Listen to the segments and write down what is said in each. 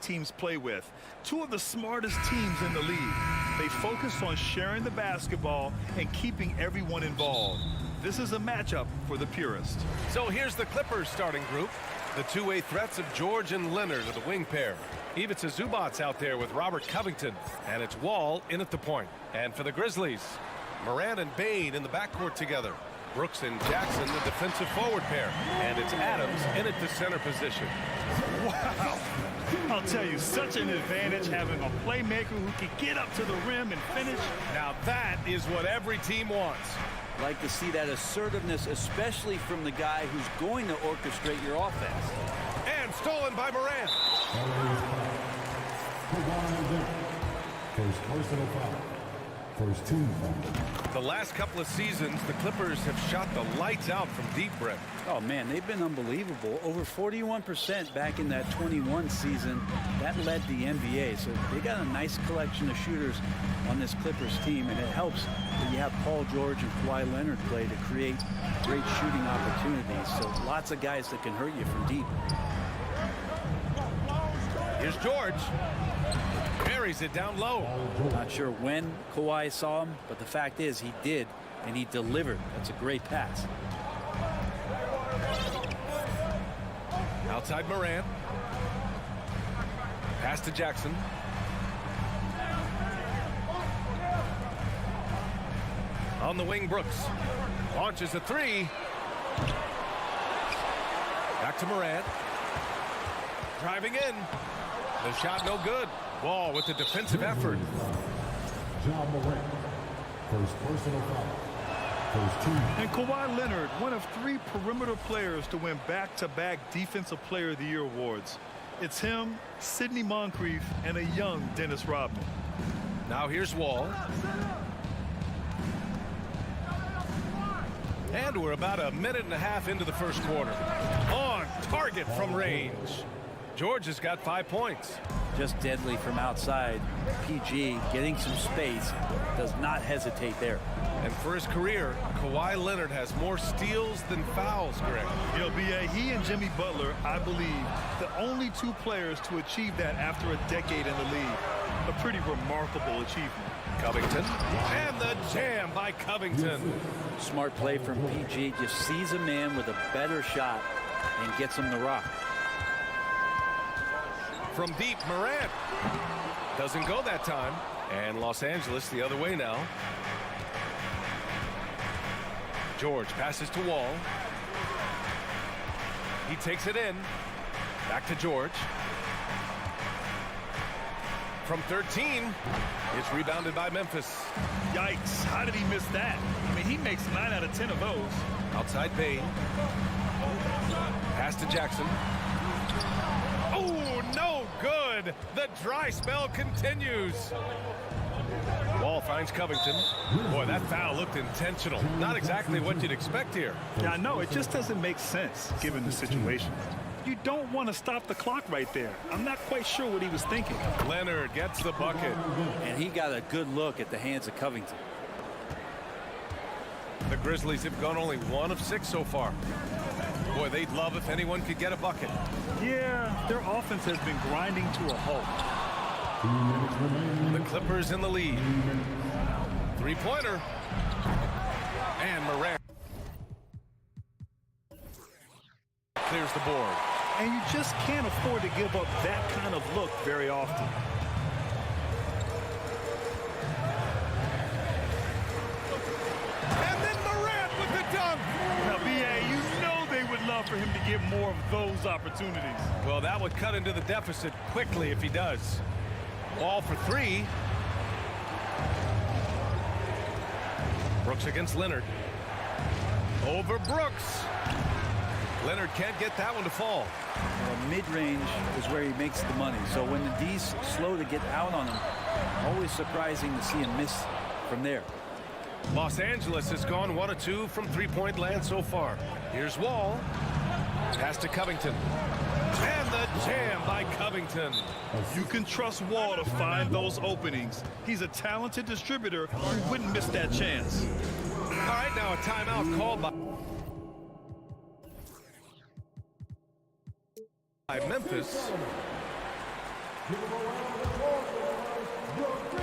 teams play with. Two of the smartest teams in the league. They focus on sharing the basketball and keeping everyone involved. This is a matchup for the purist. So here's the Clippers starting group. The two-way threats of George and Leonard are the wing pair. Ivica Zubac's out there with Robert Covington. And it's Wall in at the point. And for the Grizzlies, Moran and Bane in the backcourt together. Brooks and Jackson, the defensive forward pair. And it's Adams in at the center position. Wow! I'll tell you, such an advantage having a playmaker who can get up to the rim and finish. Now that is what every team wants. Like to see that assertiveness, especially from the guy who's going to orchestrate your offense. And stolen by Moran. First personal foul. First team foul. The last couple of seasons, the Clippers have shot the lights out from deep, Brett. Oh, man, they've been unbelievable. Over 41% back in that 21 season. That led the NBA. So they got a nice collection of shooters on this Clippers team, and it helps that you have Paul George and Kawhi Leonard play to create great shooting opportunities. So lots of guys that can hurt you from deep. Here's George. Buries it down low. Not sure when Kawhi saw him, but the fact is he did, and he delivered. That's a great pass. Outside Moran. Pass to Jackson. On the wing, Brooks. Launches a three. Back to Moran. Driving in. The shot no good. Wall with the defensive effort. John Moran. First personal foul. First team. And Kawhi Leonard, one of 3 perimeter players to win back-to-back Defensive Player of the Year awards. It's him, Sidney Moncrief, and a young Dennis Rodman. Now here's Wall. And we're about a minute and a half into the first quarter. On target from range. George has got 5 points. Just deadly from outside. PG getting some space, does not hesitate there. And for his career, Kawhi Leonard has more steals than fouls, Greg. You know, B.A., he and Jimmy Butler, I believe, the only 2 players to achieve that after a decade in the league. A pretty remarkable achievement. Covington. And the jam by Covington. Smart play from PG. Just sees a man with a better shot and gets him the rock. From deep, Moran. Doesn't go that time. And Los Angeles the other way now. George passes to Wall. He takes it in. Back to George. From 13. It's rebounded by Memphis. Yikes, how did he miss that? I mean, he makes 9 out of 10 of those. Outside Bane. Pass to Jackson. Oh, no good. The dry spell continues. Wall finds Covington. Boy, that foul looked intentional. Not exactly what you'd expect here. Yeah, I know. It just doesn't make sense given the situation. You don't want to stop the clock right there. I'm not quite sure what he was thinking. Leonard gets the bucket. And he got a good look at the hands of Covington. The Grizzlies have gone only 1 of 6 so far. Boy, they'd love if anyone could get a bucket. Yeah, their offense has been grinding to a halt. The Clippers in the lead. 3-pointer. And Moran clears the board. And you just can't afford to give up that kind of look very often. And then Moran with the dunk. Now, B.A., you know they would love for him to get more of those opportunities. Well, that would cut into the deficit quickly if he does. Ball for 3. Brooks against Leonard. Over Brooks. Leonard can't get that one to fall. Well, mid-range is where he makes the money. So when the D's slow to get out on him, always surprising to see him miss from there. Los Angeles has gone 1 of 2 from 3-point land so far. Here's Wall. Pass to Covington. And the jam by Covington. You can trust Wall to find those openings. He's a talented distributor who wouldn't miss that chance. All right, now a timeout called by Memphis.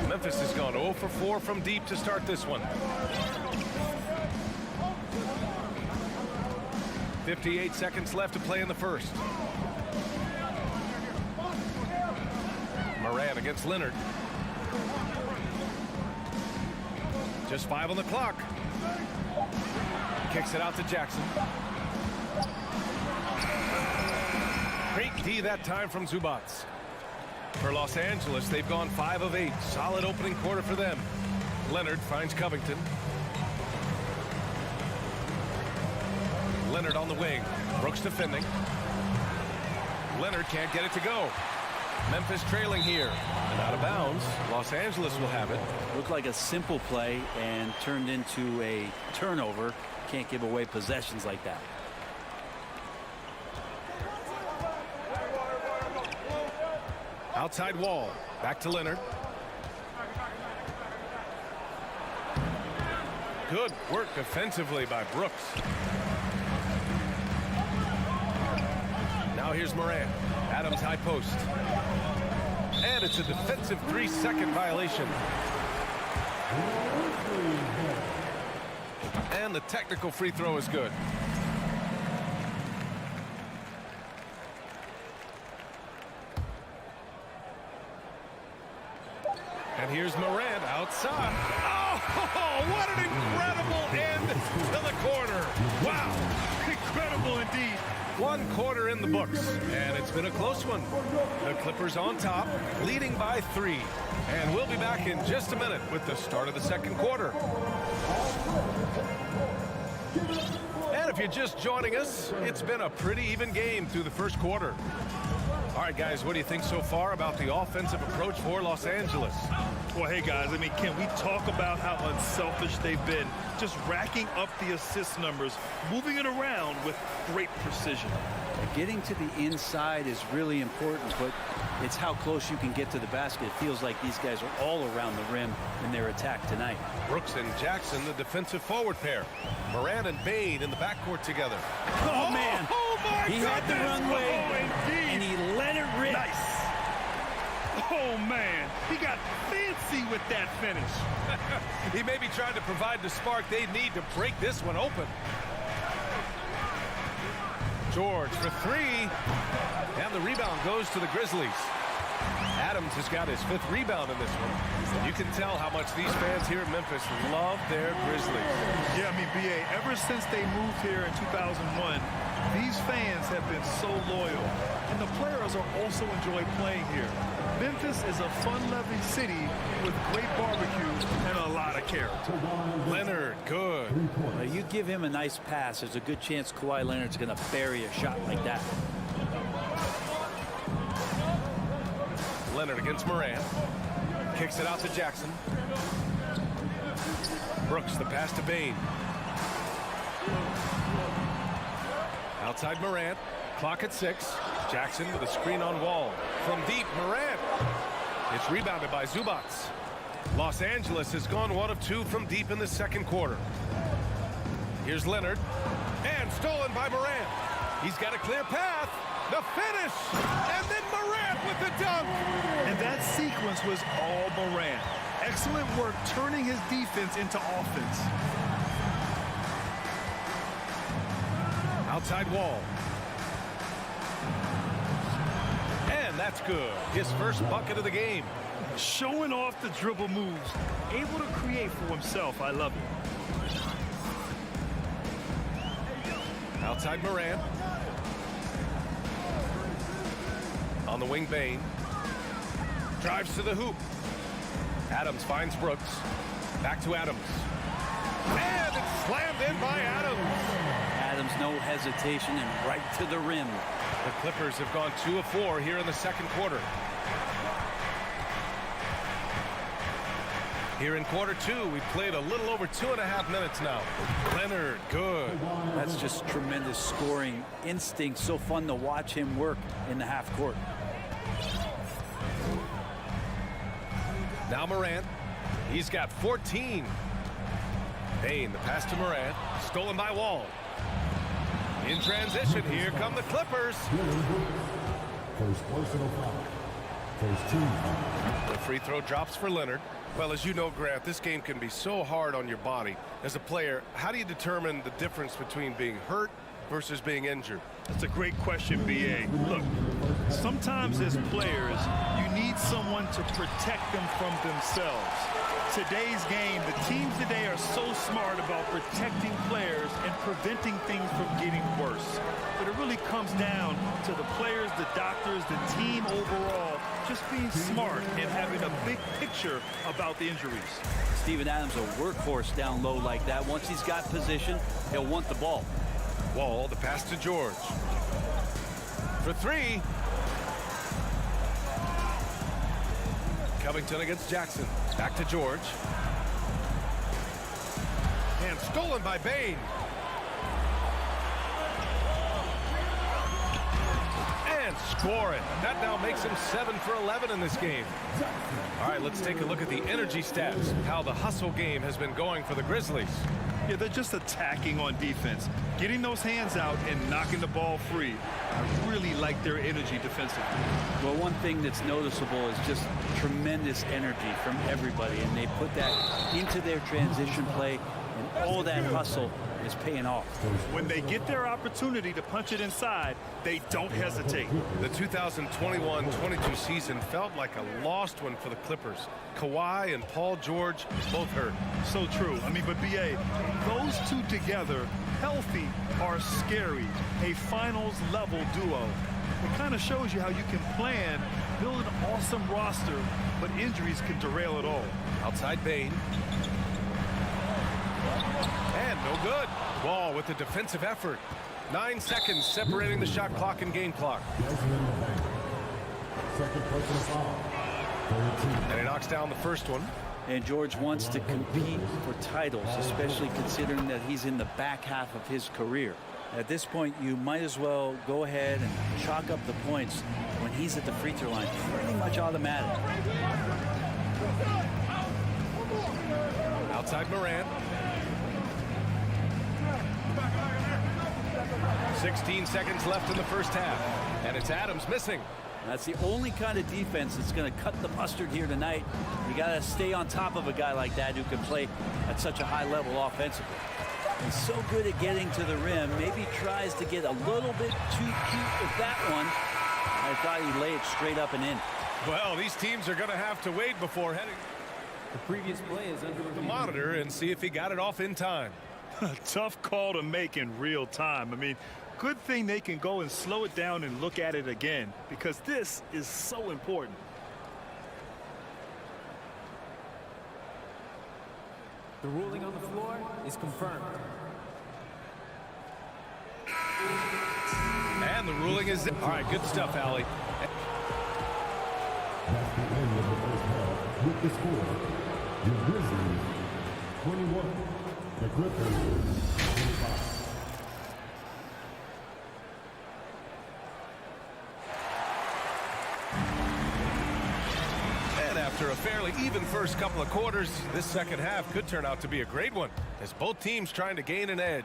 Memphis has gone 0 for 4 from deep to start this one. 58 seconds left to play in the first. Moran against Leonard. Just 5 on the clock. Kicks it out to Jackson. Great D that time from Zubats. For Los Angeles, they've gone 5 of 8. Solid opening quarter for them. Leonard finds Covington. Leonard on the wing. Brooks defending. Leonard can't get it to go. Memphis trailing here. And out of bounds. Los Angeles will have it. Looked like a simple play and turned into a turnover. Can't give away possessions like that. Outside wall. Back to Leonard. Good work defensively by Brooks. Now here's Moran. Adams high post. And it's a defensive 3-second violation. And the technical free throw is good. And here's Morant outside. Oh, what an incredible end to the quarter. Wow, incredible indeed. 1 quarter in the books, and it's been a close one. The Clippers on top, leading by 3. And we'll be back in just a minute with the start of the second quarter. And if you're just joining us, it's been a pretty even game through the first quarter. All right, guys, what do you think so far about the offensive approach for Los Angeles? Well, hey, guys, I mean, can we talk about how unselfish they've been? Just racking up the assist numbers, moving it around with great precision. Getting to the inside is really important, but it's how close you can get to the basket. It feels like these guys are all around the rim in their attack tonight. Brooks and Jackson, the defensive forward pair. Moran and Bain in the backcourt together. Oh, man. Oh, my He goodness. had the runway, Oh, and indeed. he let it rip. Nice. Oh, man. He got fancy with that finish. He may be trying to provide the spark they need to break this one open. George for 3. And the rebound goes to the Grizzlies. Adams has got his 5th rebound in this one. You can tell how much these fans here in Memphis love their Grizzlies. Yeah, I mean, B.A., ever since they moved here in 2001, these fans have been so loyal. And the players are also enjoy playing here. Memphis is a fun-loving city with great barbecue and a lot of character. Leonard, good. You give him a nice pass, there's a good chance Kawhi Leonard's going to bury a shot like that. Leonard against Moran. Kicks it out to Jackson. Brooks, the pass to Bain. Outside Moran. Clock at 6. Jackson with a screen on Wall. From deep, Moran. It's rebounded by Zubats. Los Angeles has gone 1 of 2 from deep in the second quarter. Here's Leonard. And stolen by Moran. He's got a clear path. The finish. And then Moran with the dunk. And that sequence was all Moran. Excellent work turning his defense into offense. Outside Wall. And that's good. His first bucket of the game. Showing off the dribble moves. Able to create for himself. I love it. Outside Moran. On the wing, Bain. Drives to the hoop. Adams finds Brooks. Back to Adams. And it's slammed in by Adams. Adams, no hesitation, and right to the rim. The Clippers have gone 2 of 4 here in the second quarter. Here in quarter 2, we've played a little over 2.5 minutes now. Leonard, good. That's just tremendous scoring instinct. So fun to watch him work in the half court. Now Moran. He's got 14. Bain, the pass to Moran. Stolen by Wall. In transition, here come the Clippers. First personal foul. First team foul. The free throw drops for Leonard. Well, as you know, Grant, this game can be so hard on your body. As a player, how do you determine the difference between being hurt versus being injured? That's a great question, B.A. Look, sometimes as players, you need someone to protect them from themselves. Today's game, the teams today are so smart about protecting players and preventing things from getting worse. But it really comes down to the players, the doctors, the team overall, just being smart and having a big picture about the injuries. Steven Adams, a workhorse down low like that. Once he's got position, he'll want the ball. Wall, the pass to George. For three. Covington against Jackson. Back to George. And stolen by Bain. And score it. That now makes him 7 for 11 in this game. All right, let's take a look at the energy stats. How the hustle game has been going for the Grizzlies. Yeah, they're just attacking on defense, getting those hands out and knocking the ball free. I really like their energy defensively. Well, one thing that's noticeable is just tremendous energy from everybody, and they put that into their transition play, and all that hustle is paying off. When they get their opportunity to punch it inside, they don't hesitate. The 2021-22 season felt like a lost one for the Clippers. Kawhi and Paul George both hurt. So true. I mean, but B.A., those two together, healthy, are scary. A finals-level duo. It kind of shows you how you can plan, build an awesome roster, but injuries can derail it all. Outside Bain. And no good. Wall with the defensive effort. 9 seconds separating the shot clock and game clock. Second personal foul. And he knocks down the first one. And George wants to compete for titles, especially considering that he's in the back half of his career. At this point, you might as well go ahead and chalk up the points when he's at the free throw line. Pretty much automatic. Outside Moran. 16 seconds left in the first half. And it's Adams missing. That's the only kind of defense that's going to cut the mustard here tonight. You got to stay on top of a guy like that who can play at such a high level offensively. He's so good at getting to the rim. Maybe tries to get a little bit too cute with that one. I thought he'd lay it straight up and in. Well, these teams are going to have to wait before heading The previous play is under the monitor and see if he got it off in time. Tough call to make in real time. I mean, good thing they can go and slow it down and look at it again, because this is so important. The ruling on the floor is confirmed. And the ruling is... All right, good stuff, Allie. That's the end of the first half. With the score, the Grizzlies 21, the Clippers 25. And after a fairly even first couple of quarters, this second half could turn out to be a great one, as both teams trying to gain an edge.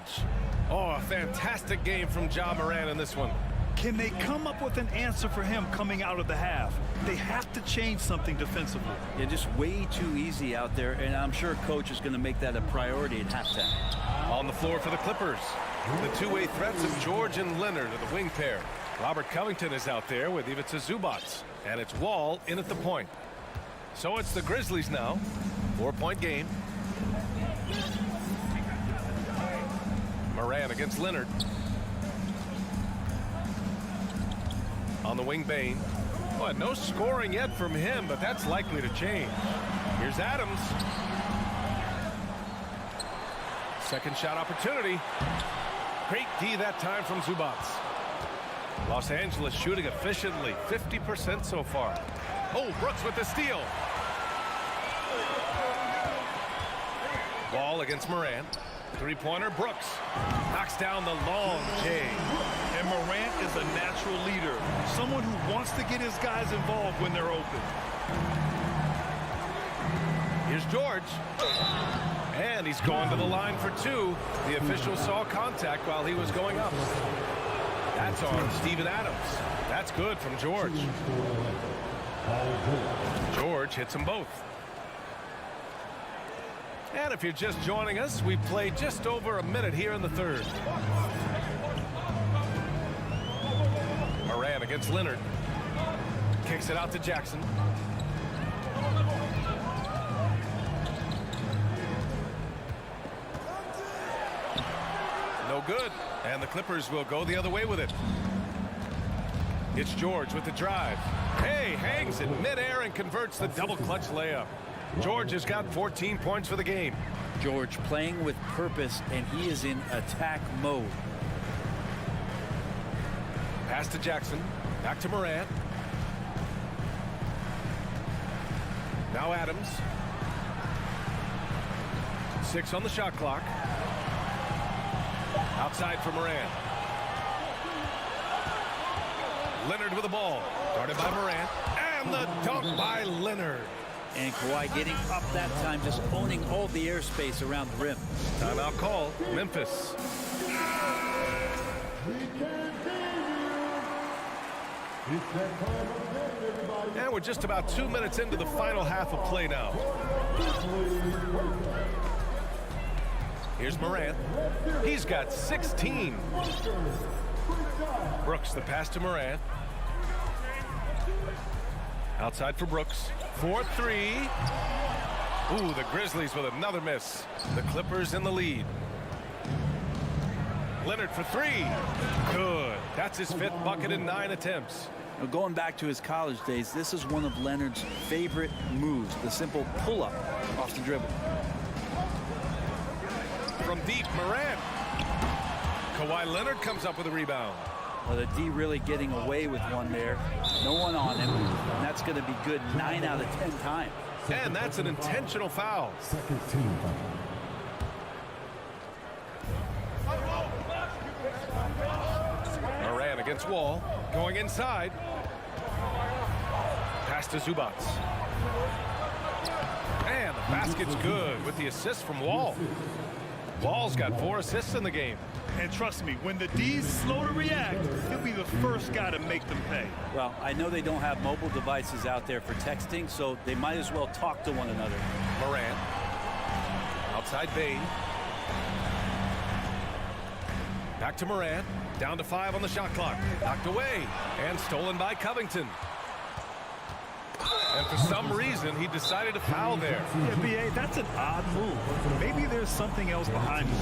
Oh, a fantastic game from Ja Morant in this one. Can they come up with an answer for him coming out of the half? They have to change something defensively. Yeah, just way too easy out there, and I'm sure coach is going to make that a priority at halftime. On the floor for the Clippers, the two-way threats of George and Leonard are the wing pair. Robert Covington is out there with Ivica Zubac, and it's Wall in at the point. So it's the Grizzlies now. 4-point game. Moran against Leonard. On the wing, Bain. Well, no scoring yet from him, but that's likely to change. Here's Adams. Second shot opportunity. Great D that time from Zubac. Los Angeles shooting efficiently, 50% so far. Oh, Brooks with the steal. Ball against Moran. Three-pointer, Brooks. Knocks down the long J. And Morant is a natural leader, someone who wants to get his guys involved when they're open. Here's George. And he's going to the line for two. The official saw contact while he was going up. That's on Steven Adams. That's good from George. George hits them both. And if you're just joining us, we've played just over a minute here in the third. Moran against Leonard. Kicks it out to Jackson. No good. And the Clippers will go the other way with it. It's George with the drive. Hey, hangs in midair and converts the double clutch layup. George has got 14 points for the game. George playing with purpose, and he is in attack mode. Pass to Jackson. Back to Moran. Now Adams. 6 on the shot clock. Outside for Moran. Leonard with the ball. Guarded by Moran. And the dunk by Leonard. And Kawhi getting up that time, just owning all the airspace around the rim. Timeout call. Memphis. And we're just about 2 minutes into the final half of play now. Here's Moran. He's got 16. Brooks, the pass to Moran. Outside for Brooks. 4-3. Ooh, the Grizzlies with another miss. The Clippers in the lead. Leonard for 3. Good. That's his 5th bucket in 9 attempts. Now, going back to his college days, this is one of Leonard's favorite moves, the simple pull-up off the dribble. From deep, Moran. Kawhi Leonard comes up with a rebound. Well, the D really getting away with one there. No one on him. And that's going to be good 9 out of 10 times. And that's an intentional foul. Second team foul. Moran against Wall. Going inside. Pass to Zubats. And the basket's good with the assist from Wall. Wall's got 4 assists in the game. And trust me, when the D's slow to react, he'll be the first guy to make them pay. Well, I know they don't have mobile devices out there for texting, so they might as well talk to one another. Moran. Outside Bain. Back to Moran. Down to 5 on the shot clock. Knocked away. And stolen by Covington. And for some reason, he decided to foul there. Yeah, B.A., that's an odd move. Maybe there's something else behind it.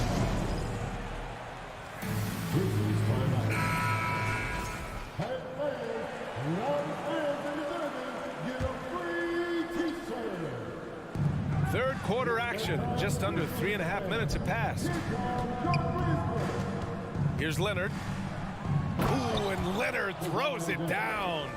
Third quarter action. Just under 3.5 minutes have passed. Here's Leonard. Ooh, and Leonard throws it down.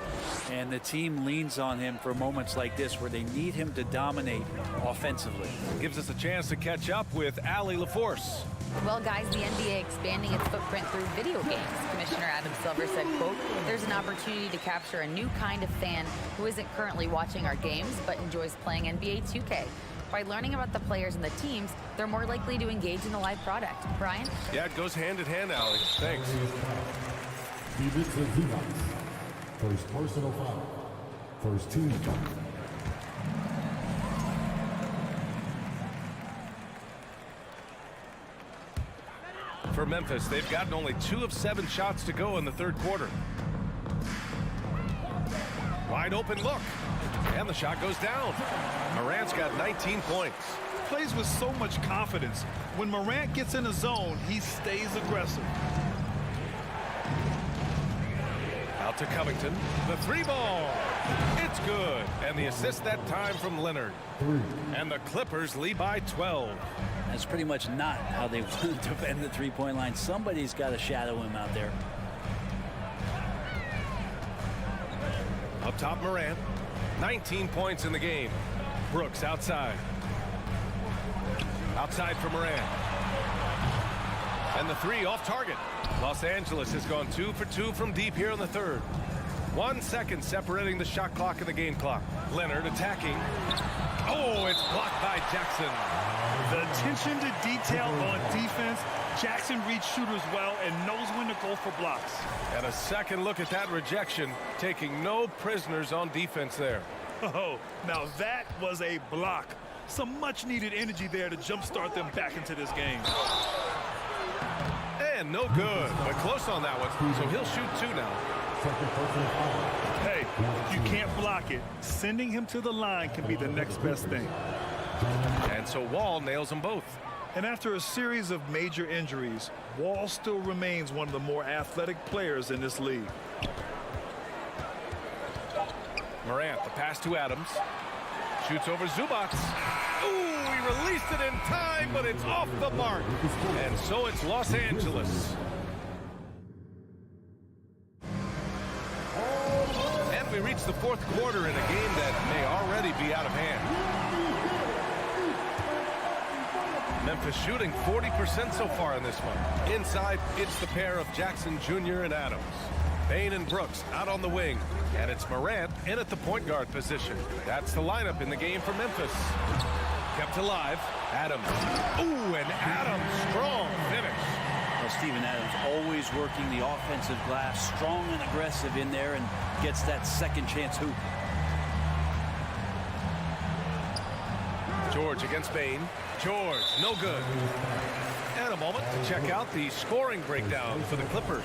And the team leans on him for moments like this where they need him to dominate offensively. Gives us a chance to catch up with Allie LaForce. Well, guys, the NBA expanding its footprint through video games. Commissioner Adam Silver said, quote, "There's an opportunity to capture a new kind of fan who isn't currently watching our games but enjoys playing NBA 2K. By learning about the players and the teams, they're more likely to engage in the live product." Brian? Yeah, it goes hand in hand, Allie. Thanks. First personal foul. First team foul. For Memphis, they've gotten only 2 of 7 shots to go in the third quarter. Wide open look. And the shot goes down. Morant's got 19 points. Plays with so much confidence. When Morant gets in a zone, he stays aggressive. Out to Covington. The 3 ball. It's good. And the assist that time from Leonard. 3. And the Clippers lead by 12. That's pretty much not how they want to defend the three-point line. Somebody's got to shadow him out there. Up top, Moran. 19 points in the game. Brooks outside. Outside for Moran. And the 3 off target. Los Angeles has gone 2 for 2 from deep here in the third. 1 second separating the shot clock and the game clock. Leonard attacking. Oh, it's blocked by Jackson. The attention to detail on defense. Jackson reads shooters well and knows when to go for blocks. And a second look at that rejection, taking no prisoners on defense there. Oh, now that was a block. Some much-needed energy there to jumpstart them back into this game. And no good, but close on that one, so he'll shoot 2 now. Hey, if you can't block it, sending him to the line can be the next best thing. And so Wall nails them both. And after a series of major injuries, Wall still remains one of the more athletic players in this league. Morant, the pass to Adams. Shoots over Zubac. Ooh, he released it in time, but it's off the mark. And so it's Los Angeles. And we reach the 4th quarter in a game that may already be out of hand. Memphis shooting 40% so far in this one. Inside, it's the pair of Jackson Jr. and Adams. Bane and Brooks out on the wing. And it's Morant in at the point guard position. That's the lineup in the game for Memphis. Kept alive. Adams. Ooh, and Adams, strong finish. Well, Steven Adams always working the offensive glass, strong and aggressive in there, and gets that second chance hoop. George against Bane. George, no good. And a moment to check out the scoring breakdown for the Clippers.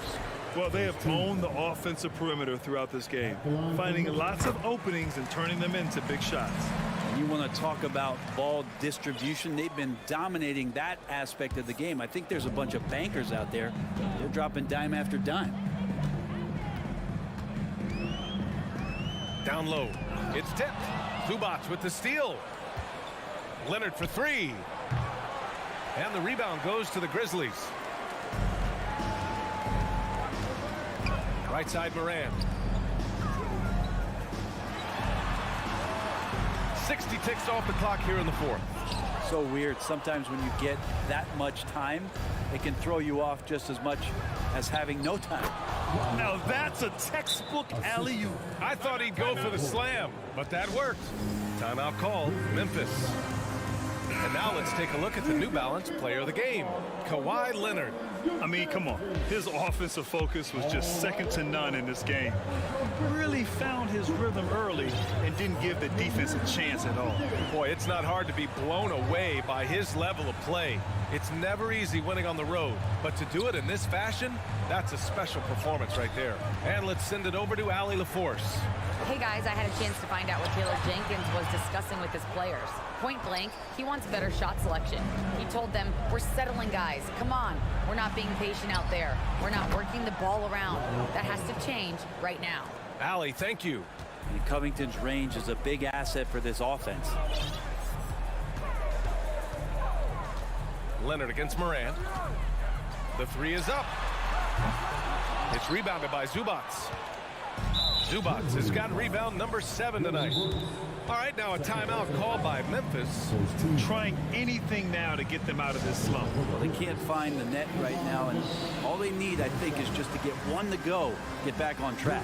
Well, they have owned the offensive perimeter throughout this game, finding lots of openings and turning them into big shots. And you want to talk about ball distribution. They've been dominating that aspect of the game. I think there's a bunch of bankers out there. They're dropping dime after dime. Down low. It's tipped. Zubac with the steal. Leonard for 3. And the rebound goes to the Grizzlies. Right side Morant. 60 ticks off the clock here in the 4th. So weird. Sometimes when you get that much time, it can throw you off just as much as having no time. Now that's a textbook alley-oop. I thought he'd go for the slam, but that worked. Timeout called, Memphis. And now let's take a look at the New Balance player of the game, Kawhi Leonard. I mean, come on. His offensive focus was just second to none in this game. Really found his rhythm early and didn't give the defense a chance at all. Boy, it's not hard to be blown away by his level of play. It's never easy winning on the road, but to do it in this fashion, that's a special performance right there. And let's send it over to Allie LaForce. Hey guys, I had a chance to find out what Taylor Jenkins was discussing with his players. Point blank, he wants better shot selection. He told them, we're settling guys, come on. We're not being patient out there. We're not working the ball around. That has to change right now. Allie, thank you. And Covington's range is a big asset for this offense. Leonard against Morant. The 3 is up. It's rebounded by Zubac. Zubac has got rebound number 7 tonight. All right, now a timeout called by Memphis. Trying anything now to get them out of this slump. Well, they can't find the net right now, and all they need, I think, is just to get one to go, get back on track.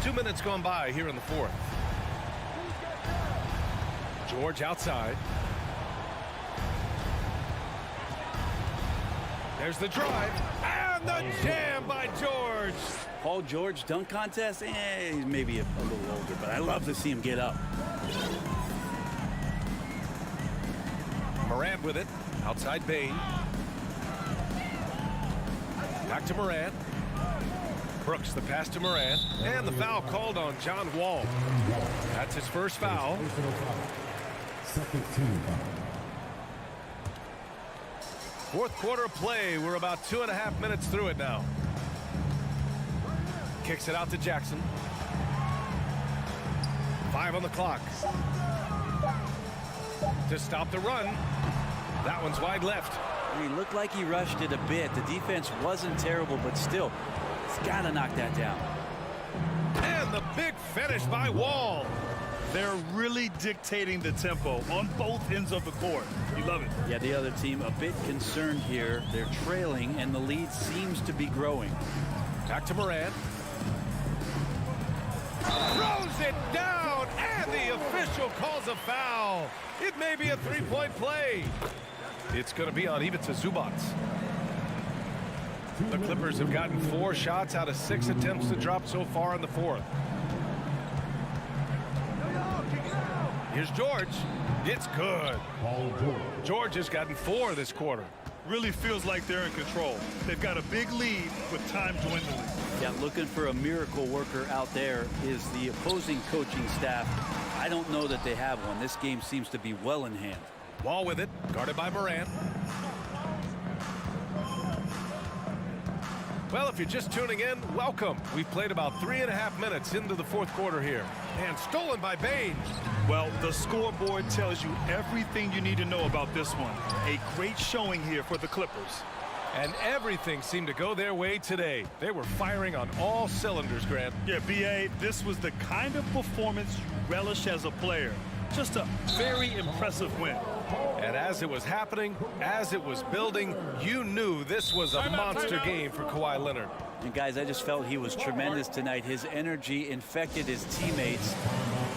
2 minutes gone by here in the fourth. George outside. There's the drive. And the jam by George. Paul George dunk contest? He's maybe a little older, but I love to see him get up. Morant with it. Outside Bain. Back to Morant. Brooks the pass to Morant. And the foul called on John Wall. That's his first foul. Second team foul. Fourth quarter of play. We're about 2.5 minutes through it now. Kicks it out to Jackson. 5 on the clock. To stop the run. That one's wide left. He looked like he rushed it a bit. The defense wasn't terrible, but still, he's got to knock that down. And the big finish by Wall. They're really dictating the tempo on both ends of the court. You love it. Yeah, the other team a bit concerned here. They're trailing, and the lead seems to be growing. Back to Morant. Throws it down, and the official calls a foul. It may be a three-point play. It's going to be on Ivica Zubac. The Clippers have gotten 4 shots out of 6 attempts to drop so far in the fourth. Here's George. It's good. Paul George. George has gotten 4 this quarter. Really feels like they're in control. They've got a big lead with time dwindling. Yeah, looking for a miracle worker out there is the opposing coaching staff. I don't know that they have one. This game seems to be well in hand. Wall with it, guarded by Morant. Well, if you're just tuning in, welcome. We've played about 3.5 minutes into the fourth quarter here. And stolen by Bain. Well, the scoreboard tells you everything you need to know about this one. A great showing here for the Clippers. And everything seemed to go their way today. They were firing on all cylinders, Grant. Yeah, B.A., this was the kind of performance you relish as a player. Just a very impressive win. And as it was happening, as it was building, you knew this was a monster game for Kawhi Leonard. And guys, I just felt he was tremendous tonight. His energy infected his teammates,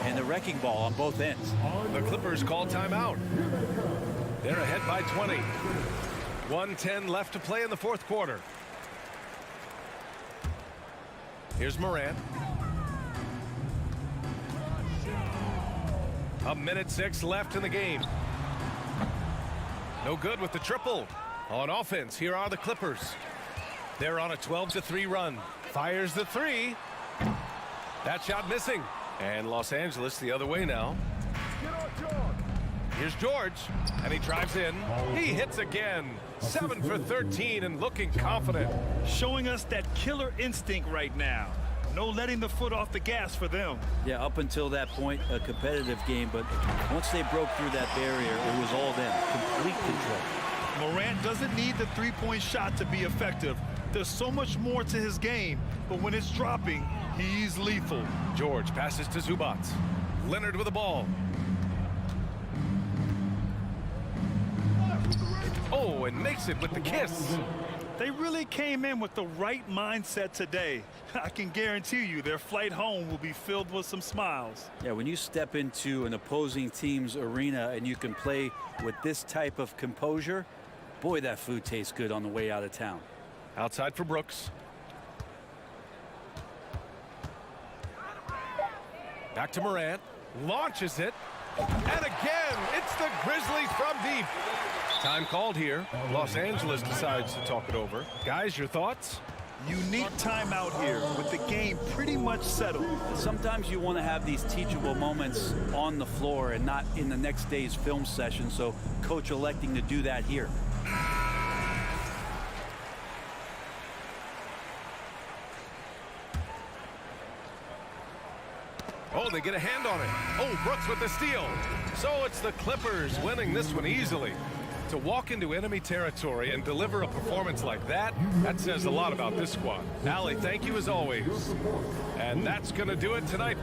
and the wrecking ball on both ends. The Clippers called timeout. They're ahead by 20. 1:10 left to play in the fourth quarter. Here's Morant. 1:06 left in the game. No good with the triple. On offense, here are the Clippers. They're on a 12-3 run. Fires the 3. That shot missing. And Los Angeles the other way now. Here's George, and he drives in. He hits again. 7 for 13 and looking confident. Showing us that killer instinct right now. No letting the foot off the gas for them. Yeah, up until that point, a competitive game, but once they broke through that barrier, it was all them. Complete control. Morant doesn't need the three-point shot to be effective. There's so much more to his game, but when it's dropping, he's lethal. George passes to Zubac. Leonard with the ball. Oh, and makes it with the kiss. They really came in with the right mindset today. I can guarantee you their flight home will be filled with some smiles. Yeah, when you step into an opposing team's arena and you can play with this type of composure, boy, that food tastes good on the way out of town. Outside for Brooks. Back to Morant. Launches it. And again, it's the Grizzlies from deep. Time called here. Los Angeles decides to talk it over. Guys, your thoughts? Unique timeout here with the game pretty much settled. Sometimes you want to have these teachable moments on the floor and not in the next day's film session, so coach electing to do that here. Oh, they get a hand on it. Oh, Brooks with the steal. So it's the Clippers winning this one easily. To walk into enemy territory and deliver a performance like that, that says a lot about this squad. Allie, thank you as always. And that's going to do it tonight.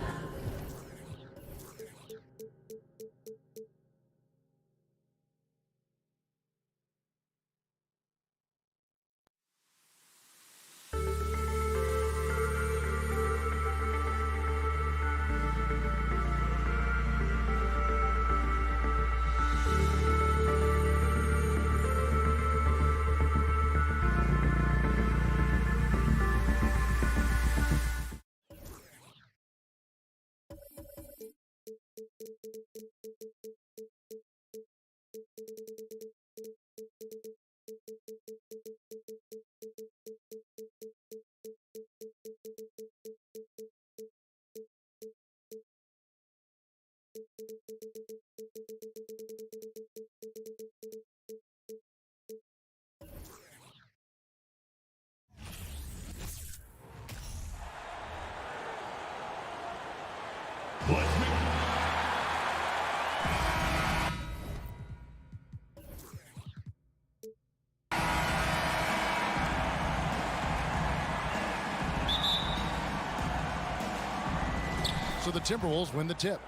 So the Timberwolves win the tip.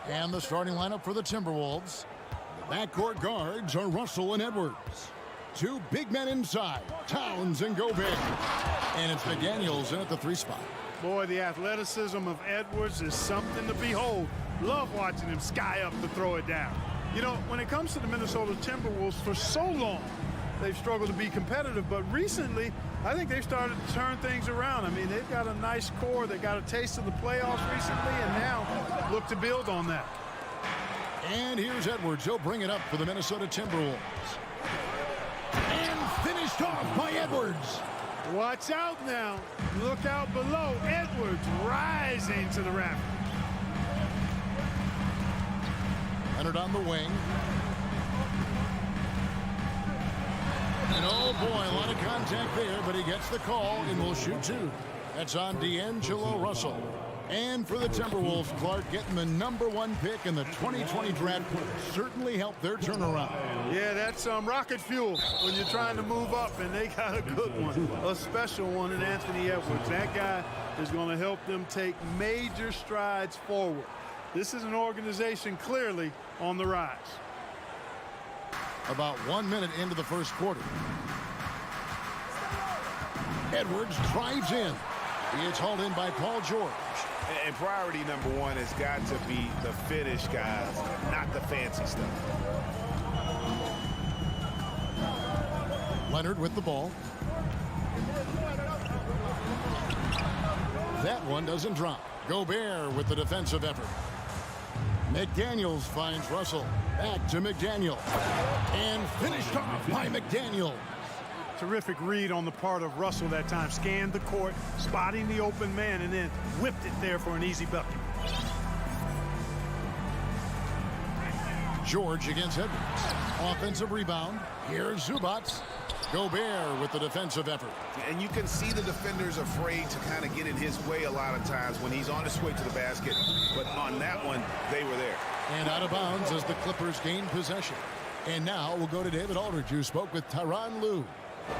And the starting lineup for the Timberwolves. The backcourt guards are Russell and Edwards. Two big men inside, Towns and Gobert. And it's McDaniels in at the 3 spot. Boy, the athleticism of Edwards is something to behold. Love watching him sky up to throw it down. You know, when it comes to the Minnesota Timberwolves, for so long, they've struggled to be competitive. But recently, I think they've started to turn things around. I mean, they've got a nice core. They got a taste of the playoffs recently, and now look to build on that. And here's Edwards. He'll bring it up for the Minnesota Timberwolves. And finished off by Edwards. Watch out now. Look out below. Edwards rising to the rafters. Leonard on the wing. And oh boy, a lot of contact there, but he gets the call and will shoot 2. That's on D'Angelo Russell. And for the Timberwolves, Clark, getting the #1 pick in the 2020 draft certainly helped their turnaround. Yeah, that's rocket fuel when you're trying to move up, and they got a good one, a special one in Anthony Edwards. That guy is going to help them take major strides forward. This is an organization clearly on the rise. About 1 minute into the first quarter. Edwards drives in. He is hauled in by Paul George. And priority #1 has got to be the finish, guys, not the fancy stuff. Leonard with the ball. That one doesn't drop. Gobert with the defensive effort. McDaniels finds Russell. Back to McDaniel. And finished off by McDaniel. Terrific read on the part of Russell that time. Scanned the court, spotting the open man, and then whipped it there for an easy bucket. George against Edwards. Offensive rebound. Here's Zubac. Gobert with the defensive effort. And you can see the defenders afraid to kind of get in his way a lot of times when he's on his way to the basket. But on that one, they were there. And out of bounds as the Clippers gain possession. And now we'll go to David Aldridge, who spoke with Tyronn Lue.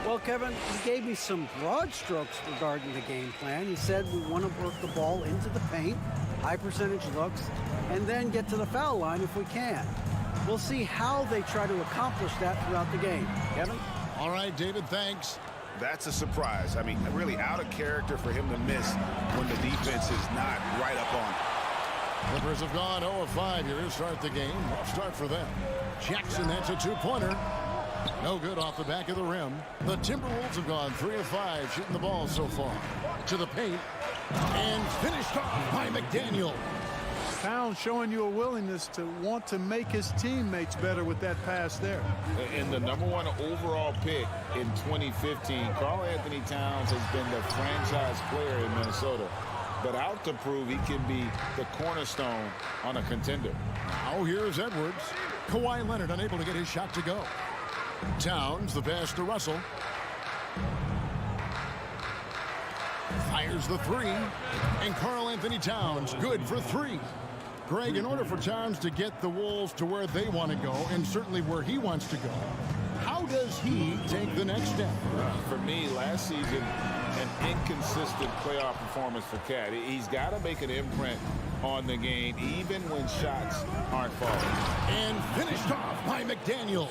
Well, Kevin, he gave me some broad strokes regarding the game plan. He said we want to work the ball into the paint, high percentage looks, and then get to the foul line if we can. We'll see how they try to accomplish that throughout the game. Kevin? All right, David, thanks. That's a surprise. I mean, really out of character for him to miss when the defense is not right up on him. Clippers have gone 0 of 5 here to start the game. Rough start for them. Jackson, that's a 2-pointer. No good off the back of the rim. The Timberwolves have gone 3 of 5 shooting the ball so far. To the paint. And finished off by McDaniel. Towns showing you a willingness to want to make his teammates better with that pass there. And the #1 overall pick in 2015, Karl Anthony Towns has been the franchise player in Minnesota. But out to prove he can be the cornerstone on a contender. Now here's Edwards. Kawhi Leonard unable to get his shot to go. Towns, the pass to Russell. Fires the 3. And Karl Anthony Towns, good for 3. Greg, in order for Towns to get the Wolves to where they want to go, and certainly where he wants to go, how does he take the next step? For me, last season, an inconsistent playoff performance for Cat. He's got to make an imprint on the game, even when shots aren't falling. And finished off by McDaniel.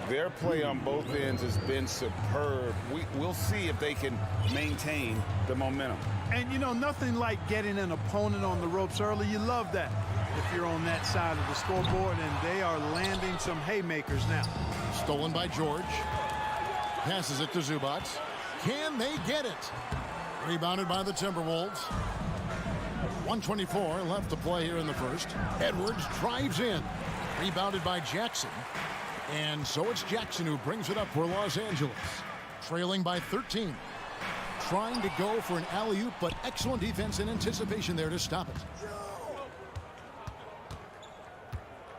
Their play on both ends has been superb. We'll see if they can maintain the momentum. And, you know, nothing like getting an opponent on the ropes early. You love that if you're on that side of the scoreboard, and they are landing some haymakers now. Stolen by George. Passes it to Zubac. Can they get it? Rebounded by the Timberwolves. 1:24 left to play here in the first. Edwards drives in. Rebounded by Jackson. And so it's Jackson who brings it up for Los Angeles. Trailing by 13. Trying to go for an alley-oop, but excellent defense and anticipation there to stop it.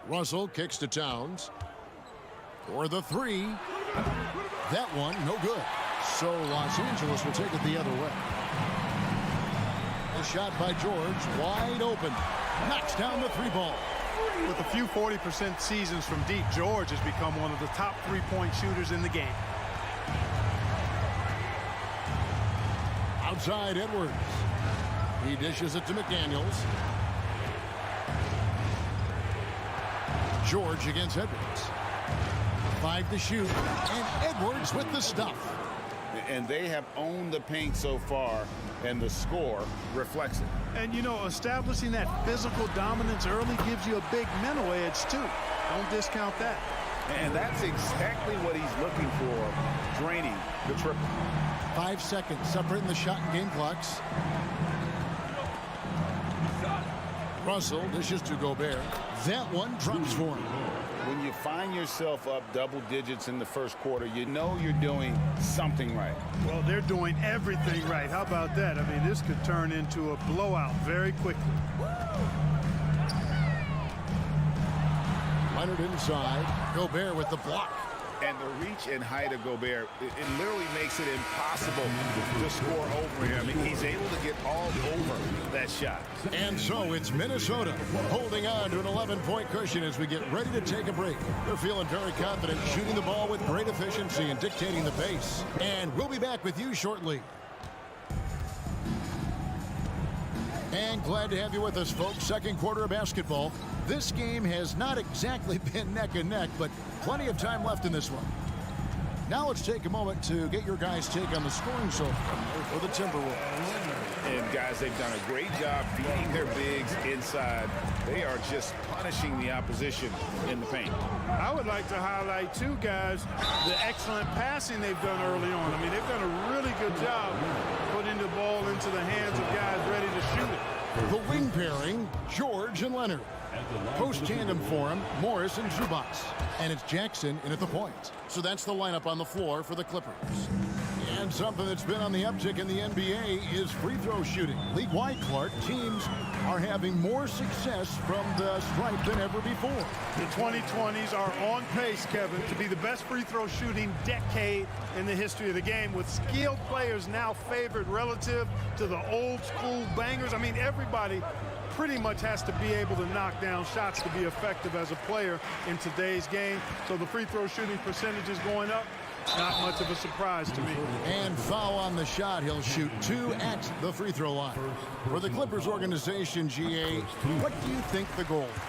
Russell kicks to Towns. For the 3. That one, no good. So Los Angeles will take it the other way. The shot by George, wide open. Knocks down the 3 ball. With a few 40% seasons from deep, George has become one of the top 3-point shooters in the game. Outside Edwards. He dishes it to McDaniels. George against Edwards. 5 to shoot, and Edwards with the stuff. And they have owned the paint so far, and the score reflects it. And, you know, establishing that physical dominance early gives you a big mental edge, too. Don't discount that. And that's exactly what he's looking for, draining the triple. 5 seconds separating the shot and game clocks. Russell dishes to Gobert. That one drops for him. When you find yourself up double digits in the first quarter, you know you're doing something right. Well, they're doing everything right. How about that? I mean, this could turn into a blowout very quickly. Leonard inside. Gobert with the block. And the reach and height of Gobert, it literally makes it impossible to score over him. He's able to get all over that shot. And so it's Minnesota holding on to an 11-point cushion as we get ready to take a break. They're feeling very confident, shooting the ball with great efficiency and dictating the pace. And we'll be back with you shortly. And glad to have you with us, folks. Second quarter of basketball. This game has not exactly been neck and neck, but plenty of time left in this one. Now let's take a moment to get your guys' take on the scoring so far for the Timberwolves. And guys, they've done a great job feeding their bigs inside. They are just punishing the opposition in the paint. I would like to highlight, too, guys, the excellent passing they've done early on. I mean, they've done a really good job putting the ball into the hands of guys ready to shoot it. The wing pairing, George and Leonard. Post tandem for him, Morris and Zubac. And it's Jackson in at the point. So that's the lineup on the floor for the Clippers. And something that's been on the uptick in the NBA is free throw shooting. League-wide, Clark, teams are having more success from the stripe than ever before. The 2020s are on pace, Kevin, to be the best free throw shooting decade in the history of the game, with skilled players now favored relative to the old school bangers. I mean, everybody pretty much has to be able to knock down shots to be effective as a player in today's game. So the free throw shooting percentage is going up. Not much of a surprise to me. And foul on the shot. He'll shoot 2 at the free throw line. For the Clippers organization, GA, what do you think the goal is?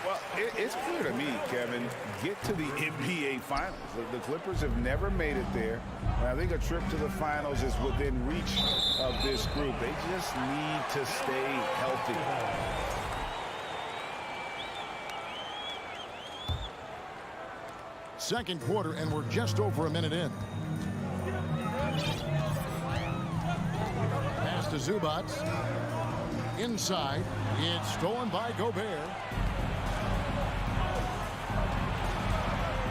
Well, it's clear to me, Kevin, get to the NBA Finals. The Clippers have never made it there. And I think a trip to the Finals is within reach of this group. They just need to stay healthy. Second quarter, and we're just over a minute in. Pass to Zubac. Inside. It's stolen by Gobert.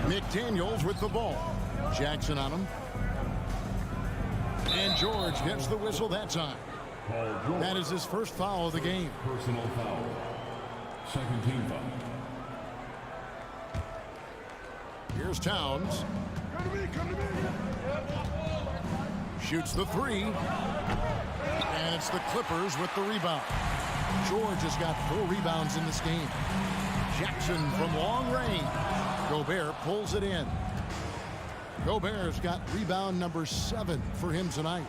McDaniels with the ball. Jackson on him. And George gets the whistle that time. That is his first foul of the game. Personal foul. Second team foul. Here's Towns. Shoots the 3. And it's the Clippers with the rebound. George has got 4 rebounds in this game. Jackson from long range. Gobert pulls it in. Gobert's got rebound number 7 for him tonight.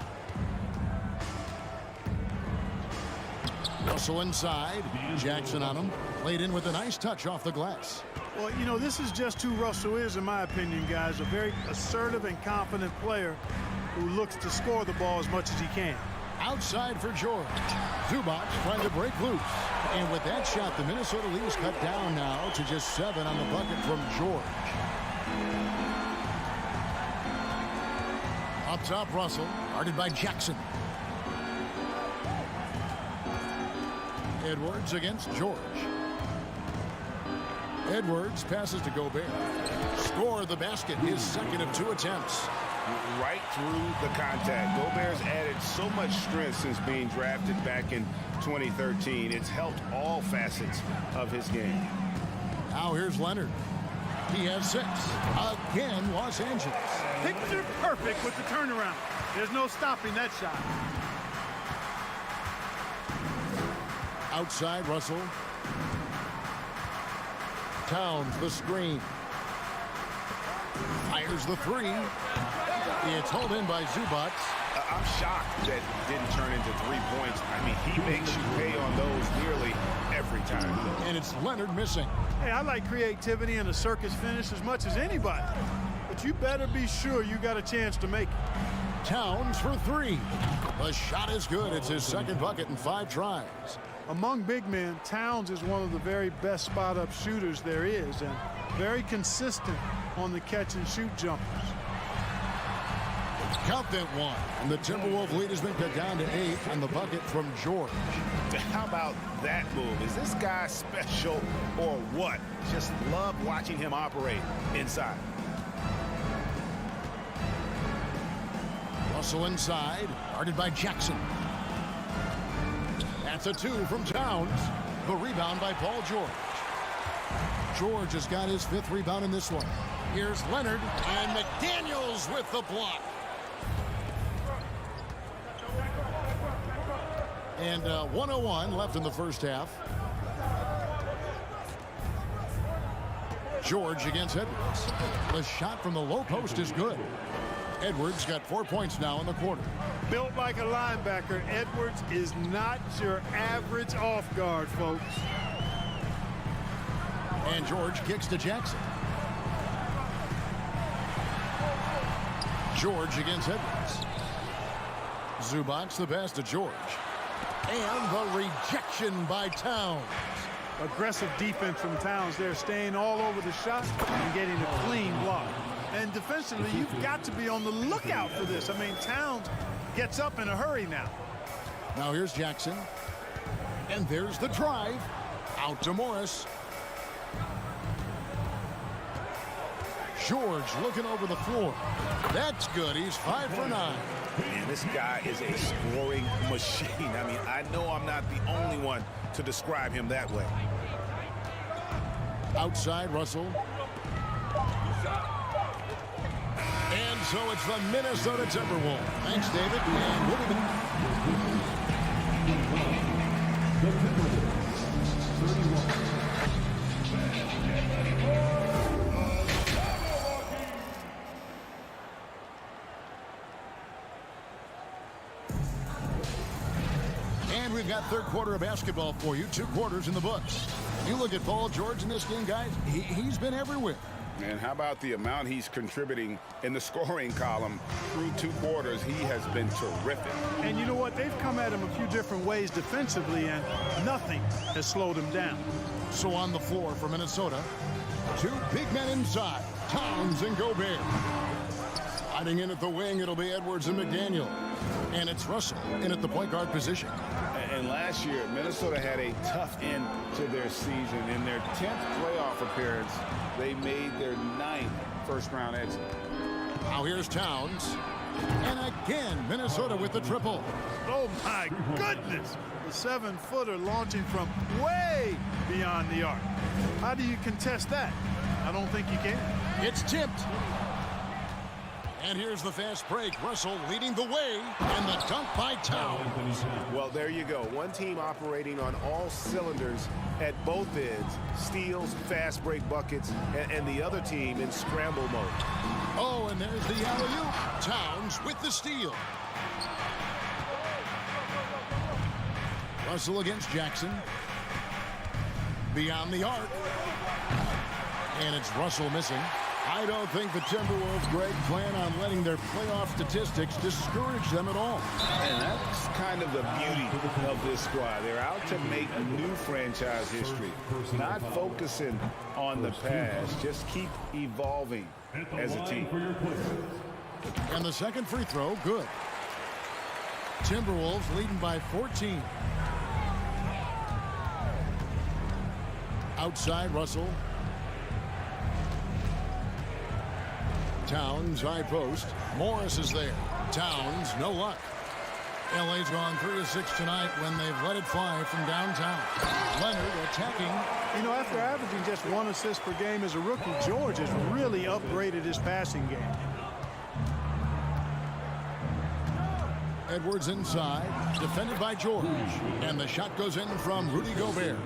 Russell inside. Jackson on him. Played in with a nice touch off the glass. Well, you know, this is just who Russell is, in my opinion, guys. A very assertive and confident player who looks to score the ball as much as he can. Outside for George. Zubac trying to break loose. And with that shot, the Minnesota Leafs cut down now to just 7 on the bucket from George. Up top, Russell, guarded by Jackson. Edwards against George. Edwards passes to Gobert. Score the basket, his second of 2 attempts. Right through the contact. Gobert's added so much strength since being drafted back in 2013. It's helped all facets of his game. Now here's Leonard. He has 6. Again, Los Angeles. Picture perfect with the turnaround. There's no stopping that shot. Outside, Russell. Towns, the screen. Fires the 3. It's hauled in by Zubac. I'm shocked that it didn't turn into 3 points. I mean, he makes you pay on those nearly every time. And it's Leonard missing. Hey, I like creativity and a circus finish as much as anybody. But you better be sure you got a chance to make it. Towns for 3. The shot is good. It's his second bucket in 5 tries. Among big men, Towns is one of the very best spot-up shooters there is, and very consistent on the catch-and-shoot jumpers. Count that one. And the Timberwolves lead has been cut down to 8 on the bucket from George. How about that move? Is this guy special or what? Just love watching him operate inside. Russell inside, guarded by Jackson. That's a 2 from Towns. The rebound by Paul George. George has got his 5th rebound in this one. Here's Leonard, and McDaniels with the block. And 1:01 left in the first half. George against Edwards. The shot from the low post is good. Edwards got 4 points now in the quarter. Built like a linebacker, Edwards is not your average off guard, folks. And George kicks to Jackson. George against Edwards. Zubac's the pass to George. And the rejection by Towns. Aggressive defense from Towns there, staying all over the shot and getting a clean block. And defensively, you've got to be on the lookout for this. I mean, Towns gets up in a hurry now. Now here's Jackson. And there's the drive. Out to Morris. George looking over the floor. That's good. He's 5 for 9. Man, this guy is a scoring machine. I mean, I know I'm not the only one to describe him that way. Outside, Russell. And so it's the Minnesota Timberwolves. Thanks, David. And we'll be back. The Timberwolves, 31. And we've got third quarter of basketball for you. 2 quarters in the books. You look at Paul George in this game, guys. He's been everywhere. And how about the amount he's contributing in the scoring column through 2 quarters? He has been terrific. And you know what? They've come at him a few different ways defensively, and nothing has slowed him down. So on the floor for Minnesota, 2 big men inside, Towns and Gobert. Sliding in at the wing, it'll be Edwards and McDaniel. And it's Russell in at the point guard position. And last year, Minnesota had a tough end to their season. In their 10th playoff appearance, they made their 9th first-round exit. Now here's Towns. And again, Minnesota with the triple. Oh, my goodness. The 7-footer launching from way beyond the arc. How do you contest that? I don't think you can. It's tipped. And here's the fast break. Russell leading the way. And the dunk by Towns. Well, there you go. One team operating on all cylinders at both ends. Steals, fast break buckets, and the other team in scramble mode. Oh, and there's the alley-oop. Towns with the steal. Russell against Jackson. Beyond the arc. And it's Russell missing. I don't think the Timberwolves, Greg, plan on letting their playoff statistics discourage them at all. And that's kind of the beauty of this squad. They're out to make new franchise history, not focusing on the past. Just keep evolving as a team. And the second free throw, good. Timberwolves leading by 14. Outside, Russell. Towns, high post. Morris is there. Towns, no luck. LA's gone 3 of 6 tonight when they've let it fly from downtown. Leonard attacking. You know, after averaging just 1 assist per game as a rookie, George has really upgraded his passing game. Edwards inside, defended by George. And the shot goes in from Rudy Gobert.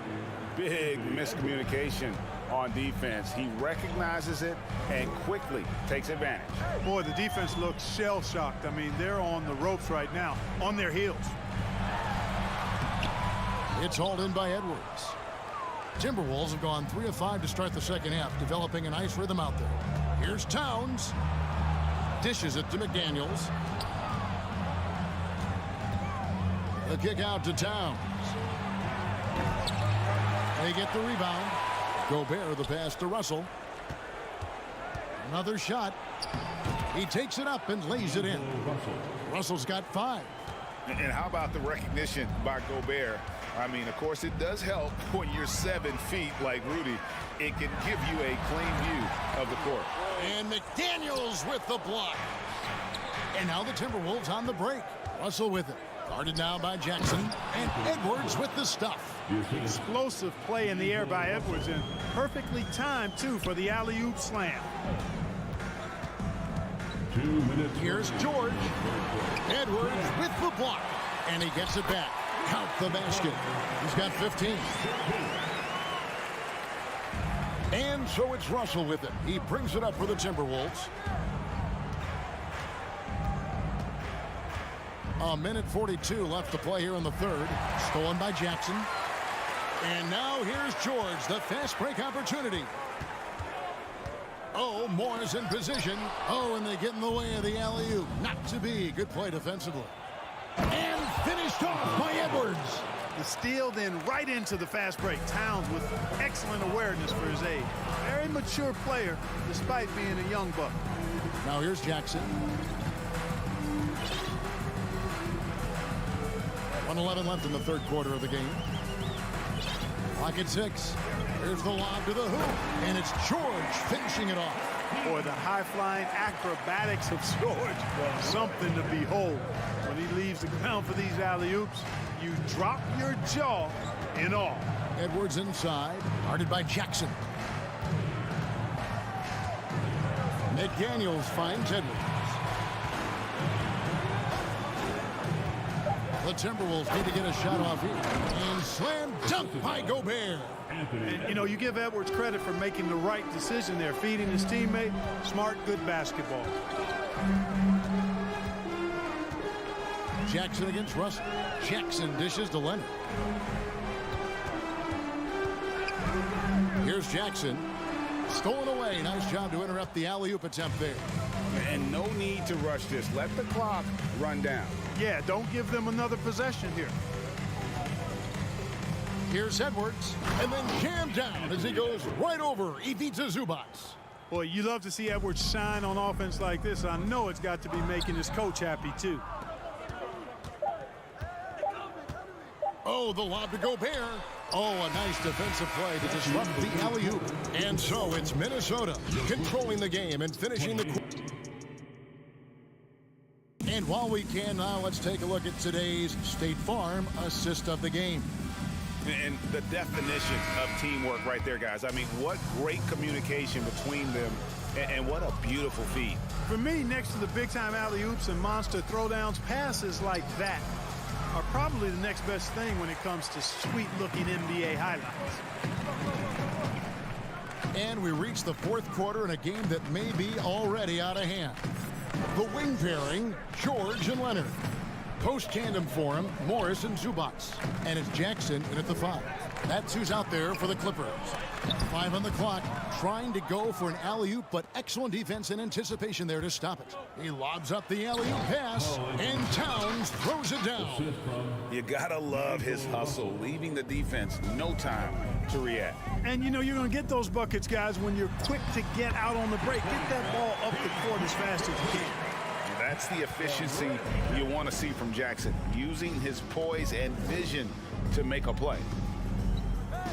Big miscommunication on defense. He recognizes it and quickly takes advantage. Boy, the defense looks shell-shocked. I mean, they're on the ropes right now, on their heels. It's hauled in by Edwards. Timberwolves have gone 3 of 5 to start the second half, developing a nice rhythm out there. Here's Towns. Dishes it to McDaniels. The kick out to Towns. They get the rebound. Gobert the pass to Russell. Another shot. He takes it up and lays it in. Russell's got 5. And how about the recognition by Gobert? I mean, of course, it does help when you're 7 feet like Rudy. It can give you a clean view of the court. And McDaniels with the block. And now the Timberwolves on the break. Russell with it. Guarded now by Jackson. And Edwards with the stuff. Explosive play in the air by Edwards, and perfectly timed, too, for the alley-oop slam. 2 minutes. Here's George. Edwards with the block. And he gets it back. Count the basket. He's got 15. And so it's Russell with it. He brings it up for the Timberwolves. A minute 42 left to play here in the third. Stolen by Jackson. And now here's George, the fast break opportunity. Oh, Moore's in position. Oh, and they get in the way of the alley-oop. Not to be. Good play defensively. And finished off by Edwards. The steal then right into the fast break. Towns with excellent awareness for his age. Very mature player despite being a young buck. Now here's Jackson. 1:11 left in the third quarter of the game. Clock at 6. Here's the lob to the hoop. And it's George finishing it off. Boy, the high-flying acrobatics of George. Something to behold. When he leaves the ground for these alley-oops, you drop your jaw in awe. Edwards inside, guarded by Jackson. McDaniels finds Edwards. The Timberwolves need to get a shot off here. And slam dunk by Gobert. And, you know, you give Edwards credit for making the right decision there, feeding his teammate. Smart, good basketball. Jackson against Russell. Jackson dishes to Leonard. Here's Jackson. Stolen away. Nice job to interrupt the alley-oop attempt there. And no need to rush this. Let the clock run down. Yeah, don't give them another possession here. Here's Edwards. And then jammed down as he goes right over Ivica Zubac. Boy, you love to see Edwards shine on offense like this. I know it's got to be making his coach happy, too. Oh, the lob to Gobert. Oh, a nice defensive play to disrupt the alley-oop. And so it's Minnesota controlling the game and finishing the... And while we can now, let's take a look at today's State Farm assist of the game. And the definition of teamwork right there, guys. I mean, what great communication between them, and what a beautiful feat. For me, next to the big-time alley-oops and monster throwdowns, passes like that are probably the next best thing when it comes to sweet-looking NBA highlights. And we reach the fourth quarter in a game that may be already out of hand. The wing pairing, George and Leonard. Post-tandem for him, Morris and Zubac. And it's Jackson in at the 5. That's who's out there for the Clippers. 5 on the clock, trying to go for an alley-oop, but excellent defense and anticipation there to stop it. He lobs up the alley-oop pass, and Towns throws it down. You gotta love his hustle, leaving the defense no time to react. And, you know, you're going to get those buckets, guys, when you're quick to get out on the break. Get that ball up the court as fast as you can. That's the efficiency you want to see from Jackson, using his poise and vision to make a play.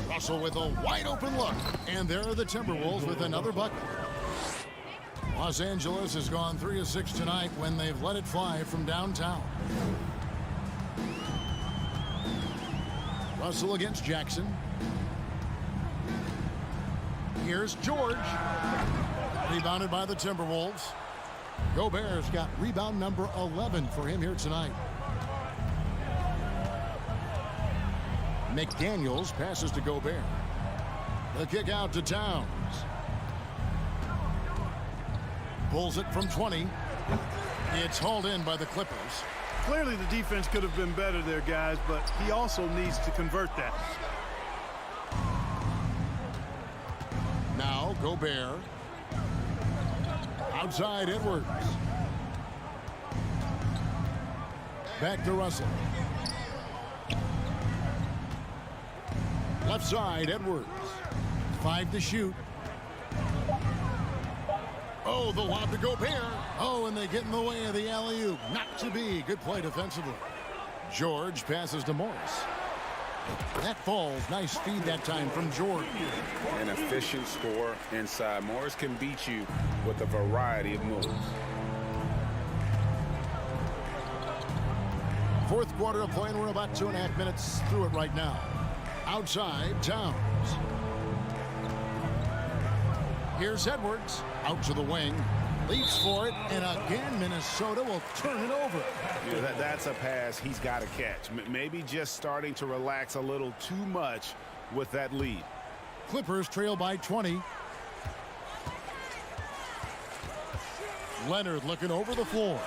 Russell with a wide open look. And there are the Timberwolves with another bucket. Los Angeles has gone 3 of 6 tonight when they've let it fly from downtown. Russell against Jackson. Here's George. Rebounded by the Timberwolves. Gobert's got rebound number 11 for him here tonight. McDaniels passes to Gobert. The kick out to Towns. Pulls it from 20. It's hauled in by the Clippers. Clearly the defense could have been better there, guys, but he also needs to convert that. Now Gobert. Outside Edwards. Back to Russell. Left side Edwards. 5 to shoot. Oh, the lob to Gobert. Oh, and they get in the way of the alley-oop. Not to be. Good play defensively. George passes to Morris. That falls. Nice feed that time from George. An efficient scorer inside. Morris can beat you with a variety of moves. Fourth quarter of play, and we're about 2.5 minutes through it right now. Outside, Towns. Here's Edwards. Out to the wing. Leaps for it, and again, Minnesota will turn it over. Yeah, that's a pass he's got to catch. Maybe just starting to relax a little too much with that lead. Clippers trail by 20. Leonard looking over the floor.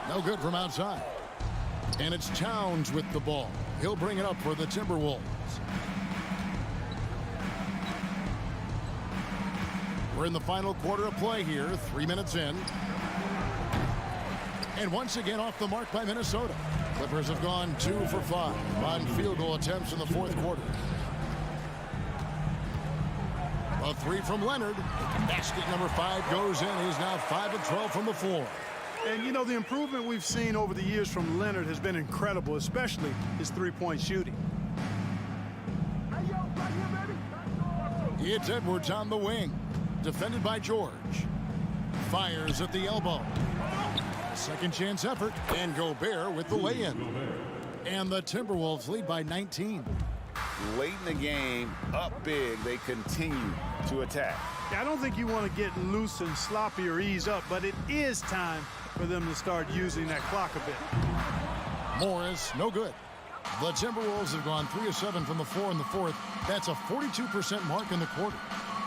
No good from outside. And it's Towns with the ball. He'll bring it up for the Timberwolves. We're in the final quarter of play here, 3 minutes in. And once again off the mark by Minnesota. Clippers have gone 2 for 5 on field goal attempts in the fourth quarter. A 3 from Leonard. Basket number 5 goes in. He's now 5 of 12 from the floor. And, you know, the improvement we've seen over the years from Leonard has been incredible, especially his three-point shooting. It's Edwards on the wing. Defended by George. Fires at the elbow. Second chance effort. And Gobert with the lay-in. And the Timberwolves lead by 19. Late in the game, up big, they continue to attack. I don't think you want to get loose and sloppy or ease up, but it is time for them to start using that clock a bit. Morris, no good. The Timberwolves have gone 3 of 7 from the floor in the fourth. That's a 42% mark in the quarter.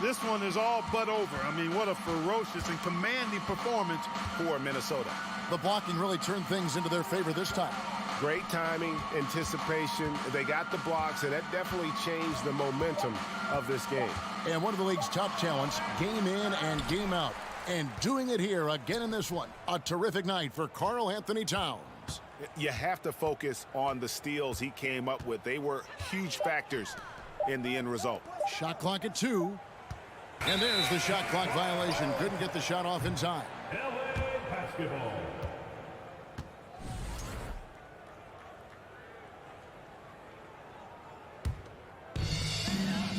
This one is all but over. I mean, what a ferocious and commanding performance for Minnesota. The blocking really turned things into their favor this time. Great timing, anticipation. They got the blocks, and that definitely changed the momentum of this game. And one of the league's top talents, game in and game out. And doing it here again in this one. A terrific night for Karl Anthony Towns. You have to focus on the steals he came up with. They were huge factors in the end result. Shot clock at 2. And there's the shot clock violation. Couldn't get the shot off in time. LA basketball.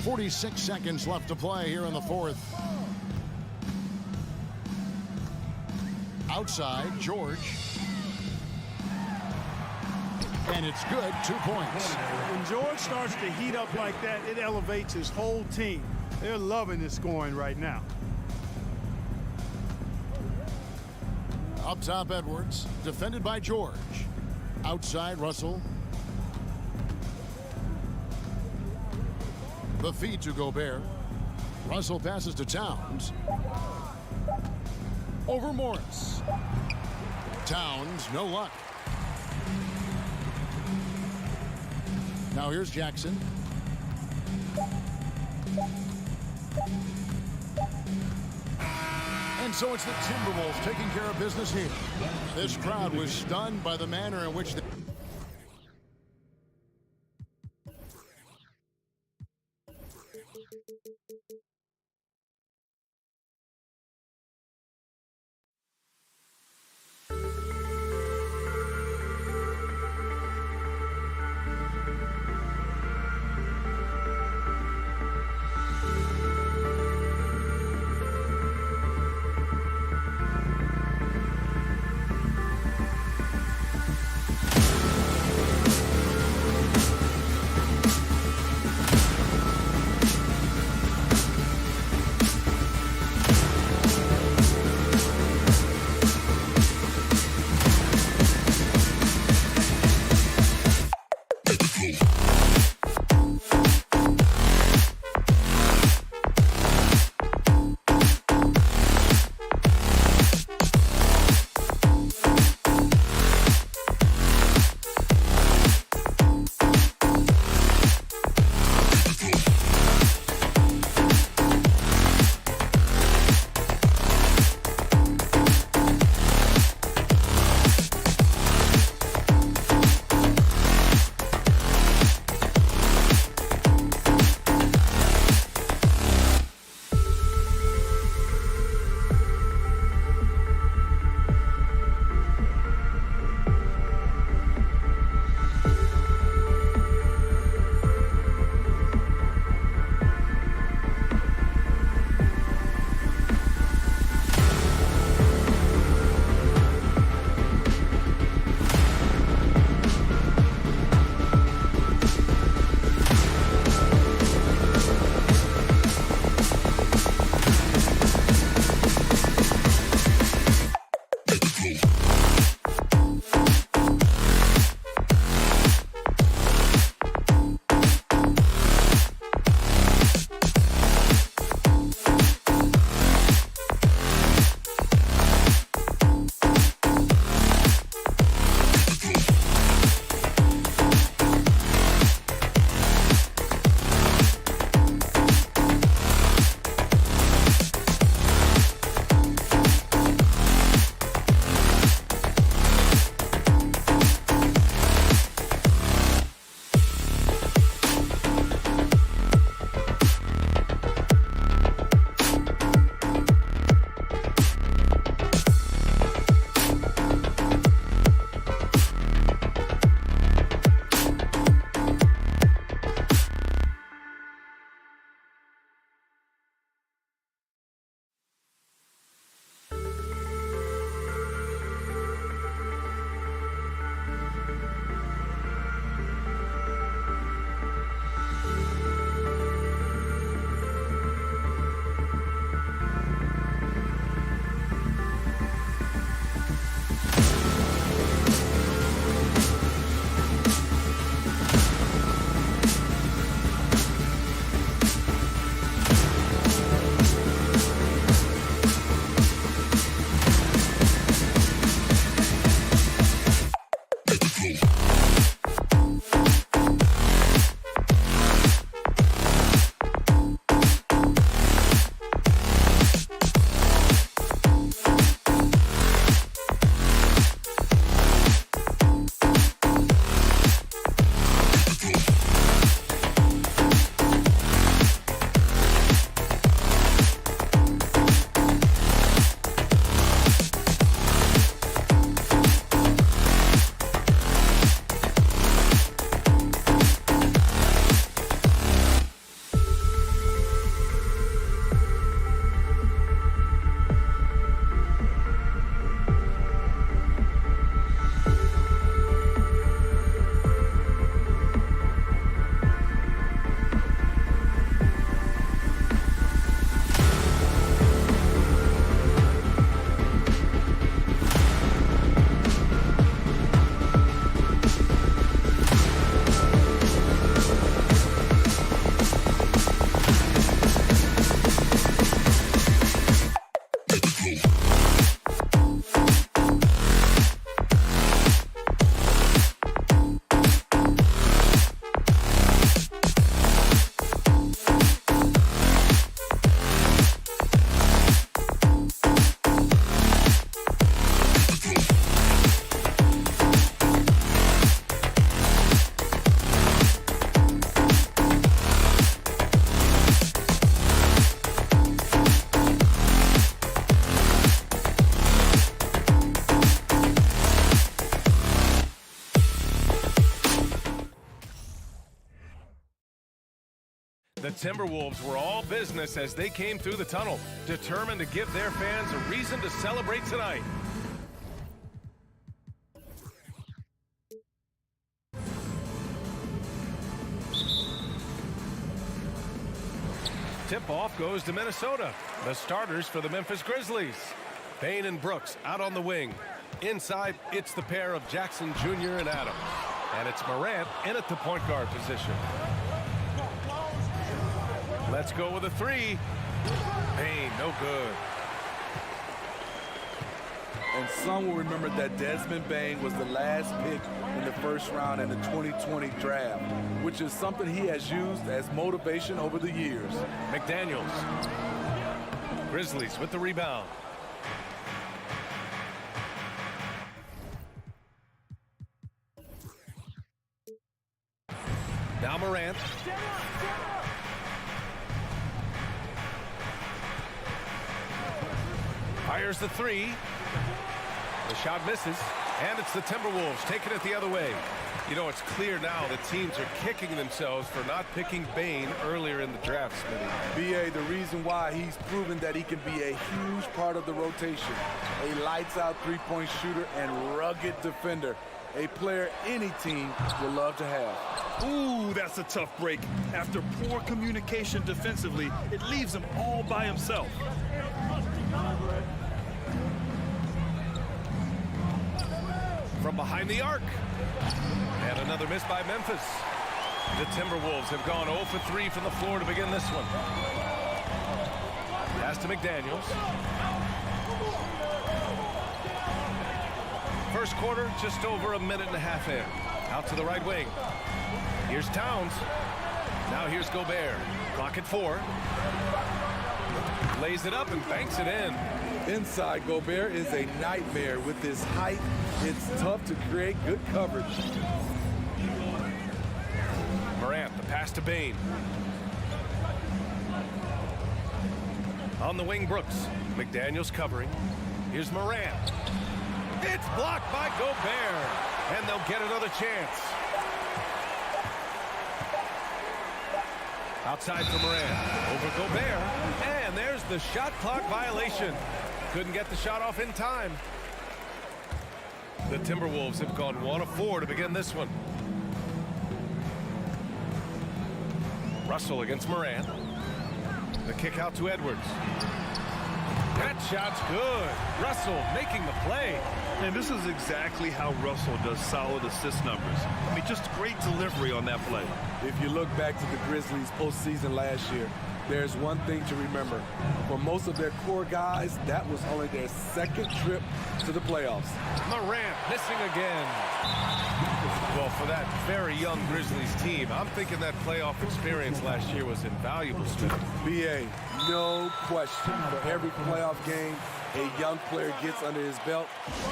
.46 seconds left to play here in the fourth. Outside, George. And it's good, 2 points. When George starts to heat up like that, it elevates his whole team. They're loving the scoring right now. Up top, Edwards. Defended by George. Outside, Russell. The feed to Gobert. Russell passes to Towns. Over Morris. Towns, no luck. Now here's Jackson. And so it's the Timberwolves taking care of business here. This crowd was stunned by the manner in which they The Timberwolves were all business as they came through the tunnel, determined to give their fans a reason to celebrate tonight. Tip-off goes to Minnesota. The starters for the Memphis Grizzlies. Bane and Brooks out on the wing. Inside, it's the pair of Jackson Jr. and Adams. And it's Morant in at the point guard position. Let's go with a three. Bane, no good. And some will remember that Desmond Bane was the last pick in the first round in the 2020 draft, which is something he has used as motivation over the years. McDaniels. Grizzlies with the rebound. Now Morant. Fires the three. The shot misses, and it's the Timberwolves taking it the other way. You know, it's clear now that teams are kicking themselves for not picking Bane earlier in the draft, Smitty. B.A., the reason why he's proven that he can be a huge part of the rotation. A lights-out three-point shooter and rugged defender. A player any team would love to have. Ooh, that's a tough break. After poor communication defensively, it leaves him all by himself. From behind the arc. And another miss by Memphis. The Timberwolves have gone 0 for 3 from the floor to begin this one. Pass to McDaniels. First quarter, just over a minute and a half in. Out to the right wing. Here's Towns. Now here's Gobert. Clock at 4. Lays it up and banks it in. Inside, Gobert is a nightmare. With his height, it's tough to create good coverage. Morant, the pass to Bane. On the wing, Brooks. McDaniels covering. Here's Morant. It's blocked by Gobert. And they'll get another chance. Outside for Morant. Over Gobert. And there's the shot clock violation. Couldn't get the shot off in time. The Timberwolves have gone 1 of 4 to begin this one. Russell against Morant. The kick out to Edwards. That shot's good. Russell making the play. And this is exactly how Russell does solid assist numbers. I mean, just great delivery on that play. If you look back to the Grizzlies postseason last year, there's one thing to remember. For most of their core guys, that was only their second trip to the playoffs. Morant missing again. Well, for that very young Grizzlies team, I'm thinking that playoff experience last year was invaluable, Smith. B.A., no question. For every playoff game a young player gets under his belt,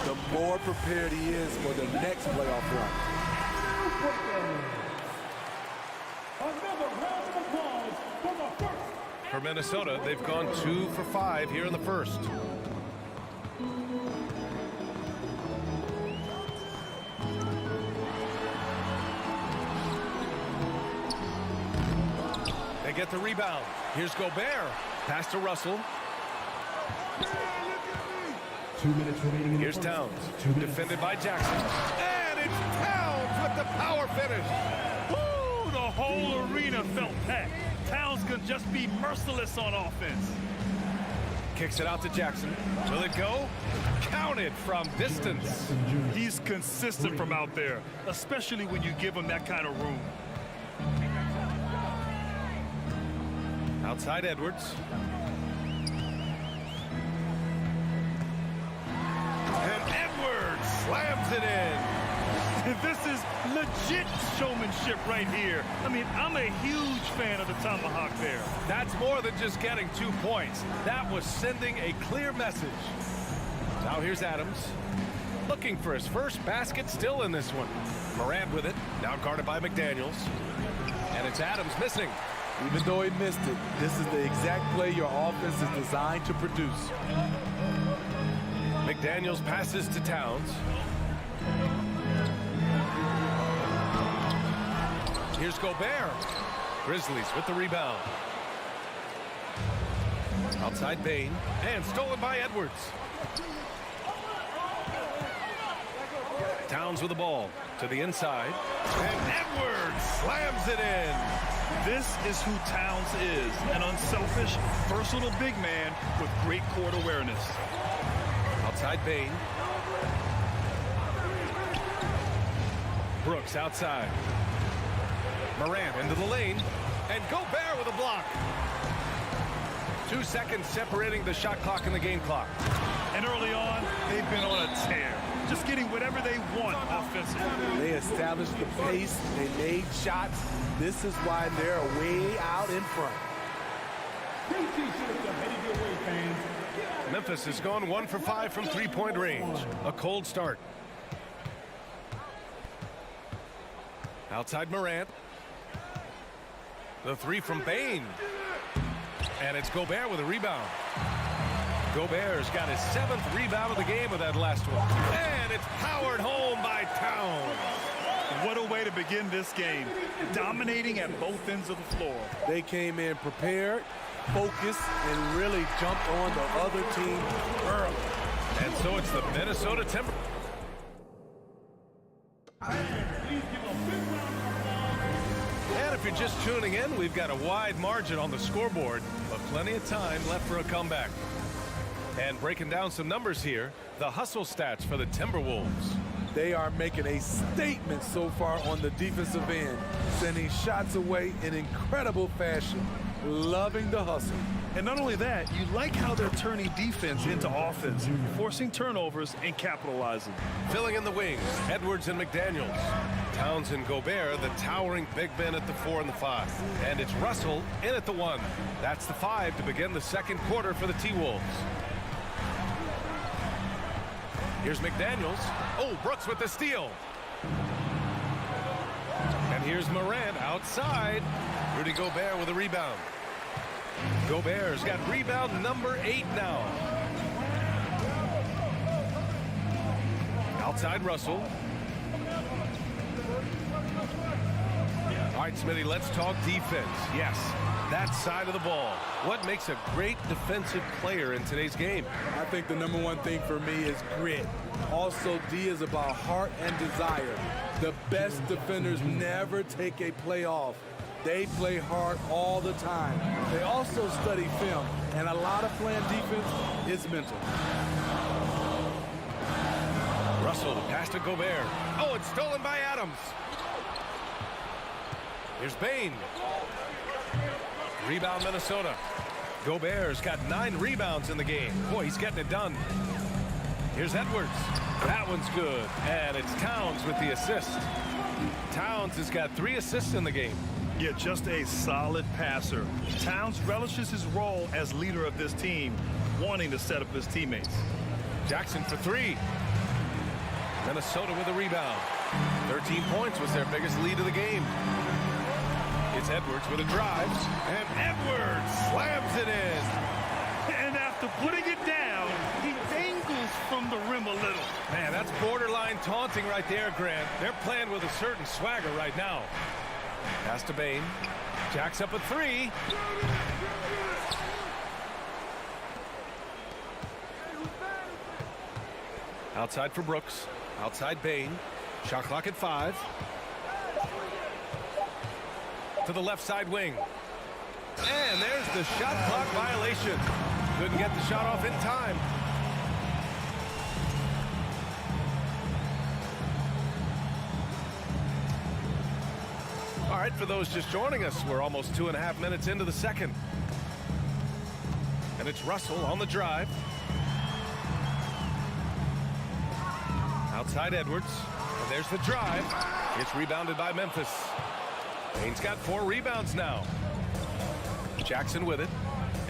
the more prepared he is for the next playoff run. For Minnesota, they've gone 2 for 5 here in the first. They get the rebound. Here's Gobert. Pass to Russell. 2 minutes remaining. Here's Towns. Defended by Jackson. And it's Towns with the power finish. Woo! The whole arena felt packed. Towns can just be merciless on offense. Kicks it out to Jackson. Will it go? Counted from distance. He's consistent from out there, especially when you give him that kind of room. Outside Edwards. And Edwards slams it in. This is legit showmanship right here. I mean, I'm a huge fan of the tomahawk there. That's more than just getting 2 points. That was sending a clear message. Now here's Adams. Looking for his first basket, still in this one. Morant with it. Now guarded by McDaniels. And it's Adams missing. Even though he missed it, this is the exact play your offense is designed to produce. McDaniels passes to Towns. Here's Gobert. Grizzlies with the rebound. Outside Bain, and stolen by Edwards. Towns with the ball to the inside, and Edwards slams it in. This is who Towns is, an unselfish, versatile big man with great court awareness. Outside Bain. Brooks outside. Morant into the lane, and Gobert with a block. 2 seconds separating the shot clock and the game clock. And early on, they've been on a tear, just getting whatever they want offensively. They established the pace. They made shots. This is why they're way out in front. Memphis has gone 1 for 5 from three-point range. A cold start. Outside Morant. The three from Bain. And it's Gobert with a rebound. Gobert's got his 7th rebound of the game with that last one. And it's powered home by Towns. What a way to begin this game. Dominating at both ends of the floor. They came in prepared, focused, and really jumped on the other team early. And so it's the Minnesota Timberwolves. And if you're just tuning in, we've got a wide margin on the scoreboard, but plenty of time left for a comeback. And breaking down some numbers here, the hustle stats for the Timberwolves. They are making a statement so far on the defensive end, sending shots away in incredible fashion, loving the hustle. And not only that, you like how they're turning defense into offense, forcing turnovers and capitalizing. Filling in the wings, Edwards and McDaniels. Towns and Gobert, the towering big men at the 4 and the 5. And it's Russell in at the 1. That's the 5 to begin the second quarter for the T-Wolves. Here's McDaniels. Oh, Brooks with the steal. And here's Morant outside. Rudy Gobert with a rebound. Gobert's got rebound number 8 now. Outside Russell. All right, Smitty, let's talk defense. Yes, that side of the ball. What makes a great defensive player in today's game? I think the number one thing for me is grit. Also, D is about heart and desire. The best defenders never take a play off. They play hard all the time. They also study film, and a lot of playing defense is mental. Russell, pass to Gobert. Oh, it's stolen by Adams. Here's Bain. Rebound, Minnesota. Gobert's got 9 rebounds in the game. Boy, he's getting it done. Here's Edwards. That one's good. And it's Towns with the assist. Towns has got 3 assists in the game. Yeah, just a solid passer. Towns relishes his role as leader of this team, wanting to set up his teammates. Jackson for 3. Minnesota with a rebound. 13 points was their biggest lead of the game. It's Edwards with a drive, and Edwards slams it in. And after putting it down, he dangles from the rim a little. Man, that's borderline taunting right there, Grant. They're playing with a certain swagger right now. Pass to Bain. Jacks up a 3. Outside for Brooks. Outside Bain. Shot clock at 5. To the left side wing. And there's the shot clock violation. Couldn't get the shot off in time. All right, for those just joining us, we're almost 2.5 minutes into the second. And it's Russell on the drive. Outside Edwards. And there's the drive. It's rebounded by Memphis. Bain's got 4 rebounds now. Jackson with it.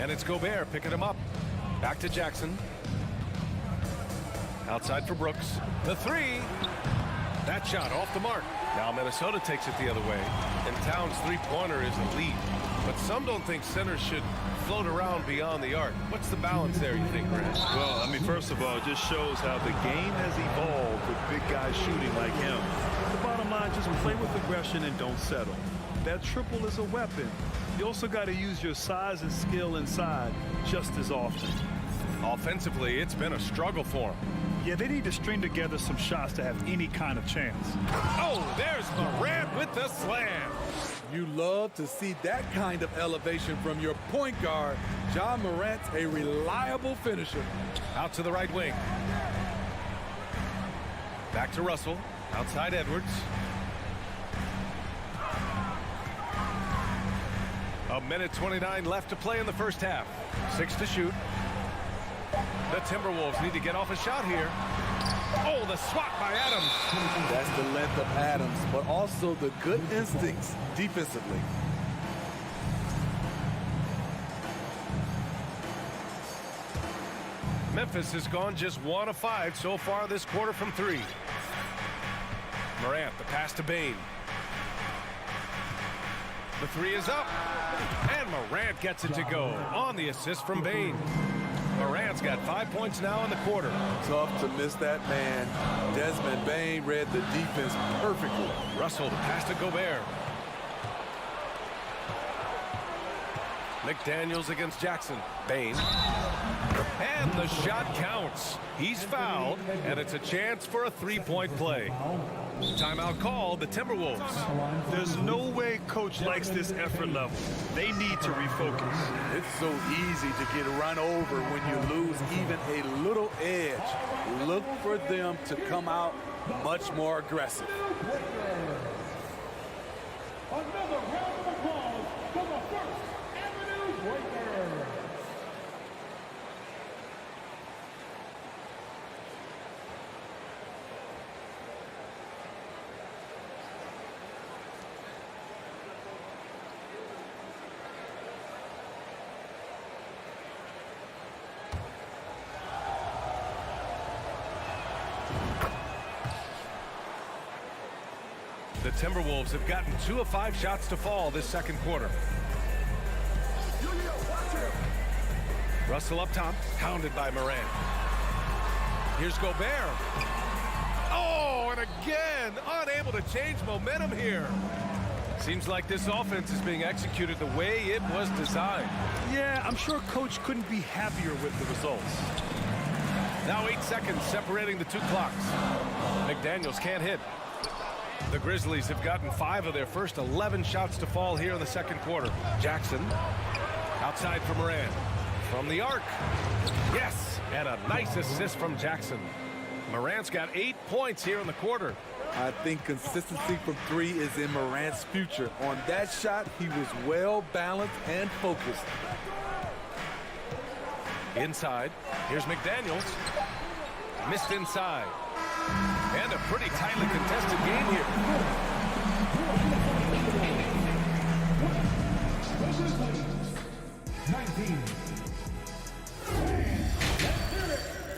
And it's Gobert picking him up. Back to Jackson. Outside for Brooks. The 3. That shot off the mark. Now Minnesota takes it the other way. And Towns' three-pointer is elite. But some don't think centers should float around beyond the arc. What's the balance there, you think, Grant? Well, I mean, first of all, it just shows how the game has evolved with big guys shooting like him. The bottom line, just play with aggression and don't settle. That triple is a weapon. You also got to use your size and skill inside just as often. Offensively, it's been a struggle for him. Yeah, they need to string together some shots to have any kind of chance. Oh, there's Morant with the slam. You love to see that kind of elevation from your point guard. John Morant's a reliable finisher. Out to the right wing. Back to Russell. Outside Edwards. A minute 29 left to play in the first half. 6 to shoot. The Timberwolves need to get off a shot here. Oh, the swat by Adams. That's the length of Adams, but also the good instincts defensively. Memphis has gone just 1 of 5 so far this quarter from 3. Morant, the pass to Bane. The 3 is up. And Morant gets it to go on the assist from Bane. Morant's got 5 points now in the quarter. Tough to miss that man. Desmond Bane read the defense perfectly. Russell, the pass to Gobert. McDaniels against Jackson. Bane. And the shot counts. He's fouled, and it's a chance for a 3-point play. Timeout called, the Timberwolves. There's no way coach likes this effort level. They need to refocus. It's so easy to get run over when you lose even a little edge. Look for them to come out much more aggressive. Another round of applause for the First Avenue Breakers. The Timberwolves have gotten 2 of 5 shots to fall this second quarter. Russell up top, hounded by Morant. Here's Gobert. Oh, and again, unable to change momentum here. Seems like this offense is being executed the way it was designed. Yeah, I'm sure coach couldn't be happier with the results. Now 8 seconds separating the 2 clocks. McDaniels can't hit. The Grizzlies have gotten 5 of their first 11 shots to fall here in the second quarter. Jackson, outside for Morant. From the arc. Yes, and a nice assist from Jackson. Morant's got 8 points here in the quarter. I think consistency from 3 is in Morant's future. On that shot, he was well balanced and focused. Inside, here's McDaniels. Missed inside. And a pretty tightly contested game here.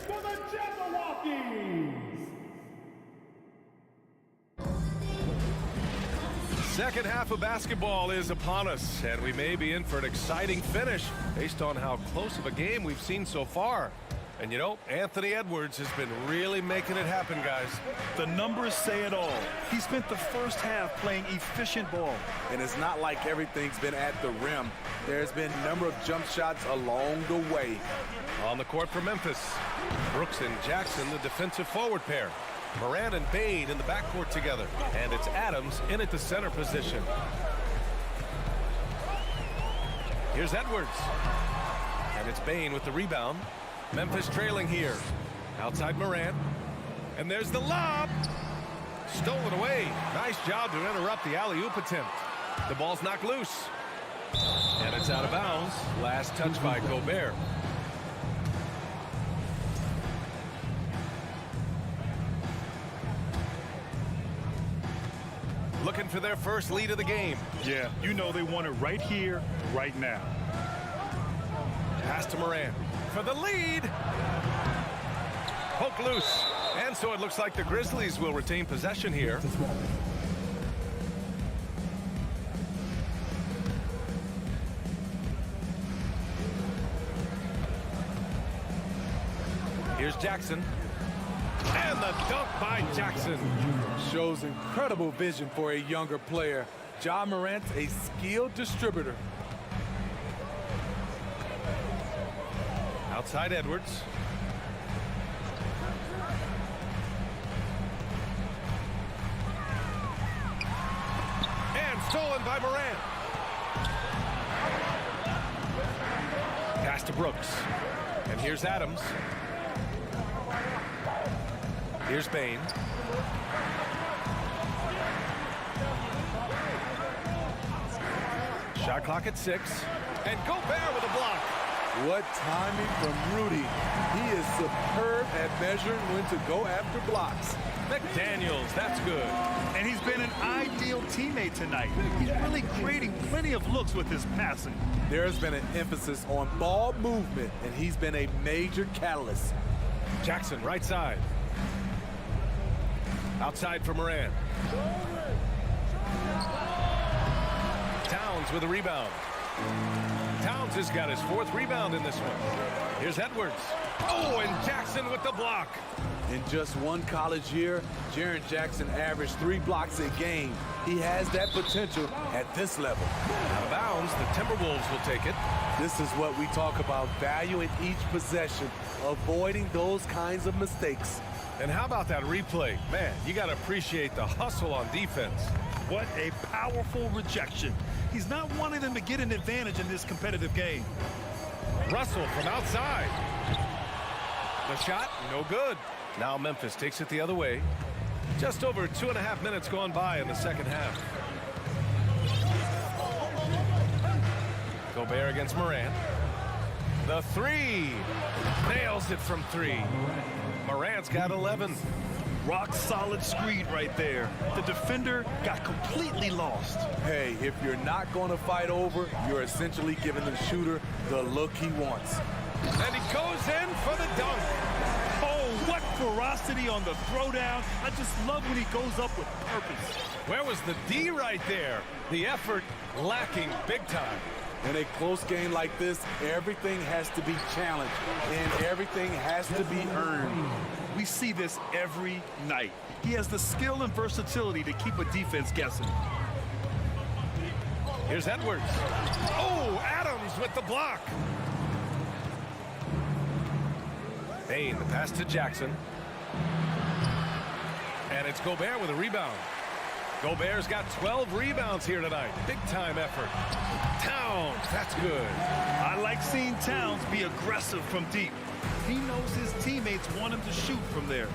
For the Jabberwockies. Second half of basketball is upon us, and we may be in for an exciting finish based on how close of a game we've seen so far. And you know, Anthony Edwards has been really making it happen, guys. The numbers say it all. He spent the first half playing efficient ball. And it's not like everything's been at the rim. There's been a number of jump shots along the way. On the court for Memphis, Brooks and Jackson, the defensive forward pair. Morant and Bane in the backcourt together. And it's Adams in at the center position. Here's Edwards. And it's Bane with the rebound. Memphis trailing here. Outside Morant. And there's the lob. Stolen away. Nice job to interrupt the alley-oop attempt. The ball's knocked loose. And it's out of bounds. Last touch by Gobert. Looking for their first lead of the game. Yeah, you know they want it right here, right now. Pass to Morant for the lead. Poke loose. And so it looks like the Grizzlies will retain possession here. Here's Jackson. And the dunk by Jackson. Shows incredible vision for a younger player. Ja Morant's a skilled distributor. Outside Edwards. And stolen by Morant. Pass to Brooks. And here's Adams. Here's Bain. Shot clock at 6. And Gobert with a block. What timing from Rudy. He is superb at measuring when to go after blocks. McDaniels, that's good. And he's been an ideal teammate tonight. He's really creating plenty of looks with his passing. There's been an emphasis on ball movement, and he's been a major catalyst. Jackson, right side. Outside for Morant. Towns with a rebound. Towns has got his 4th rebound in this one. Here's Edwards. Oh, and Jackson with the block. In just one college year, Jaren Jackson averaged 3 blocks a game. He has that potential at this level. Out of bounds, the Timberwolves will take it. This is what we talk about, value in each possession, avoiding those kinds of mistakes. And how about that replay? Man, you got to appreciate the hustle on defense. What a powerful rejection. He's not wanting them to get an advantage in this competitive game. Russell from outside. The shot, no good. Now Memphis takes it the other way. Just over 2.5 minutes gone by in the second half. Gobert against Morant. The 3. Nails it from 3. Morant's got 11. Rock solid screen right there. The defender got completely lost. Hey, if you're not going to fight over, you're essentially giving the shooter the look he wants. And he goes in for the dunk. Oh, what ferocity on the throwdown. I just love when he goes up with purpose. Where was the D right there? The effort lacking big time. In a close game like this, everything has to be challenged, and everything has to be earned. We see this every night. He has the skill and versatility to keep a defense guessing. Here's Edwards. Oh, Adams with the block. Bain, the pass to Jackson. And it's Gobert with a rebound. Gobert's got 12 rebounds here tonight. Big time effort. Towns, that's good. I like seeing Towns be aggressive from deep. He knows his teammates want him to shoot from there.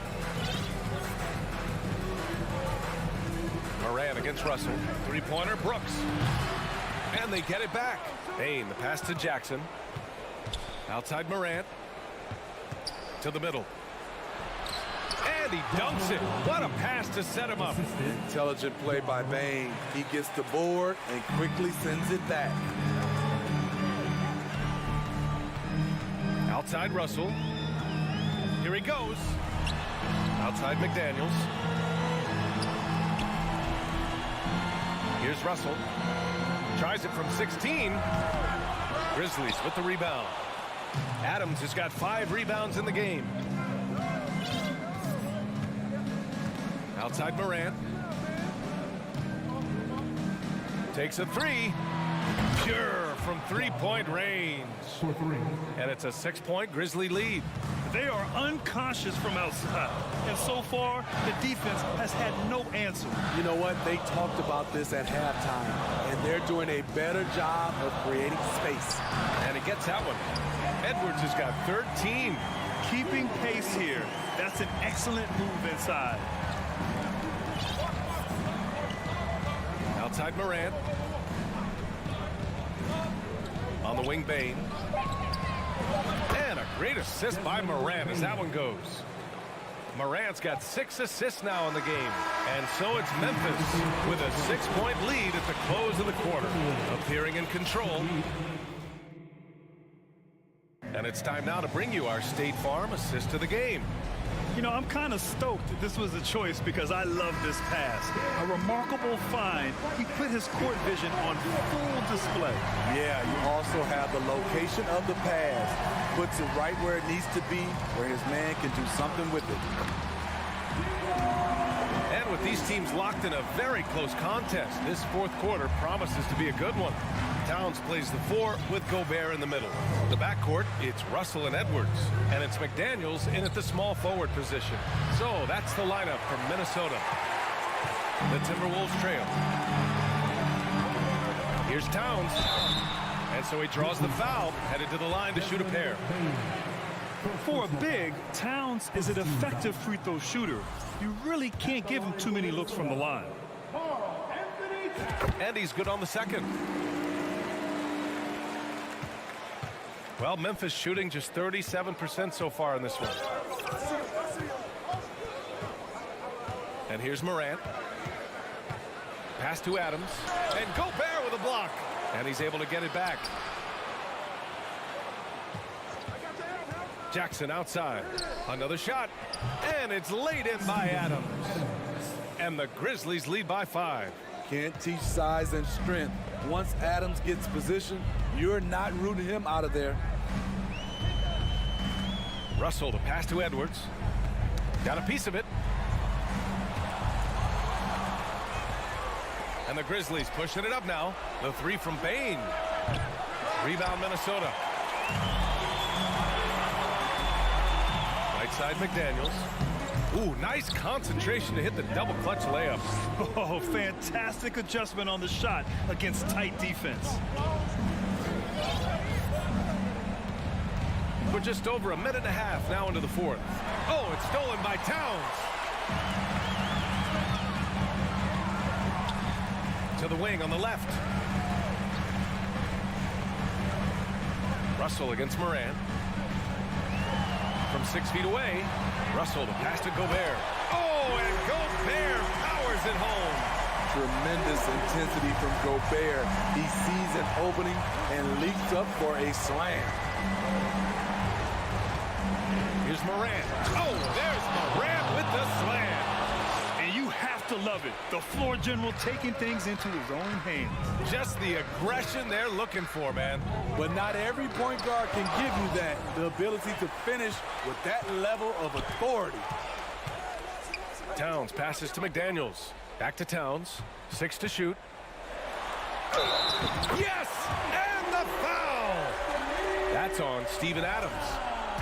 Morant against Russell. 3-pointer, Brooks. And they get it back. Bain, the pass to Jackson. Outside Morant. To the middle. And he dunks it. What a pass to set him up. Intelligent play by Bain. He gets the board and quickly sends it back. Outside Russell. Here he goes. Outside McDaniels. Here's Russell. Tries it from 16. Grizzlies with the rebound. Adams has got 5 rebounds in the game. Outside Morant. Takes a 3. Sure, from 3-point range. And it's a 6-point Grizzly lead. They are unconscious from outside. And so far, the defense has had no answer. You know what? They talked about this at halftime, and they're doing a better job of creating space. And he gets that one. Edwards has got 13. Keeping pace here. That's an excellent move inside. Outside Morant. On the wing, Bain. And a great assist by Morant as that one goes. Morant's got 6 assists now in the game. And so it's Memphis with a 6-point lead at the close of the quarter. Appearing in control. And it's time now to bring you our State Farm assist of the game. You know, I'm kind of stoked that this was a choice because I love this pass. A remarkable find. He put his court vision on full display. Yeah, you also have the location of the pass. Puts it right where it needs to be, where his man can do something with it. And Again, with these teams locked in a very close contest, this fourth quarter promises to be a good one. Towns plays the 4 with Gobert in the middle. The backcourt, it's Russell and Edwards. And it's McDaniels in at the small forward position. So that's the lineup for Minnesota. The Timberwolves trail. Here's Towns. And so he draws the foul, headed to the line to shoot a pair. For a big, Towns is an effective free throw shooter. You really can't give him too many looks from the line. And he's good on the second. Well, Memphis shooting just 37% so far in this one. And here's Morant. Pass to Adams. And Gobert with a block. And he's able to get it back. Jackson outside. Another shot. And it's laid in by Adams. And the Grizzlies lead by 5. Can't teach size and strength. Once Adams gets position, you're not rooting him out of there. Russell to pass to Edwards. Got a piece of it. And the Grizzlies pushing it up now. The 3 from Bain. Rebound Minnesota. Right side McDaniels. Ooh, nice concentration to hit the double clutch layup. Oh, fantastic adjustment on the shot against tight defense. We're just over a minute and a half now into the fourth. Oh, it's stolen by Towns. To the wing on the left. Russell against Morant. From 6 feet away, Russell to pass to Gobert. Oh, and Gobert powers it home. Tremendous intensity from Gobert. He sees an opening and leaps up for a slam. Here's Morant. Oh, there's Morant with the slam. And you have to love it. The floor general taking things into his own hands. Just the aggression they're looking for, man. But not every point guard can give you that. The ability to finish with that level of authority. Towns passes to McDaniels. Back to Towns. 6 to shoot. Yes! And the foul! That's on Steven Adams.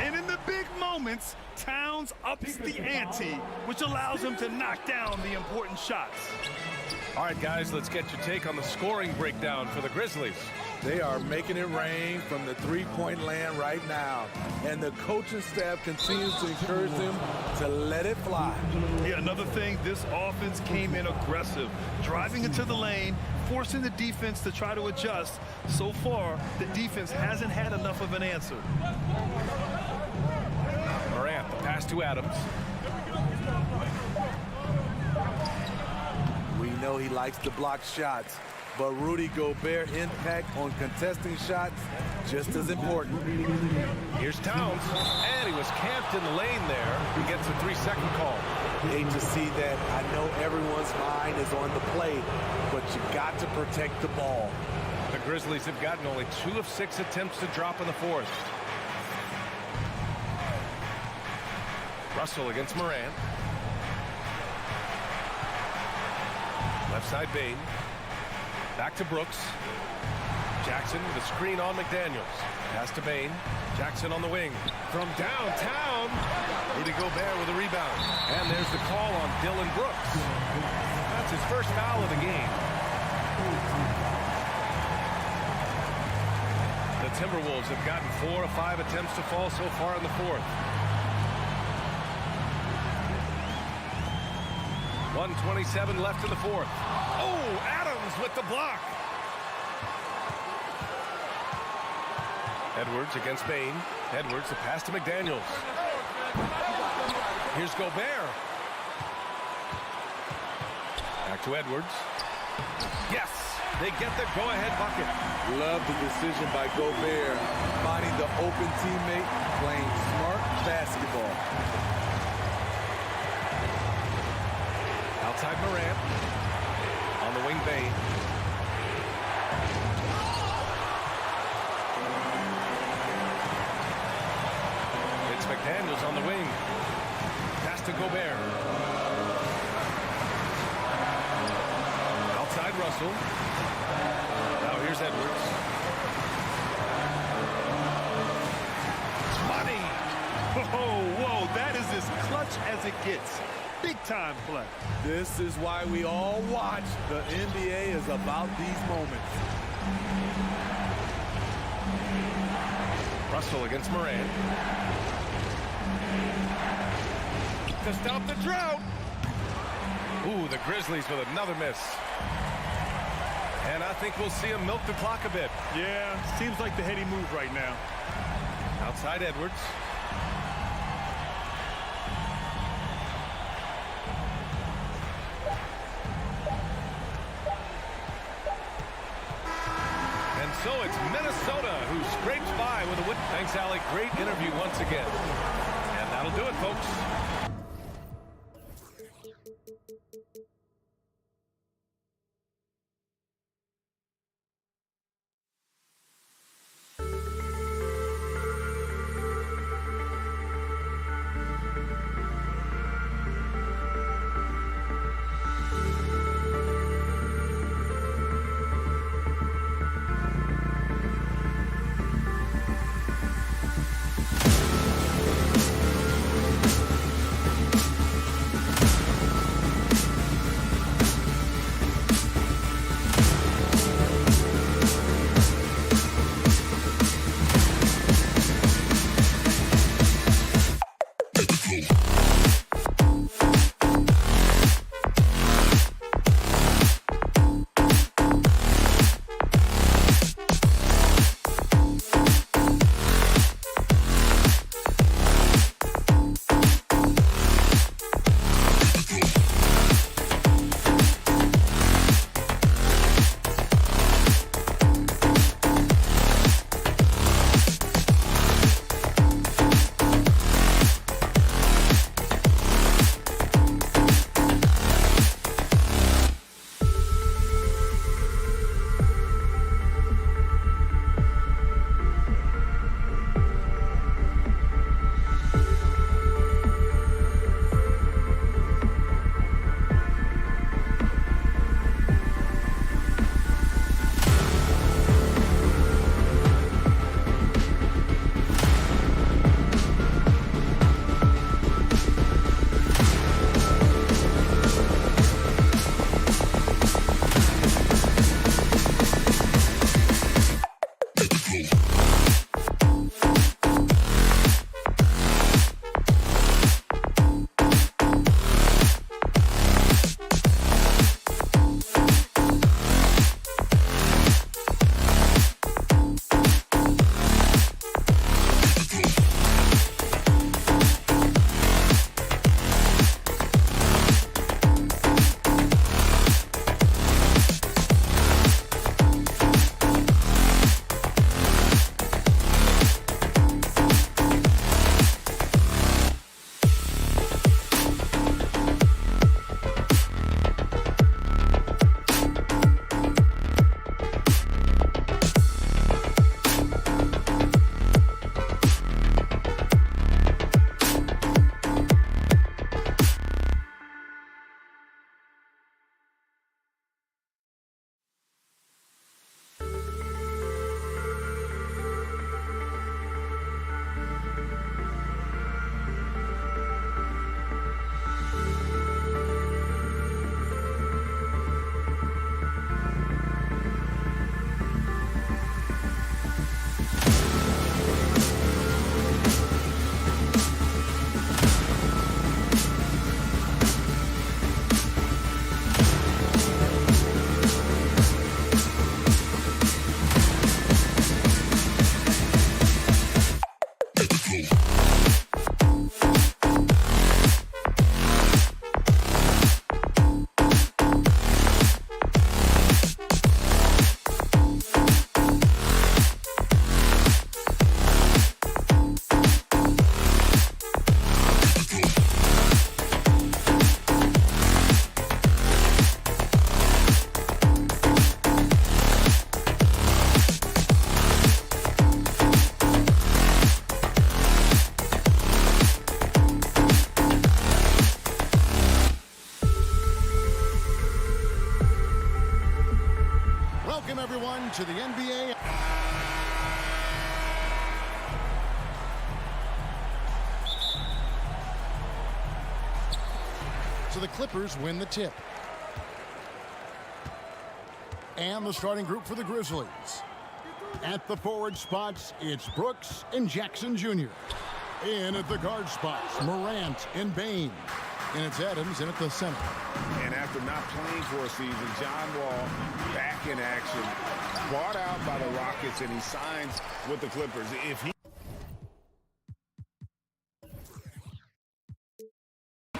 And in the big moments, Towns ups the ante, which allows him to knock down the important shots. All right, guys, let's get your take on the scoring breakdown for the Grizzlies. They are making it rain from the three-point land right now. And the coaching staff continues to encourage them to let it fly. Yeah, another thing, this offense came in aggressive, driving into the lane, forcing the defense to try to adjust. So far, the defense hasn't had enough of an answer. Morant, the pass to Adams. We know he likes to block shots, but Rudy Gobert's impact on contesting shots just as important. Here's Towns, and he was camped in the lane there. He gets a 3-second call. Hate to see that. I know everyone's mind is on the play, but you got to protect the ball. The Grizzlies have gotten only 2 of 6 attempts to drop in the fourth. Russell against Morant. Left side Bain. Back to Brooks. Jackson with a screen on McDaniels. Pass to Bain. Jackson on the wing. From downtown. Rudy Gobert with a rebound. And there's the call on Dylan Brooks. That's his first foul of the game. The Timberwolves have gotten 4 of 5 attempts to fall so far in the fourth. 1:27 left in the fourth. Oh, Adams with the block. Edwards against Bain. Edwards, the pass to McDaniels. Here's Gobert. Back to Edwards. Yes, they get the go-ahead bucket. Love the decision by Gobert, finding the open teammate, playing smart basketball. Outside Morant. On the wing, Bain. It's McDaniels on the wing. Pass to Gobert. Russell. Now here's Edwards. Money! Whoa, that is as clutch as it gets. Big time play. This is why we all watch. The NBA is about these moments. Russell against Moran. To stop the drought. Ooh, the Grizzlies with another miss. And I think we'll see him milk the clock a bit. Yeah, seems like the heady move right now. Outside Edwards. And so it's Minnesota who scrapes by with a win. Thanks, Alec. Great interview once again. And that'll do it, folks. Welcome, everyone, to the NBA. So the Clippers win the tip. And the starting group for the Grizzlies. At the forward spots, it's Brooks and Jackson Jr. In at the guard spots, Morant and Bain. And it's Adams in at the center. And after not playing for a season, John Wall back in action, bought out by the Rockets, and he signs with the Clippers. If he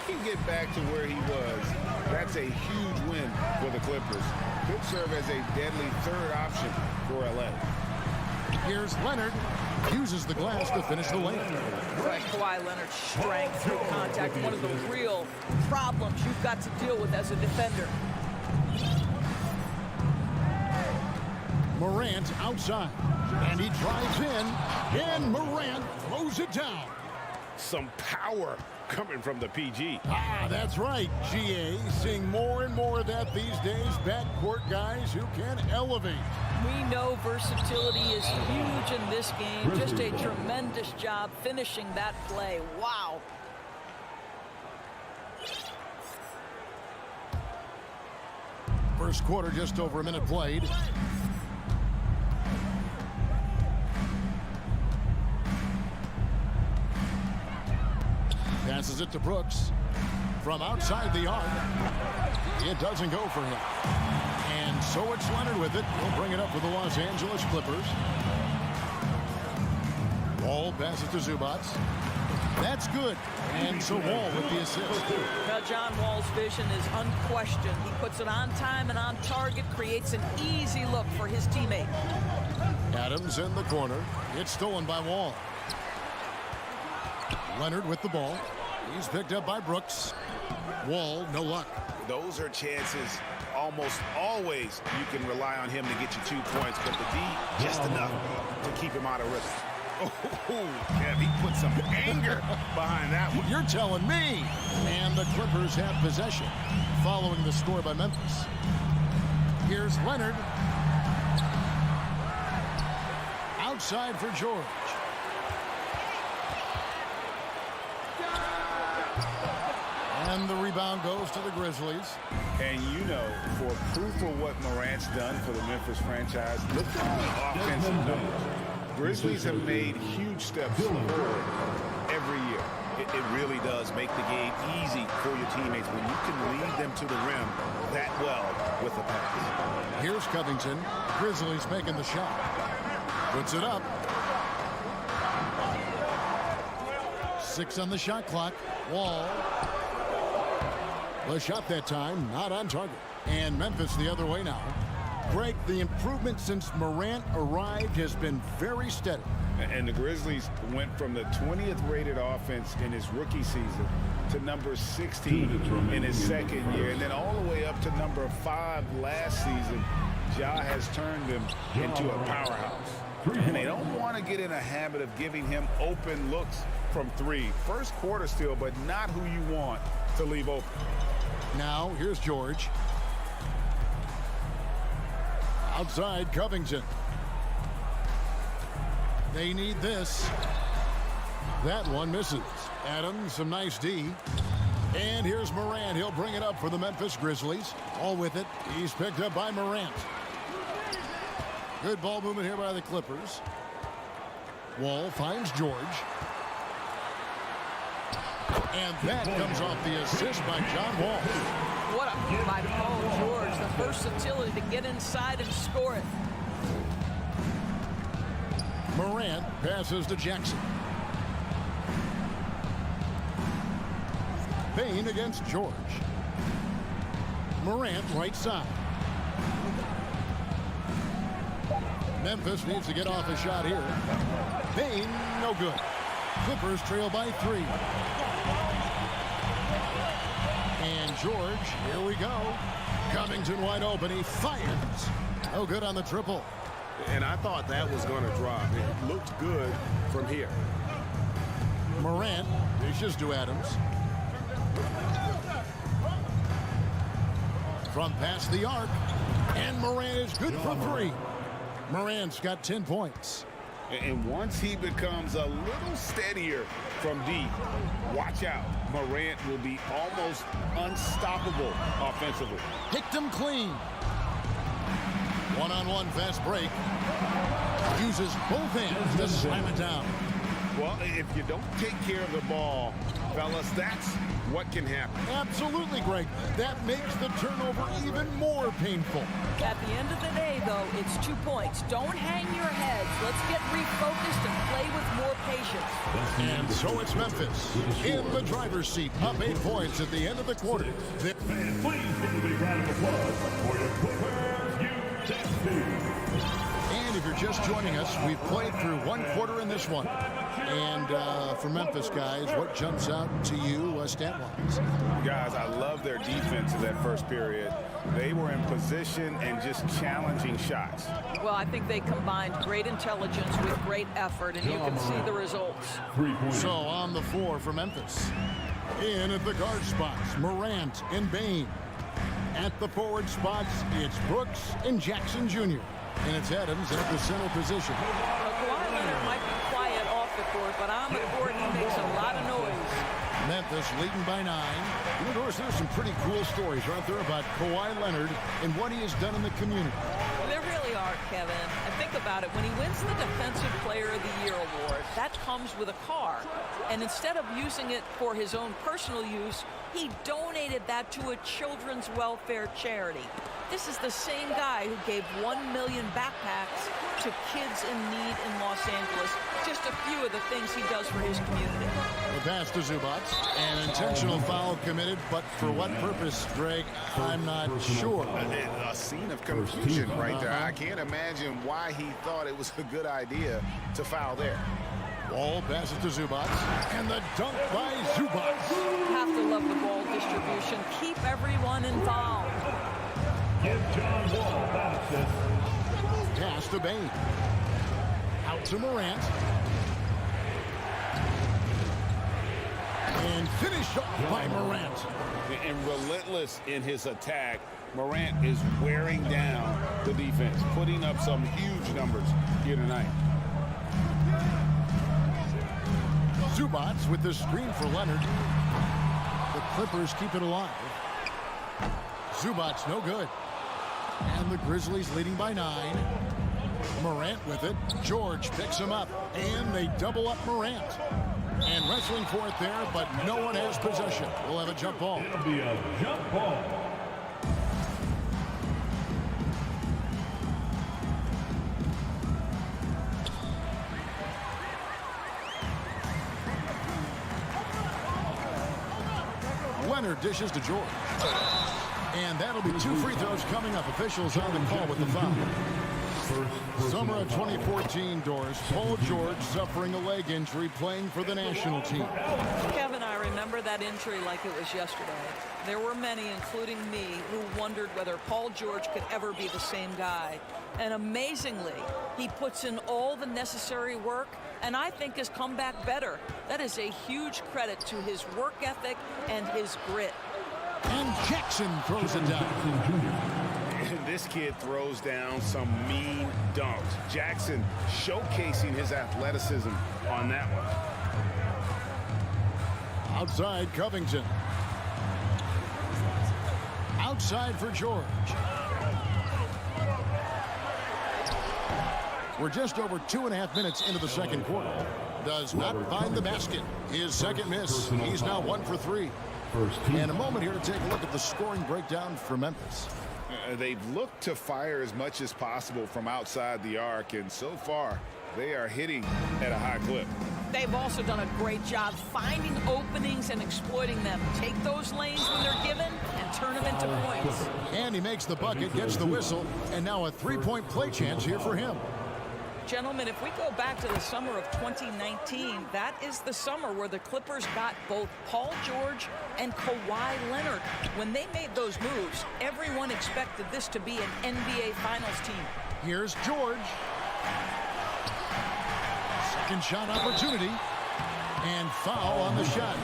can get back to where he was, that's a huge win for the Clippers. Could serve as a deadly third option for LA. Here's Leonard. Uses the glass to finish the lane. Right, Kawhi Leonard's strength through contact, one of the real problems you've got to deal with as a defender. Morant outside, and he drives in, and Morant throws it down. Some power coming from the PG. Ah, that's right, GA. Seeing more and more of that these days. Backcourt guys who can elevate. We know versatility is huge in this game. Just a tremendous job finishing that play. Wow. First quarter, just over a minute played. Passes it to Brooks. From outside the arc. It doesn't go for him. And so it's Leonard with it. He'll bring it up for the Los Angeles Clippers. Wall passes to Zubac. That's good. And so Wall with the assist. Now John Wall's vision is unquestioned. He puts it on time and on target, creates an easy look for his teammate. Adams in the corner. It's stolen by Wall. Leonard with the ball. He's picked up by Brooks. Wall, no luck. Those are chances almost always you can rely on him to get you 2 points, but the D, just enough to keep him out of rhythm. Oh, Kev, he put some anger behind that one. You're telling me. And the Clippers have possession following the score by Memphis. Here's Leonard. Outside for George. And the rebound goes to the Grizzlies. And you know, for proof of what Morant's done for the Memphis franchise, look at the offensive numbers. Grizzlies have made huge steps forward every year. It really does make the game easy for your teammates when you can lead them to the rim that well with a pass. Here's Covington. Grizzlies making the shot. Puts it up. 6 on the shot clock. Wall. The shot that time, not on target. And Memphis the other way now. Greg, the improvement since Morant arrived has been very steady. And the Grizzlies went from the 20th rated offense in his rookie season to number 16 in his second year, and then all the way up to number 5 last season. Ja has turned them into a powerhouse. And they don't want to get in a habit of giving him open looks from 3. First quarter still, but not who you want to leave open. Now, here's George. Outside, Covington. They need this. That one misses. Adams, some nice D. And here's Morant. He'll bring it up for the Memphis Grizzlies. All with it. He's picked up by Morant. Good ball movement here by the Clippers. Wall finds George. And that comes off the assist by John Wall. What a by Paul George. The versatility to get inside and score it. Morant passes to Jackson. Bain against George. Morant right side. Memphis needs to get off a shot here. Bain, no good. Clippers trail by 3. And George, here we go. Covington wide open. He fires. No good on the triple. And I thought that was going to drop. It looked good from here. Morant dishes to Adams. From past the arc. And Morant is good for 3. Morant's got 10 points. And once he becomes a little steadier from deep, watch out. Morant will be almost unstoppable offensively. Picked him clean. One-on-one fast break. Uses both hands to slam it down. Well, if you don't take care of the ball, fellas, that's what can happen. Absolutely, Greg. That makes the turnover even more painful. At the end of the day, though, it's 2 points. Don't hang your heads. Let's get refocused and play with more patience. And so it's Memphis in the driver's seat, up 8 points at the end of the quarter. Please give a big round of applause for your Clippers UTC. And if you're just joining us, we've played through 1 quarter in this one. And for Memphis, guys, what jumps out to you stat-wise? Guys, I love their defense in that first period. They were in position and just challenging shots. Well, I think they combined great intelligence with great effort, and you can see the results. So on the floor for Memphis. In at the guard spots, Morant and Bain. At the forward spots, it's Brooks and Jackson Jr. And it's Adams at the center position. Kawhi Leonard might be quiet off the court, but on the court he makes a lot of noise. Memphis leading by 9. You know, Doris, there's some pretty cool stories right there about Kawhi Leonard and what he has done in the community. There really are, Kevin. And think about it. When he wins the Defensive Player of the Year award, that comes with a car. And instead of using it for his own personal use, he donated that to a children's welfare charity. This is the same guy who gave 1 million backpacks to kids in need in Los Angeles. Just a few of the things he does for his community. The pass to Zubac. An intentional foul committed, but for what purpose, Greg? I'm not sure. A scene of confusion right there. I can't imagine why he thought it was a good idea to foul there. Wall passes to Zubac, and the dunk by Zubac. Have to love the ball distribution. Keep everyone involved. Give John Wall that assist. Pass to Bain. Out to Morant. And finished off by Morant. And relentless in his attack, Morant is wearing down the defense, putting up some huge numbers here tonight. Zubac with the screen for Leonard. The Clippers keep it alive. Zubac no good. And the Grizzlies leading by 9. Morant with it. George picks him up. And they double up Morant. And wrestling for it there, but no one has possession. We'll have a jump ball. It'll be a jump ball. Leonard dishes to George. And that'll be 2 free throws coming up. Officials on the call with the foul. Summer of 2014, Doris. Paul George suffering a leg injury playing for the national team. Kevin, I remember that injury like it was yesterday. There were many, including me, who wondered whether Paul George could ever be the same guy. And amazingly, he puts in all the necessary work and I think has come back better. That is a huge credit to his work ethic and his grit. And Jackson throws it down. And this kid throws down some mean dunks. Jackson showcasing his athleticism on that one. Outside Covington. Outside for George. We're just over 2.5 minutes into the second quarter. Does not find the basket. His second miss. He's now 1 for 3. And a moment here to take a look at the scoring breakdown for Memphis. They've looked to fire as much as possible from outside the arc, and so far they are hitting at a high clip. They've also done a great job finding openings and exploiting them. Take those lanes when they're given and turn them into points. And he makes the bucket, gets the whistle, and now a 3-point play chance here for him. Gentlemen, if we go back to the summer of 2019, that is the summer where the Clippers got both Paul George and Kawhi Leonard. When they made those moves, everyone expected this to be an NBA Finals team. Here's George. Second shot opportunity. And foul on the shot.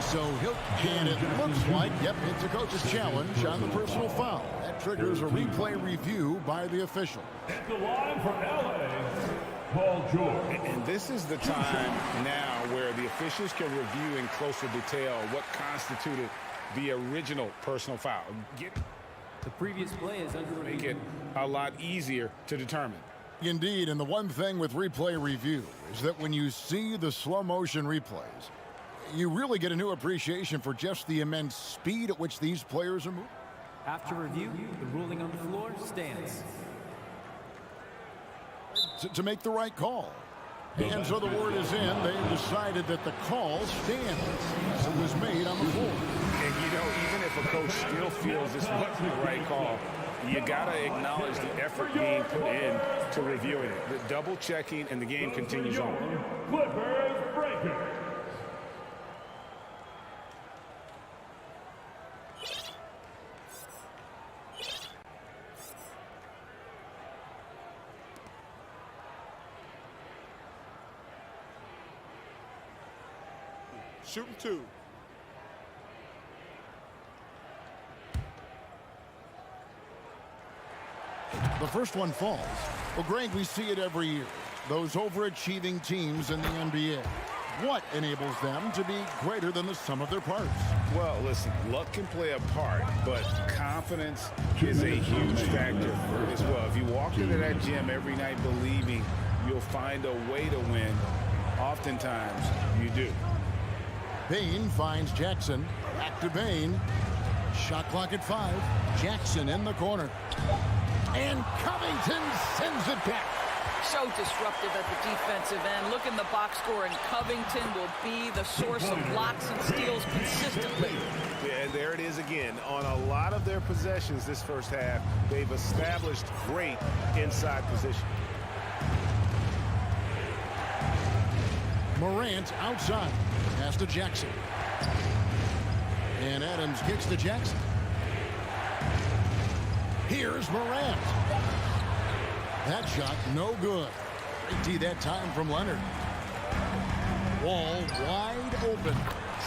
And it looks like, it's a coach's challenge on the personal foul. That triggers a replay review by the official. At the line for LA, Paul George. And this is the time now where the officials can review in closer detail what constituted the original personal foul. The previous play is under review. Make it a lot easier to determine. Indeed, and the one thing with replay review is that when you see the slow motion replays, you really get a new appreciation for just the immense speed at which these players are moving. After review, the ruling on the floor stands. To make the right call. And so the word is in. They decided that the call stands as it was made on the floor. And, even if a coach still feels this wasn't the right call, you got to acknowledge the effort being put in to reviewing it. The double checking, and the game continues on. Clippers breaking. Shooting two. The first one falls. Well, Greg, we see it every year. Those overachieving teams in the NBA. What enables them to be greater than the sum of their parts? Well, listen, luck can play a part, but confidence is a huge factor as well. If you walk into that gym every night believing you'll find a way to win, oftentimes you do. Bain finds Jackson. Back to Bain. Shot clock at 5. Jackson in the corner. And Covington sends it back. So disruptive at the defensive end. Look in the box score, and Covington will be the source of blocks and steals consistently. Yeah, and there it is again. On a lot of their possessions this first half, they've established great inside position. Morant outside. Pass to Jackson. And Adams gets to Jackson. Here's Morant. That shot no good. Great D that time from Leonard. Wall wide open.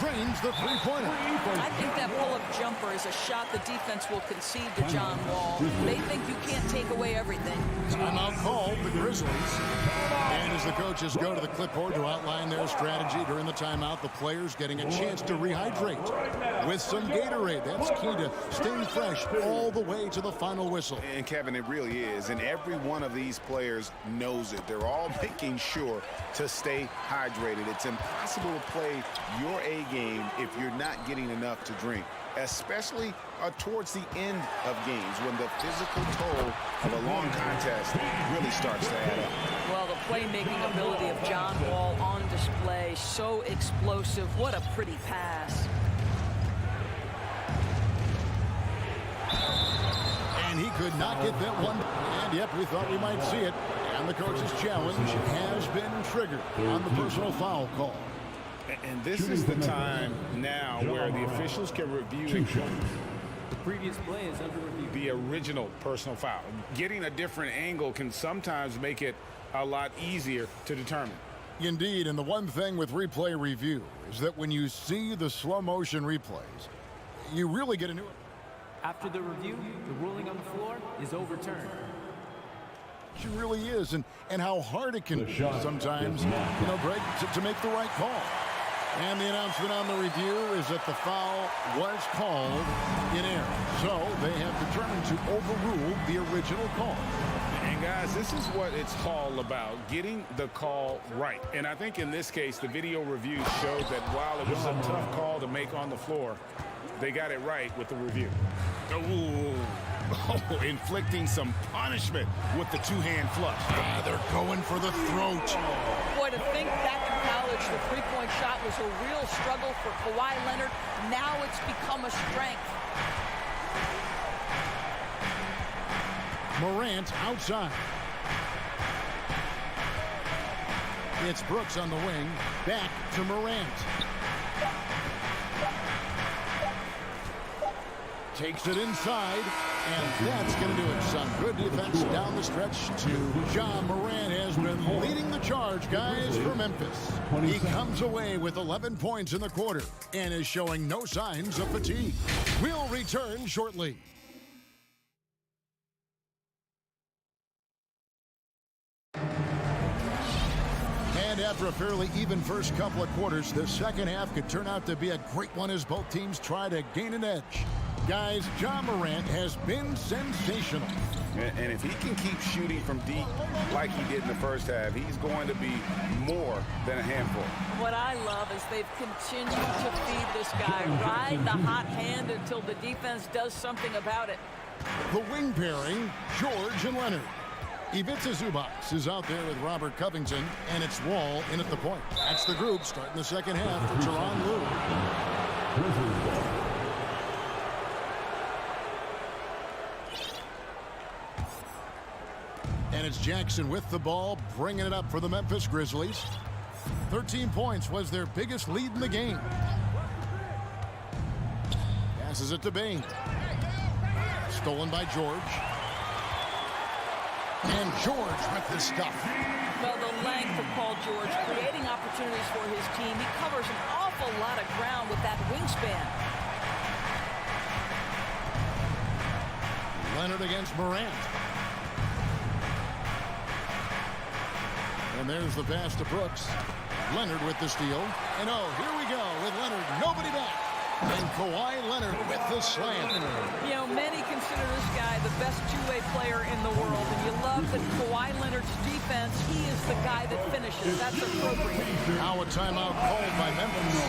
Drains the three-pointer. I think that pull-up jumper is a shot the defense will concede to John Wall. They think you can't take away everything. Timeout called, the Grizzlies. And as the coaches go to the clipboard to outline their strategy during the timeout, the players getting a chance to rehydrate with some Gatorade. That's key to staying fresh all the way to the final whistle. And Kevin, it really is. And every one of these players knows it. They're all making sure to stay hydrated. It's impossible to play your A game if you're not getting enough to drink, especially towards the end of games when the physical toll of a long contest really starts to add up. Well, the playmaking ability of John Wall on display, so explosive. What a pretty pass. And he could not get that one. And yep, we thought we might see it. And the coach's challenge has been triggered on the personal foul call. And this is the time now where the officials can review The previous play is under review. the original personal foul. Getting a different angle can sometimes make it a lot easier to determine. Indeed, and the one thing with replay review is that when you see the slow motion replays, you really get a new... After the review, the ruling on the floor is overturned. It really is, and how hard it can be sometimes, Greg, to make the right call. And the announcement on the review is that the foul was called in error. So they have determined to overrule the original call. And guys, this is what it's all about, getting the call right. And I think in this case, the video review showed that while it was a tough call to make on the floor, they got it right with the review. Oh, inflicting some punishment with the two-hand flush. They're going for the throat. Boy, to think back in college, the three-point shot was a real struggle for Kawhi Leonard. Now it's become a strength. Morant outside. It's Brooks on the wing. Back to Morant. Takes it inside. And that's going to do it. Some good defense down the stretch to John Morant has been leading the charge, guys, for Memphis. He comes away with 11 points in the quarter and is showing no signs of fatigue. We'll return shortly. And after a fairly even first couple of quarters, the second half could turn out to be a great one as both teams try to gain an edge. Guys, John Morant has been sensational. And if he can keep shooting from deep like he did in the first half, he's going to be more than a handful. What I love is they've continued to feed this guy, ride the hot hand until the defense does something about it. The wing pairing, George and Leonard. Ivica Zubac is out there with Robert Covington, and it's Wall in at the point. That's the group starting the second half for Tyronn Lue. And it's Jackson with the ball, bringing it up for the Memphis Grizzlies. 13 points was their biggest lead in the game. Passes it to Bain. Stolen by George. And George with the stuff. Well, the length of Paul George, creating opportunities for his team. He covers an awful lot of ground with that wingspan. Leonard against Morant. And there's the pass to Brooks. Leonard with the steal. And oh, here we go with Leonard. Nobody back. And Kawhi Leonard with the slam. You know, many consider this guy the best two-way player in the world. And you love that Kawhi Leonard's defense, he is the guy that finishes. That's appropriate. Now a timeout called by Memphis.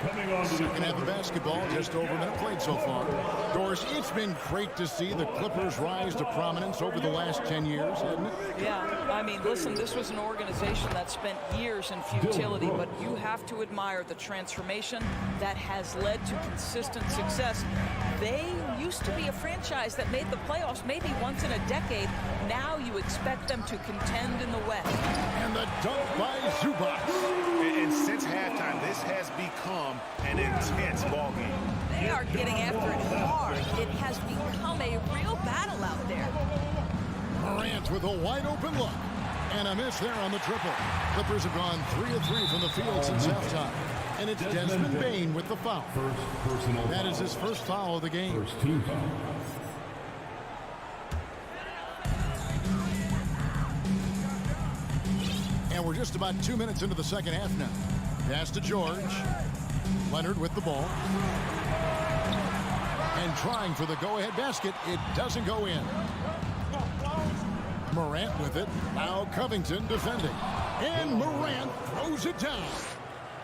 Second half of basketball, just over a minute played so far. Doris, it's been great to see the Clippers rise to prominence over the last 10 years, hasn't it? Yeah, I mean, listen, this was an organization that spent years in futility, but you have to admire the transformation that has led to consistent success. They used to be a franchise that made the playoffs maybe once in a decade. Now you expect them to contend in the West. And the dunk by Zubac. And since halftime, this has become an intense ball game. They are getting after it hard. It has become a real battle out there. Morant with a wide open look. And a miss there on the triple. Clippers have gone 3 of 3 from the field since halftime. And it's Desmond Bain with the foul. That is his first foul of the game. First team foul. And we're just about 2 minutes into the second half now. Pass to George. Leonard with the ball. And trying for the go-ahead basket. It doesn't go in. Morant with it. Now Covington defending. And Morant throws it down.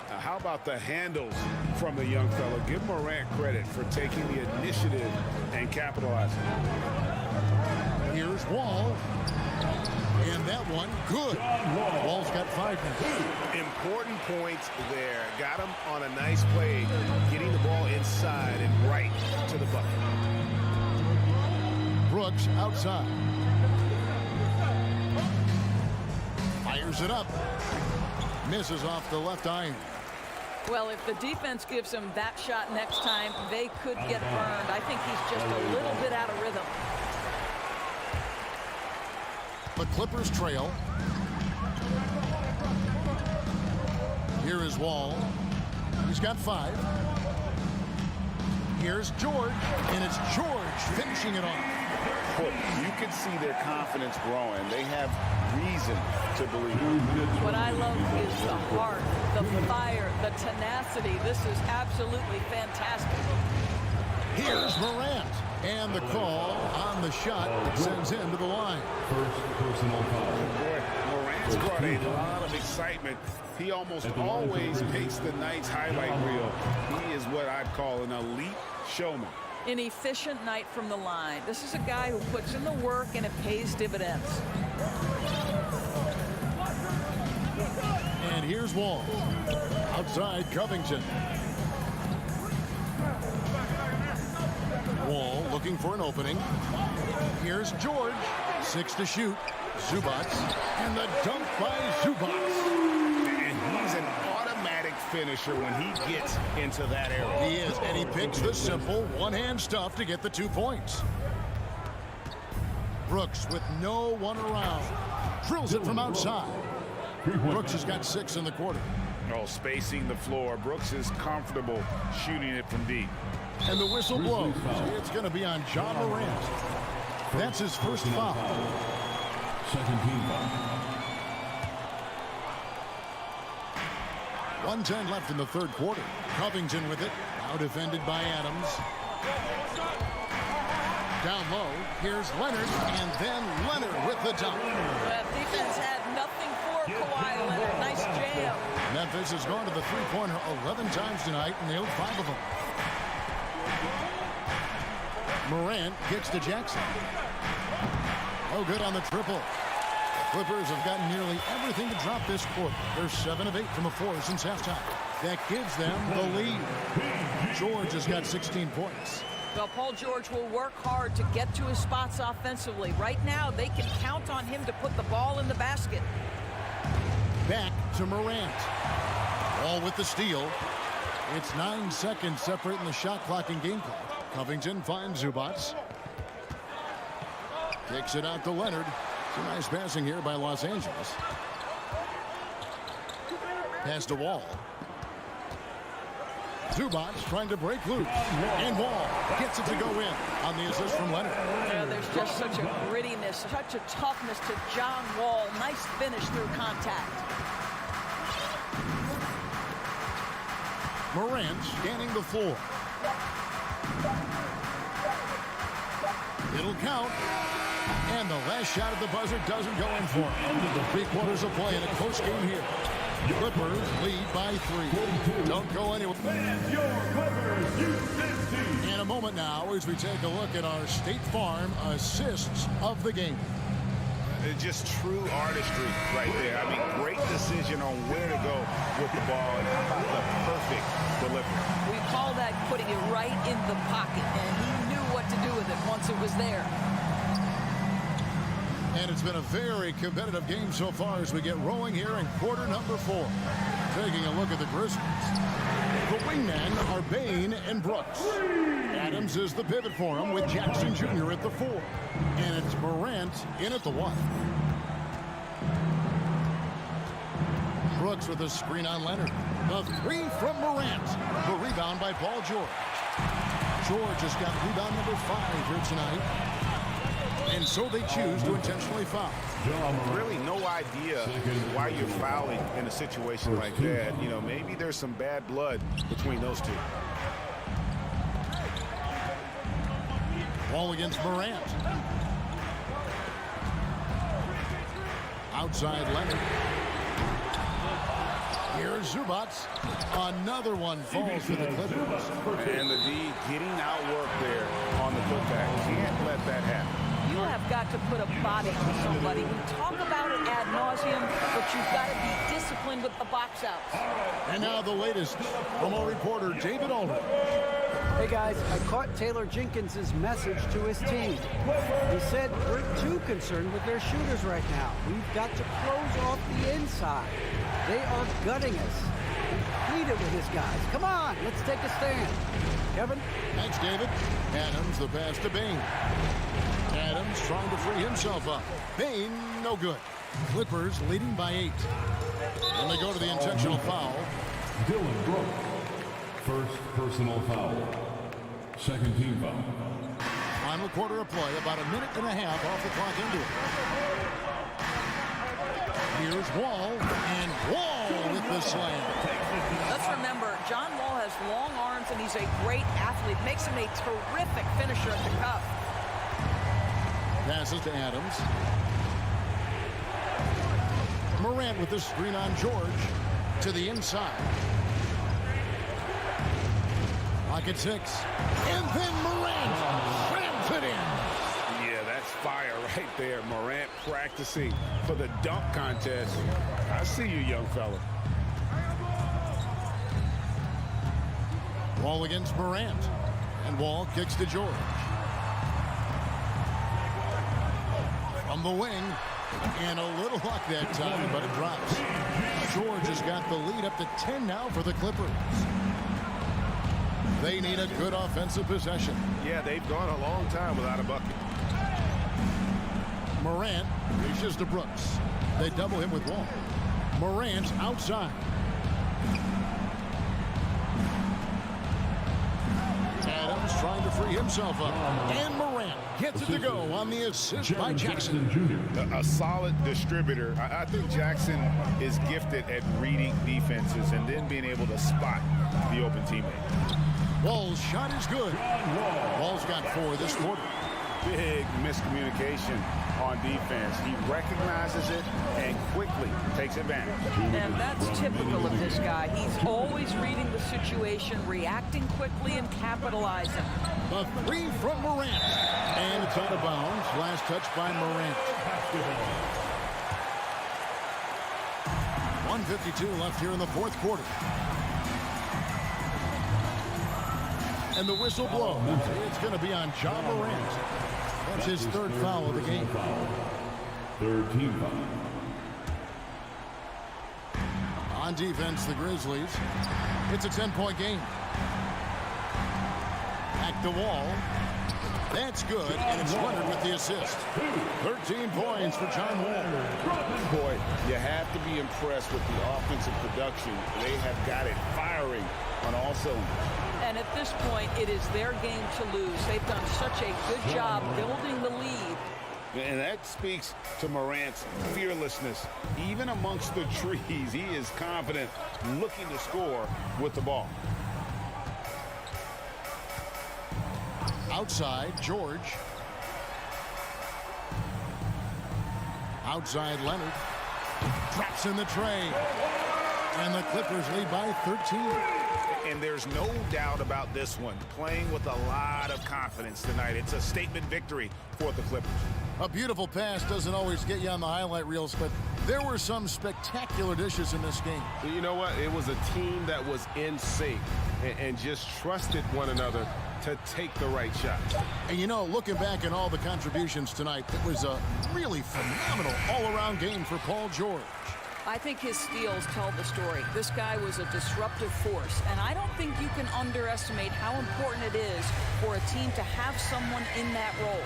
Now, how about the handles from the young fellow? Give Morant credit for taking the initiative and capitalizing. Here's Wall. And that one, good. Wall's got 5 now. Important points there. Got him on a nice play, getting the ball inside and right to the bucket. Brooks outside. Fires it up. Misses off the left iron. Well, if the defense gives him that shot next time, they could get burned. I think he's just a little bit out of rhythm. The Clippers trail. Here is Wall. He's got 5. Here's George, and it's George finishing it off. Look, you can see their confidence growing. They have reason to believe. What I love is the heart, the fire, the tenacity. This is absolutely fantastic. Here's Morant. And the call on the shot that sends him to the line. First personal foul. Boy, Morant's brought a lot of excitement. He almost always takes the night's highlight reel. He is what I'd call an elite showman. An efficient night from the line. This is a guy who puts in the work and it pays dividends. And here's Wall. Outside Covington. Wall looking for an opening. Here's George. 6 to shoot. Zubac. And the dunk by Zubac. And he's an automatic finisher when he gets into that area. He is, and he picks the simple one-hand stuff to get the 2 points. Brooks with no one around. Drills it from outside. Brooks has got 6 in the quarter. Oh, spacing the floor. Brooks is comfortable shooting it from deep. And the whistle blows. It's going to be on John Morant. That's his first foul. Second team foul. 1:10 left in the third quarter. Covington with it. Now defended by Adams. Down low. Here's Leonard. And then Leonard with the dunk. That defense had nothing for Kawhi Leonard. Nice jam. Memphis has gone to the three-pointer 11 times tonight and nailed 5 of them. Morant gets to Jackson. Oh, good on the triple. Clippers have gotten nearly everything to drop this quarter. They're 7 of 8 from the floor since halftime. That gives them the lead. George has got 16 points. Well, Paul George will work hard to get to his spots offensively. Right now, they can count on him to put the ball in the basket. Back to Morant. All with the steal. It's 9 seconds separating the shot clock and game clock. Covington finds Zubac. Kicks it out to Leonard. Some nice passing here by Los Angeles. Pass to Wall. Zubac trying to break loose. And Wall gets it to go in on the assist from Leonard. Yeah, there's just such a grittiness, such a toughness to John Wall. Nice finish through contact. Morant scanning the floor. It'll count. And the last shot at the buzzer doesn't go in for him. 3 quarters of play in a close game here. Clippers lead by 3. Don't go anywhere. In a moment now as we take a look at our State Farm assists of the game. It's just true artistry right there. I mean, great decision on where to go with the ball. And how about the perfect delivery? We call that putting it right in the pocket, and he knew what to do with it once it was there. And it's been a very competitive game so far as we get rolling here in quarter number 4. Taking a look at the Grizzlies. The wingmen are Bain and Brooks. Adams is the pivot for him with Jackson Jr. at the 4. And it's Morant in at the 1. Brooks with a screen on Leonard. The 3 from Morant. The rebound by Paul George. George has got rebound number 5 here tonight. And so they choose to intentionally foul. Really no idea why you're fouling in a situation like that. You know, maybe there's some bad blood between those two. Ball against Morant. Outside Leonard. Here's Zubac. Another one falls for the Clippers. And the D getting outworked there on the putback. Can't let that happen. You have got to put a body on somebody. We talk about it ad nauseum, but you've got to be disciplined with the box outs. And now the latest from our reporter, David Aldridge. Hey guys, I caught Taylor Jenkins' message to his team. He said, we're too concerned with their shooters right now. We've got to close off the inside. They are gutting us. Lead it with his guys. Come on, let's take a stand. Kevin? Thanks, David. Adams, the pass to Bain. Adams trying to free himself up. Bain, no good. Clippers leading by 8. And they go to the intentional foul. Dylan Brooks. First personal foul. Second team foul. Final quarter of play, about a minute and a half off the clock into it. Here's Wall, and Wall with the slam. Let's remember, John Wall has long arms, and he's a great athlete. Makes him a terrific finisher at the cup. Passes to Adams. Morant with the screen on George to the inside. Clock at 6. And then Morant slams it in. Yeah, that's fire right there. Morant practicing for the dunk contest. I see you, young fella. Wall against Morant. And Wall kicks to George. From the wing, And a little luck that time, but it drops. George has got the lead up to 10 now for the Clippers. They need a good offensive possession. Yeah, they've gone a long time without a bucket. Morant reaches to Brooks. They double him with Wall. Morant's outside. Adams trying to free himself up. And Morant gets it to go on the assist by Jackson. A solid distributor. I think Jackson is gifted at reading defenses and then being able to spot the open teammate. Wall's shot is good. Wall's got 4 this quarter. Big miscommunication on defense. He recognizes it and quickly takes advantage. And that's typical of this guy. He's always reading the situation, reacting quickly, and capitalizing. The 3 from Morant. And it's out of bounds. Last touch by Morant. 1:52 left here in the fourth quarter. And the whistle blows. It's going to be on John Morant. That's his 3rd foul of the game. 3rd team foul. On defense, the Grizzlies. It's a 10-point game. Back to Wall. That's good, and it's Leonard with the assist. 13 points for John Wall. Boy, you have to be impressed with the offensive production. They have got it firing on all cylinders. And at this point, it is their game to lose. They've done such a good job building the lead. And that speaks to Morant's fearlessness. Even amongst the trees, he is confident, looking to score with the ball. Outside, George. Outside, Leonard. Drops in the tray. And the Clippers lead by 13. And there's no doubt about this one. Playing with a lot of confidence tonight. It's a statement victory for the Clippers. A beautiful pass doesn't always get you on the highlight reels, but there were some spectacular dishes in this game. You know what? It was a team that was in sync and just trusted one another to take the right shot. And you know, looking back at all the contributions tonight, it was a really phenomenal all-around game for Paul George. I think his steals tell the story. This guy was a disruptive force, and I don't think you can underestimate how important it is for a team to have someone in that role.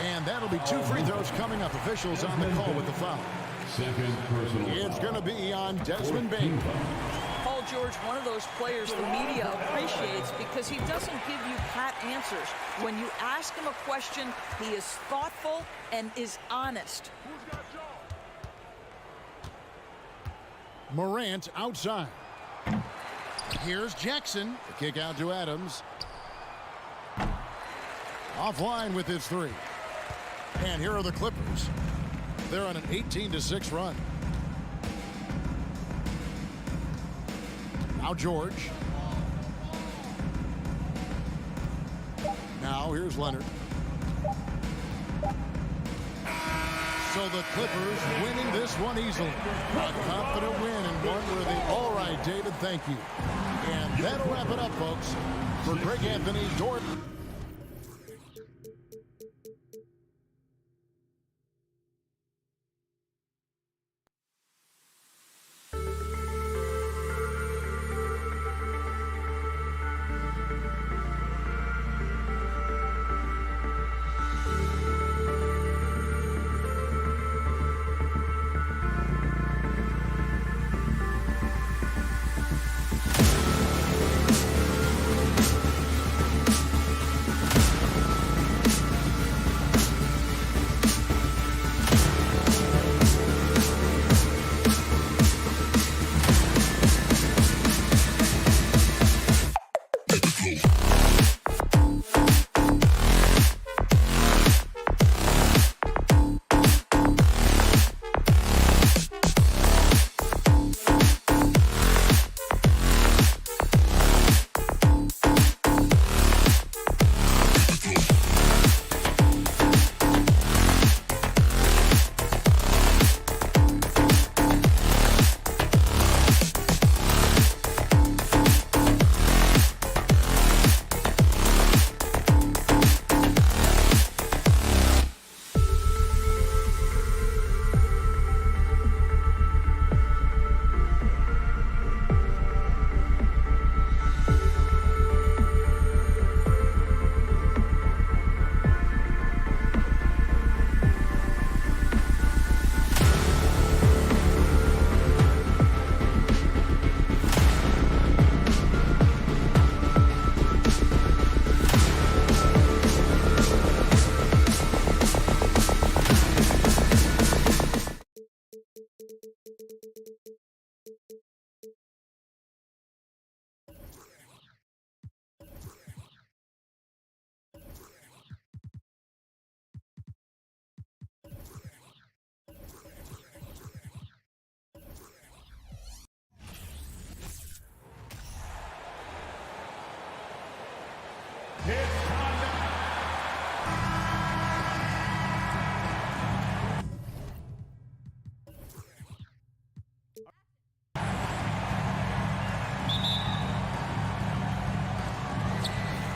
And that'll be 2 free throws coming up. Officials on the call with the foul. Second personal It's going to be on Desmond Bain. Paul George, one of those players the media appreciates because he doesn't give you pat answers. When you ask him a question, he is thoughtful and is honest. Morant outside. Here's Jackson. The kick out to Adams. Offline with his 3. And here are the Clippers. They're on an 18-6 run. Now George. Now here's Leonard. So the Clippers winning this one easily. A confident win and one where they... All right, David, thank you. And that'll wrap it up, folks. For Greg Anthony, Jordan.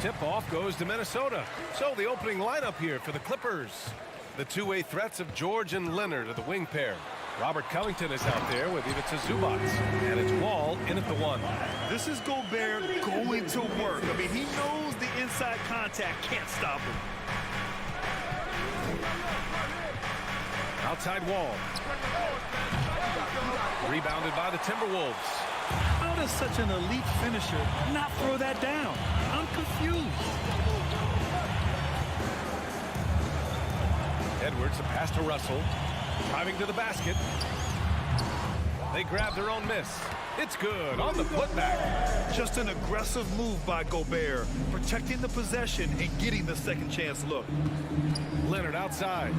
tip-off goes to Minnesota. So the opening lineup here for the Clippers. The two-way threats of George and Leonard are the wing pair. Robert Covington is out there with Ivica Zubac. And it's Wall in at the 1. This is Gobert going to work. I mean, he knows the inside contact can't stop him. Outside Wall. Rebounded by the Timberwolves. How does such an elite finisher not throw that down? I'm confused. Edwards, a pass to Russell. Driving to the basket. They grab their own miss. It's good on the putback. Just an aggressive move by Gobert, protecting the possession and getting the second chance look. Leonard outside.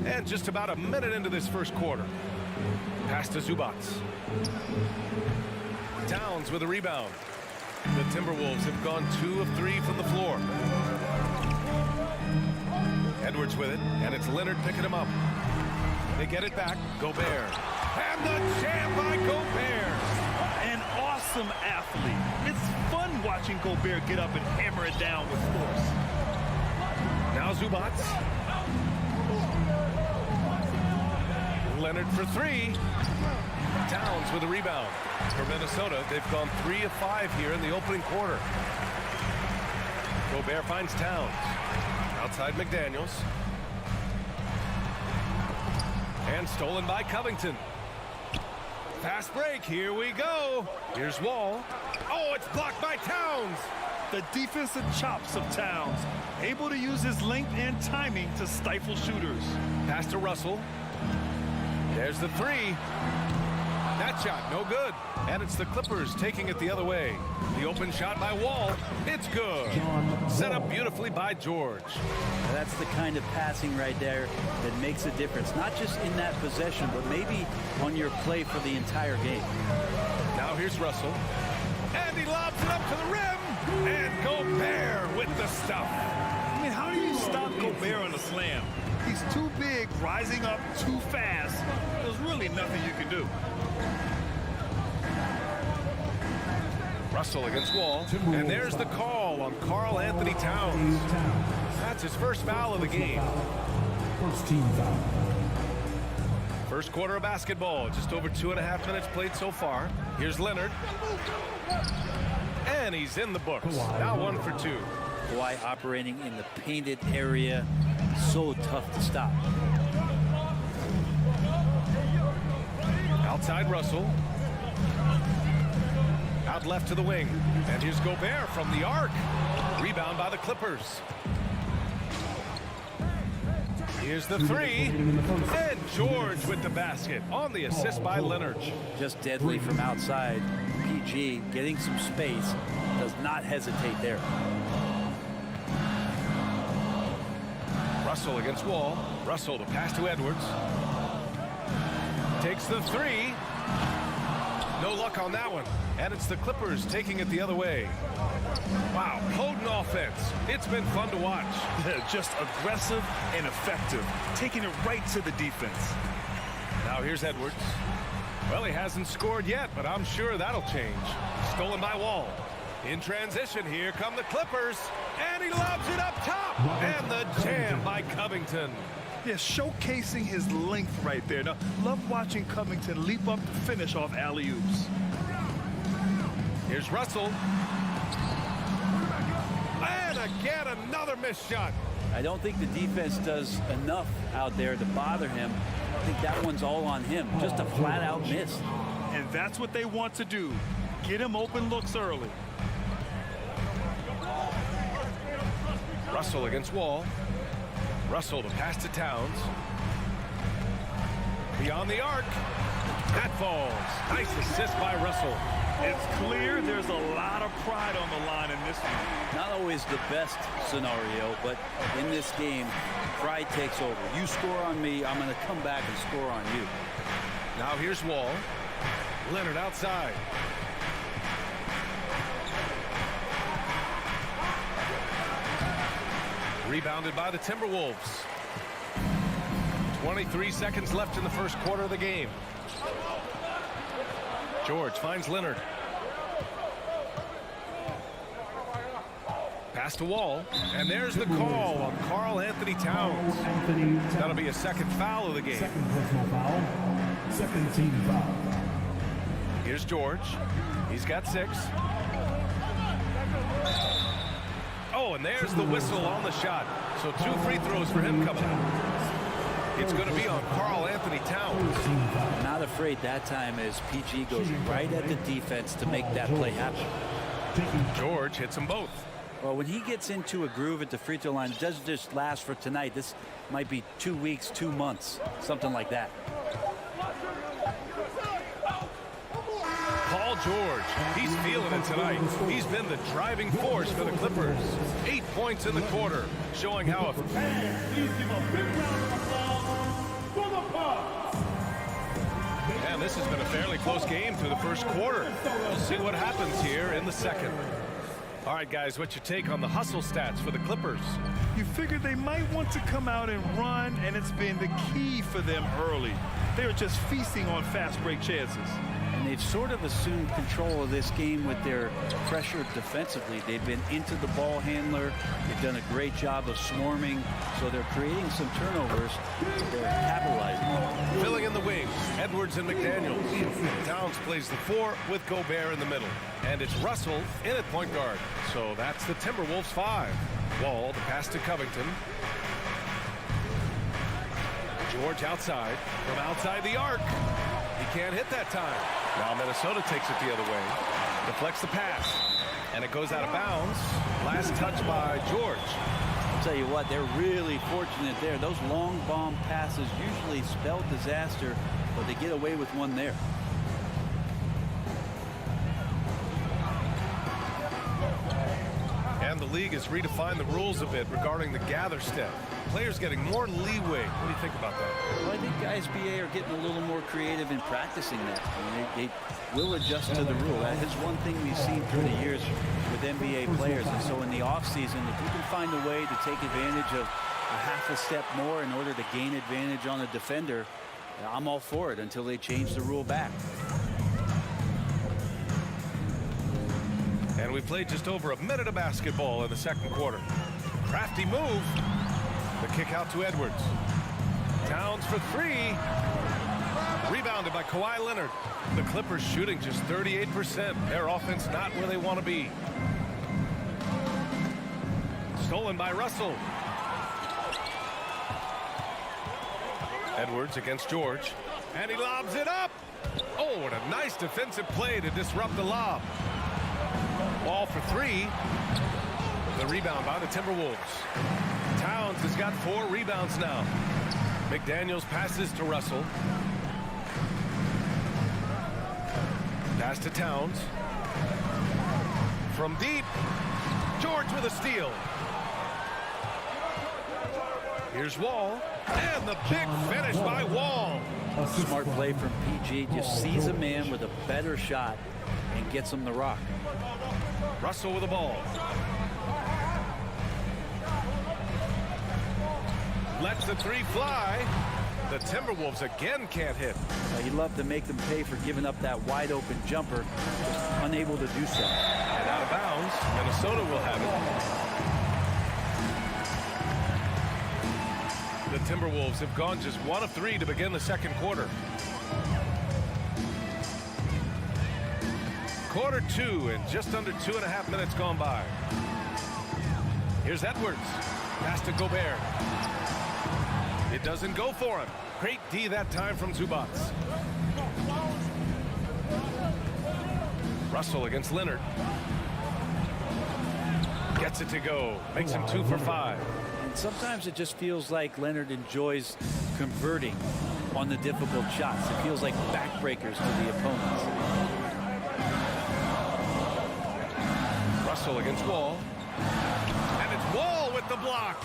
And just about a minute into this first quarter. Pass to Zubac. Towns with a rebound. The Timberwolves have gone 2 of 3 from the floor. Edwards with it, and it's Leonard picking him up. They get it back. Gobert. And the jam by Gobert. An awesome athlete. It's fun watching Gobert get up and hammer it down with force. Now Zubac. Leonard for 3. Towns with a rebound. For Minnesota, they've gone 3 of 5 here in the opening quarter. Gobert finds Towns. Outside McDaniels. And stolen by Covington. Fast break. Here we go. Here's Wall. Oh, it's blocked by Towns. The defensive chops of Towns. Able to use his length and timing to stifle shooters. Pass to Russell. There's the 3. That shot, no good. And it's the Clippers taking it the other way. The open shot by Wall. It's good. Set up beautifully by George. Now that's the kind of passing right there that makes a difference. Not just in that possession, but maybe on your play for the entire game. Now here's Russell. And he lobs it up to the rim. And Gobert with the stuff. I mean, how do you stop Gobert on a slam? He's too big, rising up too fast. There's really nothing you can do. Russell against Wall. And there's the call on Karl Anthony Towns. That's his first foul of the game. First team foul. First quarter of basketball. Just over 2.5 minutes played so far. Here's Leonard. And he's in the books. Now 1 for 2. Kawhi operating in the painted area. So tough to stop. Outside Russell. Out left to the wing. And here's Gobert from the arc. Rebound by the Clippers. Here's the 3. And George with the basket on the assist by Leonard. Just deadly from outside. PG getting some space. Does not hesitate there. Russell against Wall. Russell to pass to Edwards. Takes the 3. No luck on that one. And it's the Clippers taking it the other way. Wow, potent offense. It's been fun to watch. Just aggressive and effective. Taking it right to the defense. Now here's Edwards. Well, he hasn't scored yet, but I'm sure that'll change. Stolen by Wall. In transition, here come the Clippers. And he lobs it up top. And the jam by Covington. Yeah, showcasing his length right there. Now, love watching Covington leap up to finish off alley-oops. Here's Russell. And again, another missed shot. I don't think the defense does enough out there to bother him. I think that one's all on him. Just a flat-out miss. And that's what they want to do. Get him open looks early. Russell against Wall. Russell to pass to Towns. Beyond the arc. That falls. Nice assist by Russell. It's clear there's a lot of pride on the line in this one. Not always the best scenario, but in this game, pride takes over. You score on me, I'm going to come back and score on you. Now here's Wall. Leonard outside. Rebounded by the Timberwolves. 23 seconds left in the first quarter of the game. George finds Leonard. Pass to Wall, and there's the call on Karl Anthony Towns. That'll be a second foul of the game. Second personal foul. Second team foul. Here's George. He's got 6. Oh, and there's the whistle on the shot. So 2 free throws for him coming up. It's going to be on Karl Anthony Towns. Not afraid that time as PG goes right at the defense to make that play happen. George hits them both. Well, when he gets into a groove at the free throw line, it doesn't just last for tonight. This might be 2 weeks, 2 months, something like that. Paul George, he's feeling it tonight. He's been the driving force for the Clippers. 8 points in the quarter, showing how Please give a big round of applause for the Pop. And this has been a fairly close game through the first quarter. We'll see what happens here in the second. All right, guys, what's your take on the hustle stats for the Clippers? You figured they might want to come out and run, and it's been the key for them early. They're just feasting on fast break chances. And they've sort of assumed control of this game with their pressure defensively. They've been into the ball handler. They've done a great job of swarming. So they're creating some turnovers. They're capitalizing. Filling in the wings, Edwards and McDaniels. Towns plays the 4 with Gobert in the middle. And it's Russell in at point guard. So that's the Timberwolves 5. Wall, the pass to Covington. George outside, from outside the arc. He can't hit that time. Now Minnesota takes it the other way. Deflects the pass. And it goes out of bounds. Last touch by George. I'll tell you what, they're really fortunate there. Those long bomb passes usually spell disaster, but they get away with one there. And the league has redefined the rules a bit regarding the gather step. Players getting more leeway. What do you think about that? Well, I think ISBA are getting a little more creative in practicing that. I mean, they will adjust to the rule. That is one thing we've seen through the years with NBA players. And so in the offseason, if you can find a way to take advantage of a half a step more in order to gain advantage on a defender, I'm all for it until they change the rule back. And we played just over a minute of basketball in the second quarter. Crafty move. The kick out to Edwards. Towns for 3. Rebounded by Kawhi Leonard. The Clippers shooting just 38%. Their offense not where they want to be. Stolen by Russell. Edwards against George. And he lobs it up. Oh, what a nice defensive play to disrupt the lob. Ball for 3. The rebound by the Timberwolves. Towns has got 4 rebounds now. McDaniels passes to Russell. Pass to Towns. From deep, George with a steal. Here's Wall. And the big finish by Wall. Smart play from PG. Just sees a man with a better shot and gets him the rock. Russell with the ball. Lets the 3 fly. The Timberwolves again can't hit. You'd love to make them pay for giving up that wide open jumper, just unable to do so. And out of bounds, Minnesota will have it. The Timberwolves have gone just 1 of 3 to begin the second quarter. Quarter 2 and just under 2.5 minutes gone by. Here's Edwards. Pass to Gobert. It doesn't go for him. Great D that time from Zubac. Russell against Leonard. Gets it to go. Makes him 2 for 5. And sometimes it just feels like Leonard enjoys converting on the difficult shots. It feels like backbreakers to the opponents. Russell against Wall. And it's Wall with the block.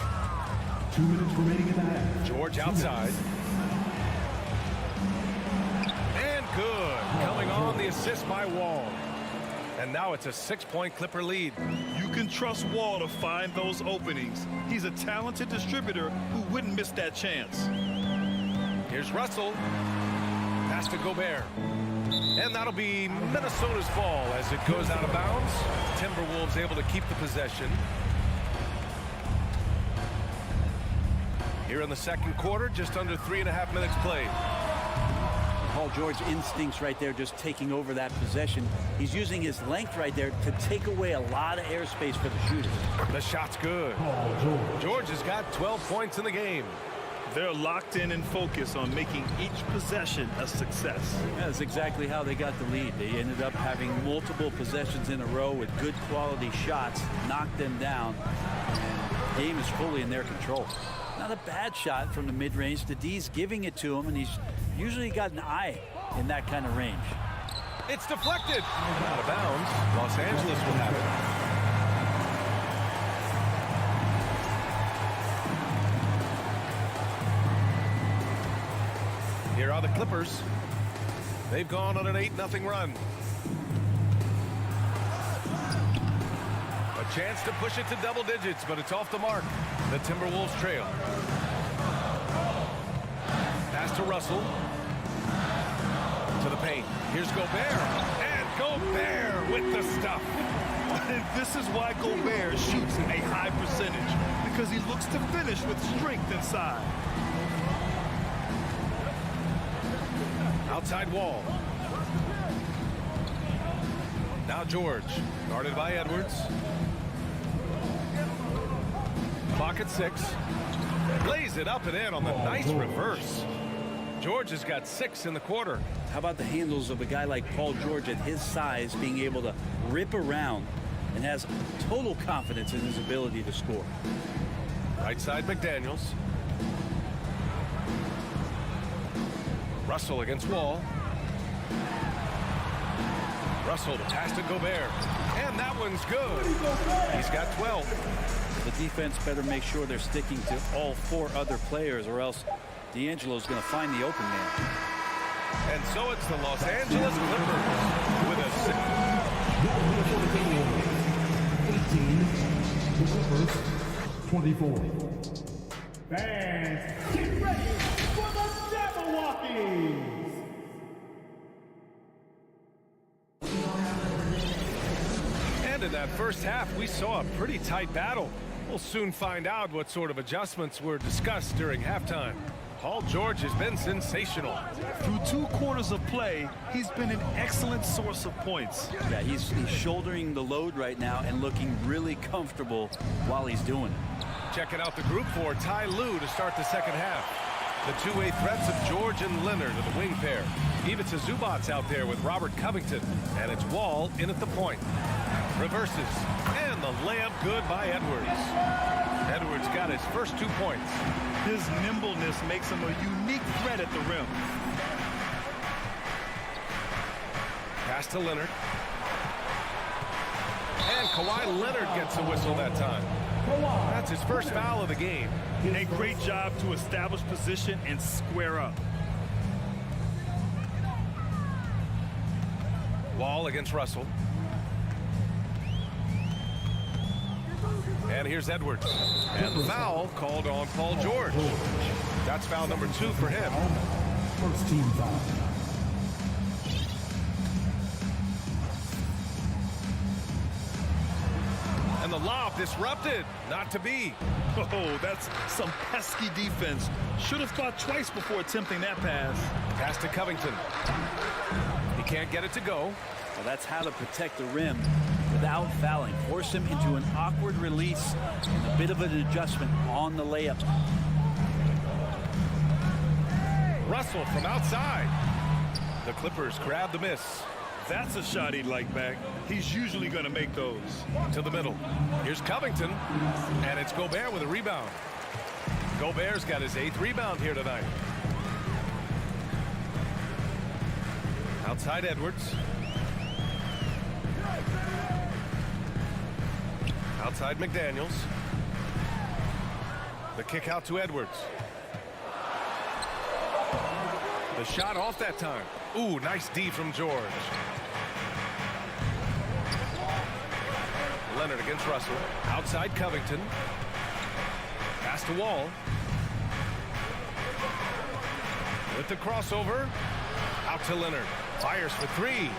2 minutes remaining in the half. George outside. And good. Coming on the assist by Wall. And now it's a 6-point Clipper lead. You can trust Wall to find those openings. He's a talented distributor who wouldn't miss that chance. Here's Russell. Pass to Gobert. And that'll be Minnesota's ball as it goes out of bounds. Timberwolves able to keep the possession. Here in the second quarter, just under 3.5 minutes played. Paul George's instincts right there, just taking over that possession. He's using his length right there to take away a lot of airspace for the shooters. The shot's good. George has got 12 points in the game. They're locked in and focused on making each possession a success. That's exactly how they got the lead. They ended up having multiple possessions in a row with good quality shots, knocked them down, and the game is fully in their control. Not a bad shot from the mid-range. The D's giving it to him, and he's usually got an eye in that kind of range. It's deflected. Out of bounds. Los Angeles will have it. Here are the Clippers. They've gone on an 8-0 run. A chance to push it to double digits, but it's off the mark. The Timberwolves trail. Pass to Russell. To the paint. Here's Gobert. And Gobert with the stuff. This is why Gobert shoots a high percentage, because he looks to finish with strength inside. Outside Wall. Now George, guarded by Edwards. Clock at 6. Lays it up and in on the nice reverse. George has got 6 in the quarter. How about the handles of a guy like Paul George at his size being able to rip around and has total confidence in his ability to score. Right side McDaniels. Russell against Wall. Russell to pass to Gobert. And that one's good. He's got 12. The defense better make sure they're sticking to all 4 other players, or else D'Angelo's going to find the open man. And so it's the Los Angeles Clippers with a 18, 24. Fans, get ready for the Jabberwockies! And in that first half, we saw a pretty tight battle. We'll soon find out what sort of adjustments were discussed during halftime. Paul George has been sensational. Through 2 quarters of play, he's been an excellent source of points. Yeah, he's shouldering the load right now and looking really comfortable while he's doing it. Checking out the group for Ty Lue to start the second half. The two-way threats of George and Leonard are the wing pair. Ivica Zubac's out there with Robert Covington, and it's Wall in at the point. Reverses, and the layup good by Edwards. Edwards got his first 2 points. His nimbleness makes him a unique threat at the rim. Pass to Leonard. And Kawhi Leonard gets a whistle that time. That's his first foul of the game. A great job to establish position and square up. Wall against Russell. And here's Edwards. And the foul called on Paul George. That's foul number 2 for him. First team foul. And the lob disrupted. Not to be. Oh, that's some pesky defense. Should have thought twice before attempting that pass. Pass to Covington. He can't get it to go. Well, that's how to protect the rim without fouling. Force him into an awkward release and a bit of an adjustment on the layup. Russell from outside. The Clippers grab the miss. That's a shot he'd like back. He's usually going to make those. To the middle. Here's Covington. And it's Gobert with a rebound. Gobert's got his 8th rebound here tonight. Outside Edwards. Outside McDaniels. The kick out to Edwards. The shot off that time. Ooh, nice D from George. Leonard against Russell. Outside Covington. Pass to Wall. With the crossover. Out to Leonard. Fires for 3.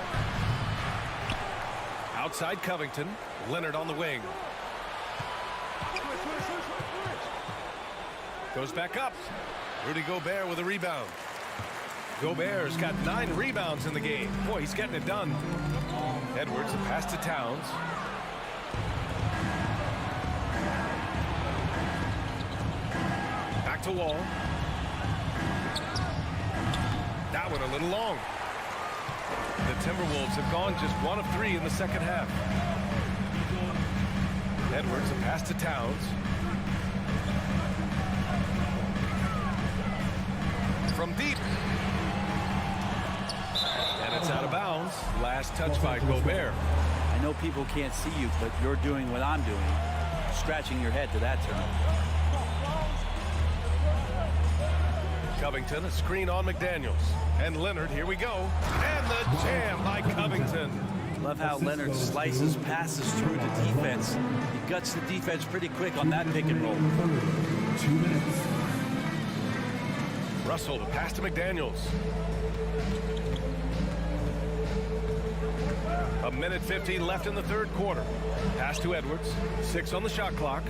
Outside Covington. Leonard on the wing. Goes back up. Rudy Gobert with a rebound. Gobert's got 9 rebounds in the game. Boy, he's getting it done. Edwards, a pass to Towns. Back to Wall. That one a little long. The Timberwolves have gone just 1 of 3 in the second half. Edwards, a pass to Towns. From deep. And it's out of bounds. Last touch by Gobert. I know people can't see you, but you're doing what I'm doing. Scratching your head to that turn. Covington, a screen on McDaniels. And Leonard, here we go. And the jam by Covington. Love how Leonard slices passes through the defense. He guts the defense pretty quick on that pick and roll. 2 minutes. Russell, the pass to McDaniels. A minute 15 left in the third quarter. Pass to Edwards. 6 on the shot clock.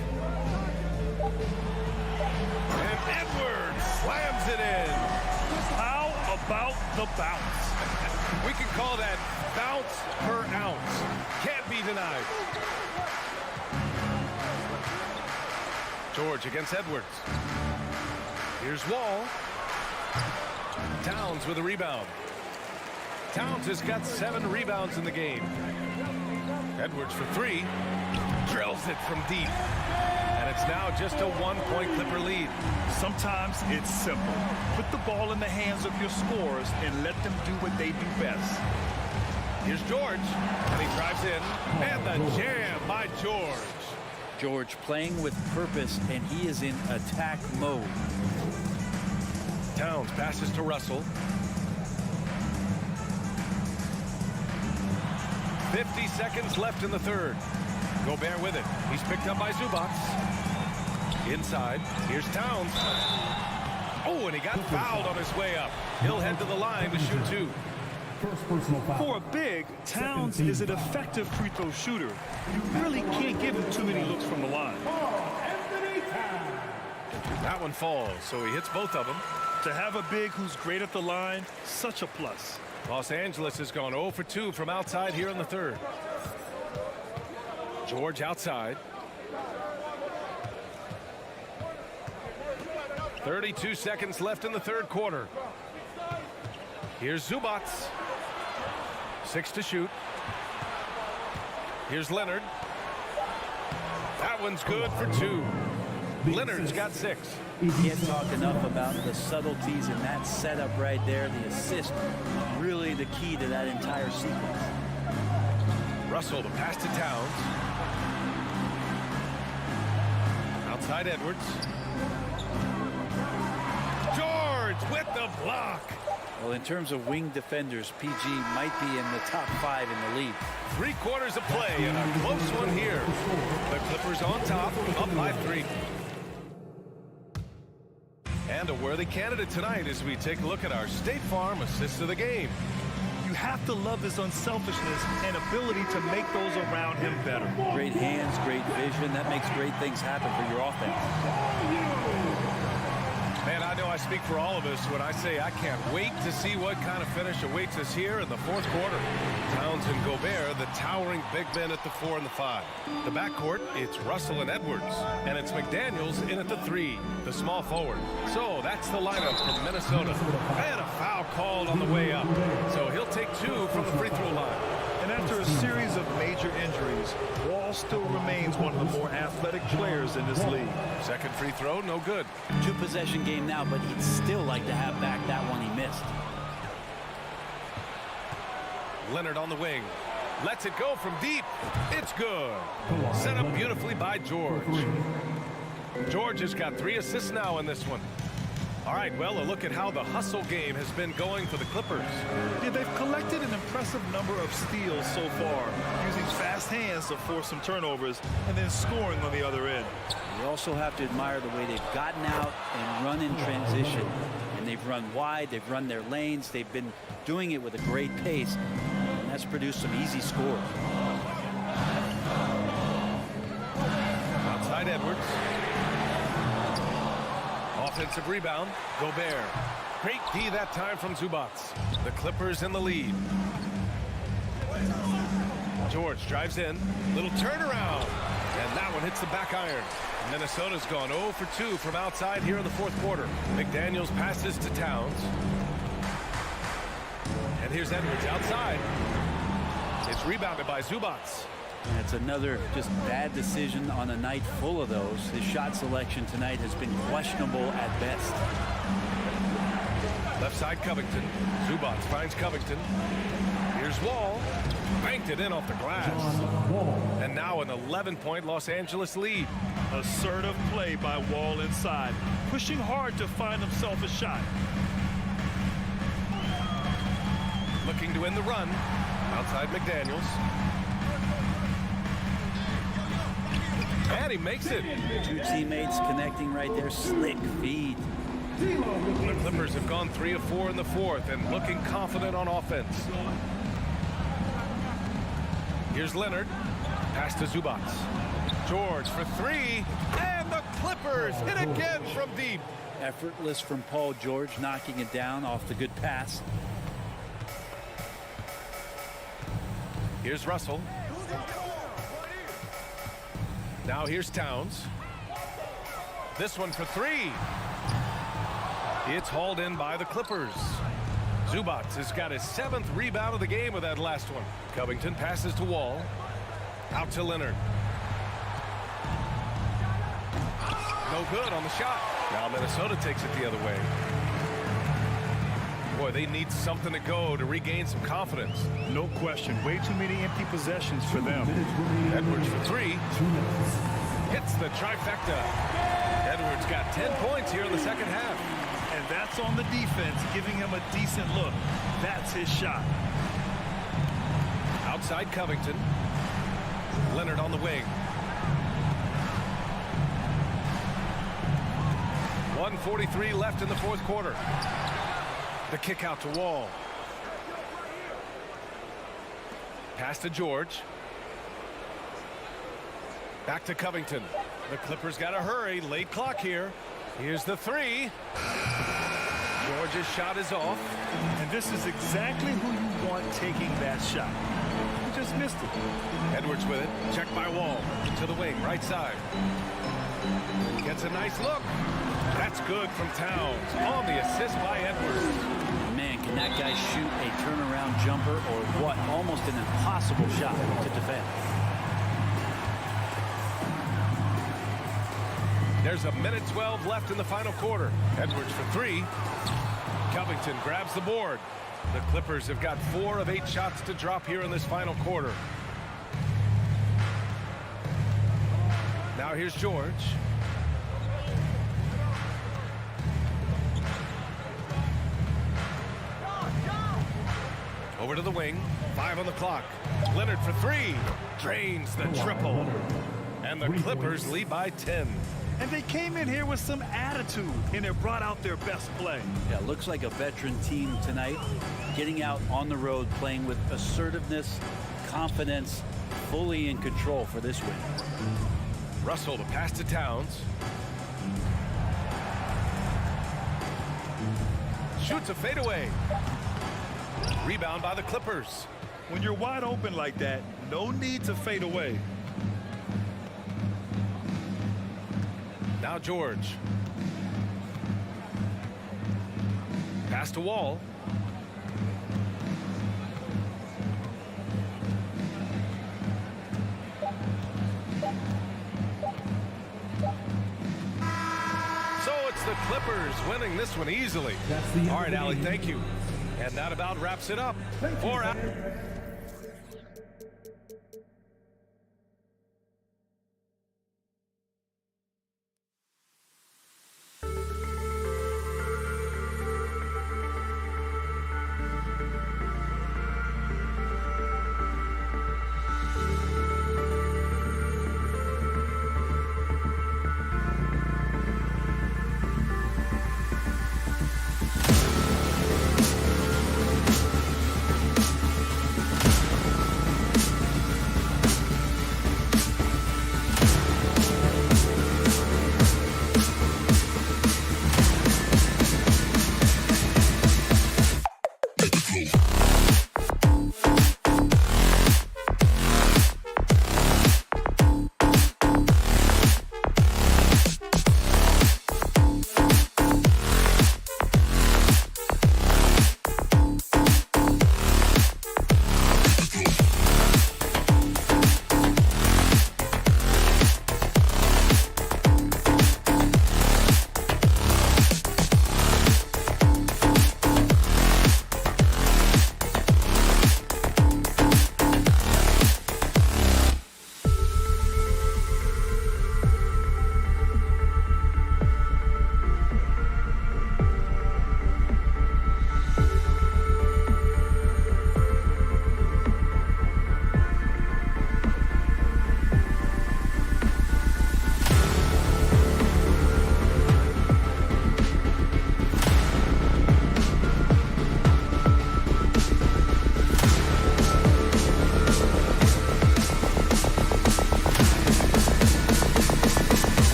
And Edwards slams it in. How about the bounce? We can call that bounce per ounce. Can't be denied. George against Edwards. Here's Wall. Towns with a rebound. Towns has got 7 rebounds in the game. Edwards for 3. Drills it from deep. And it's now just a 1-point Clipper lead. Sometimes it's simple. Put the ball in the hands of your scorers and let them do what they do best. Here's George. And he drives in. And the jam by George. George playing with purpose, and he is in attack mode. Towns passes to Russell. 50 seconds left in the third. Gobert with it. He's picked up by Zubac. Inside. Here's Towns. Oh, and he got fouled on his way up. He'll head to the line to shoot 2. First personal foul. For a big, Towns is an effective free throw shooter. You really can't give him too many looks from the line. That one falls, so he hits both of them. To have a big who's great at the line, such a plus. Los Angeles has gone 0 for 2 from outside here in the third. George outside. 32 seconds left in the third quarter. Here's Zubac. 6 to shoot. Here's Leonard. That one's good for 2. Leonard's got 6. Can't talk enough about the subtleties in that setup right there. The assist, really the key to that entire sequence. Russell, the pass to Towns. Outside Edwards. George with the block. Well, in terms of wing defenders, PG might be in the top 5 in the league. 3 quarters of play and a close one here. The Clippers on top, up by 3. And a worthy candidate tonight as we take a look at our State Farm assist of the game. You have to love his unselfishness and ability to make those around him better. Great hands, great vision. That makes great things happen for your offense. Man, I know I speak for all of us when I say I can't wait to see what kind of finish awaits us here in the fourth quarter. Towns and Gobert, the towering big men at the 4 and the 5. The backcourt, it's Russell and Edwards. And it's McDaniels in at the 3, the small forward. So that's the lineup from Minnesota. And a foul called on the way up. So he'll take 2 from the free throw line. And after a series of major injuries, Wall still remains one of the more athletic players in this league. Second free throw, no good. 2-possession game now, but he'd still like to have back that one he missed. Leonard on the wing. Lets it go from deep. It's good. Set up beautifully by George. George has got 3 assists now in this one. All right, well, a look at how the hustle game has been going for the Clippers. Yeah, they've collected an impressive number of steals so far, using fast hands to force some turnovers and then scoring on the other end. You also have to admire the way they've gotten out and run in transition. And they've run wide, they've run their lanes, they've been doing it with a great pace, and that's produced some easy scores. Outside Edwards. Offensive rebound, Gobert. Great D that time from Zubac. The Clippers in the lead. George drives in. Little turnaround. And that one hits the back iron. Minnesota's gone 0 for 2 from outside here in the fourth quarter. McDaniels passes to Towns. And here's Edwards outside. It's rebounded by Zubac. And it's another just bad decision on a night full of those. His shot selection tonight has been questionable at best. Left side Covington. Zubac finds Covington. Here's Wall. Banked it in off the glass. And now an 11-point Los Angeles lead. Assertive play by Wall inside, pushing hard to find himself a shot. Looking to end the run. Outside McDaniels. And he makes it. Two teammates connecting right there. Slick feed. The Clippers have gone 3 of 4 in the fourth and looking confident on offense. Here's Leonard. Pass to Zubac. George for 3. And the Clippers hit again from deep. Effortless from Paul George, knocking it down off the good pass. Here's Russell. Now here's Towns. This one for 3. It's hauled in by the Clippers. Zubac has got his 7th rebound of the game with that last one. Covington passes to Wall. Out to Leonard. No good on the shot. Now Minnesota takes it the other way. Boy, they need something to go to regain some confidence. No question. Way too many empty possessions for them. Edwards for 3. Hits the trifecta. Edwards got 10 points here in the second half. And that's on the defense, giving him a decent look. That's his shot. Outside Covington. Leonard on the wing. 1:43 left in the fourth quarter. The kick out to Wall. Pass to George. Back to Covington. The Clippers got to hurry. Late clock here. Here's the 3. George's shot is off. And this is exactly who you want taking that shot. He just missed it. Edwards with it. Checked by Wall. To the wing, right side. Gets a nice look. That's good from Towns. On the assist by Edwards. Man, can that guy shoot a turnaround jumper or what? Almost an impossible shot to defend. There's a minute 12 left in the final quarter. Edwards for 3. Covington grabs the board. The Clippers have got 4 of 8 shots to drop here in this final quarter. Now here's George. Over to the wing. 5 on the clock. Leonard for 3. Drains the triple. And the Clippers lead by 10. And they came in here with some attitude, and it brought out their best play. Yeah, looks like a veteran team tonight, getting out on the road, playing with assertiveness, confidence, fully in control for this win. Russell to pass to Towns. Shoots a fadeaway. Rebound by the Clippers. When you're wide open like that, no need to fade away. Now George. Pass to Wall. So it's the Clippers winning this one easily. All right, Allie, thank you. And that about wraps it up.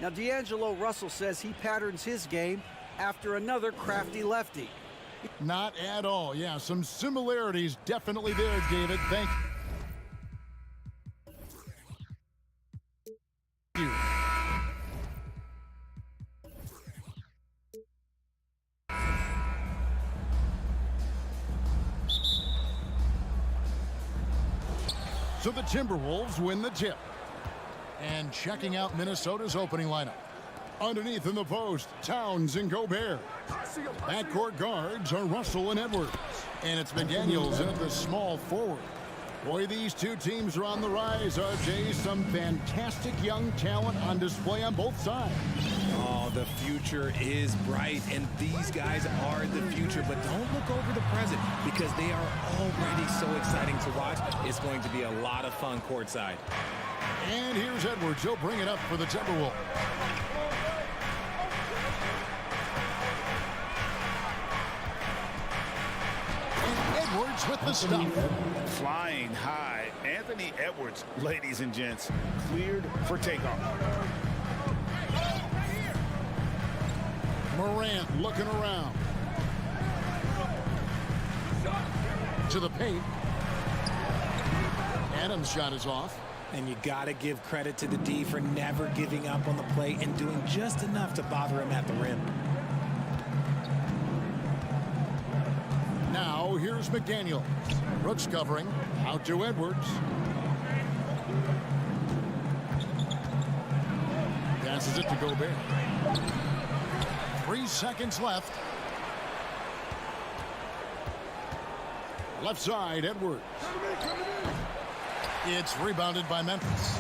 Now, D'Angelo Russell says he patterns his game after another crafty lefty. Not at all. Yeah, some similarities definitely there, David. Thank you. So the Timberwolves win the tip. And checking out Minnesota's opening lineup. Underneath in the post, Towns and Gobert. Backcourt guards are Russell and Edwards. And it's McDaniels in at the small forward. Boy, these two teams are on the rise, RJ. Some fantastic young talent on display on both sides. Oh, the future is bright, and these guys are the future. But don't look over the present, because they are already so exciting to watch. It's going to be a lot of fun courtside. And here's Edwards. He'll bring it up for the Timberwolves. And Edwards with the stuff. Flying high. Anthony Edwards, ladies and gents, cleared for takeoff. Morant looking around. To the paint. Adams' shot is off. And you got to give credit to the D for never giving up on the play and doing just enough to bother him at the rim. Now here's McDaniel. Brooks covering. Out to Edwards. Passes it to Gobert. 3 seconds left. Left side, Edwards. It's rebounded by Memphis.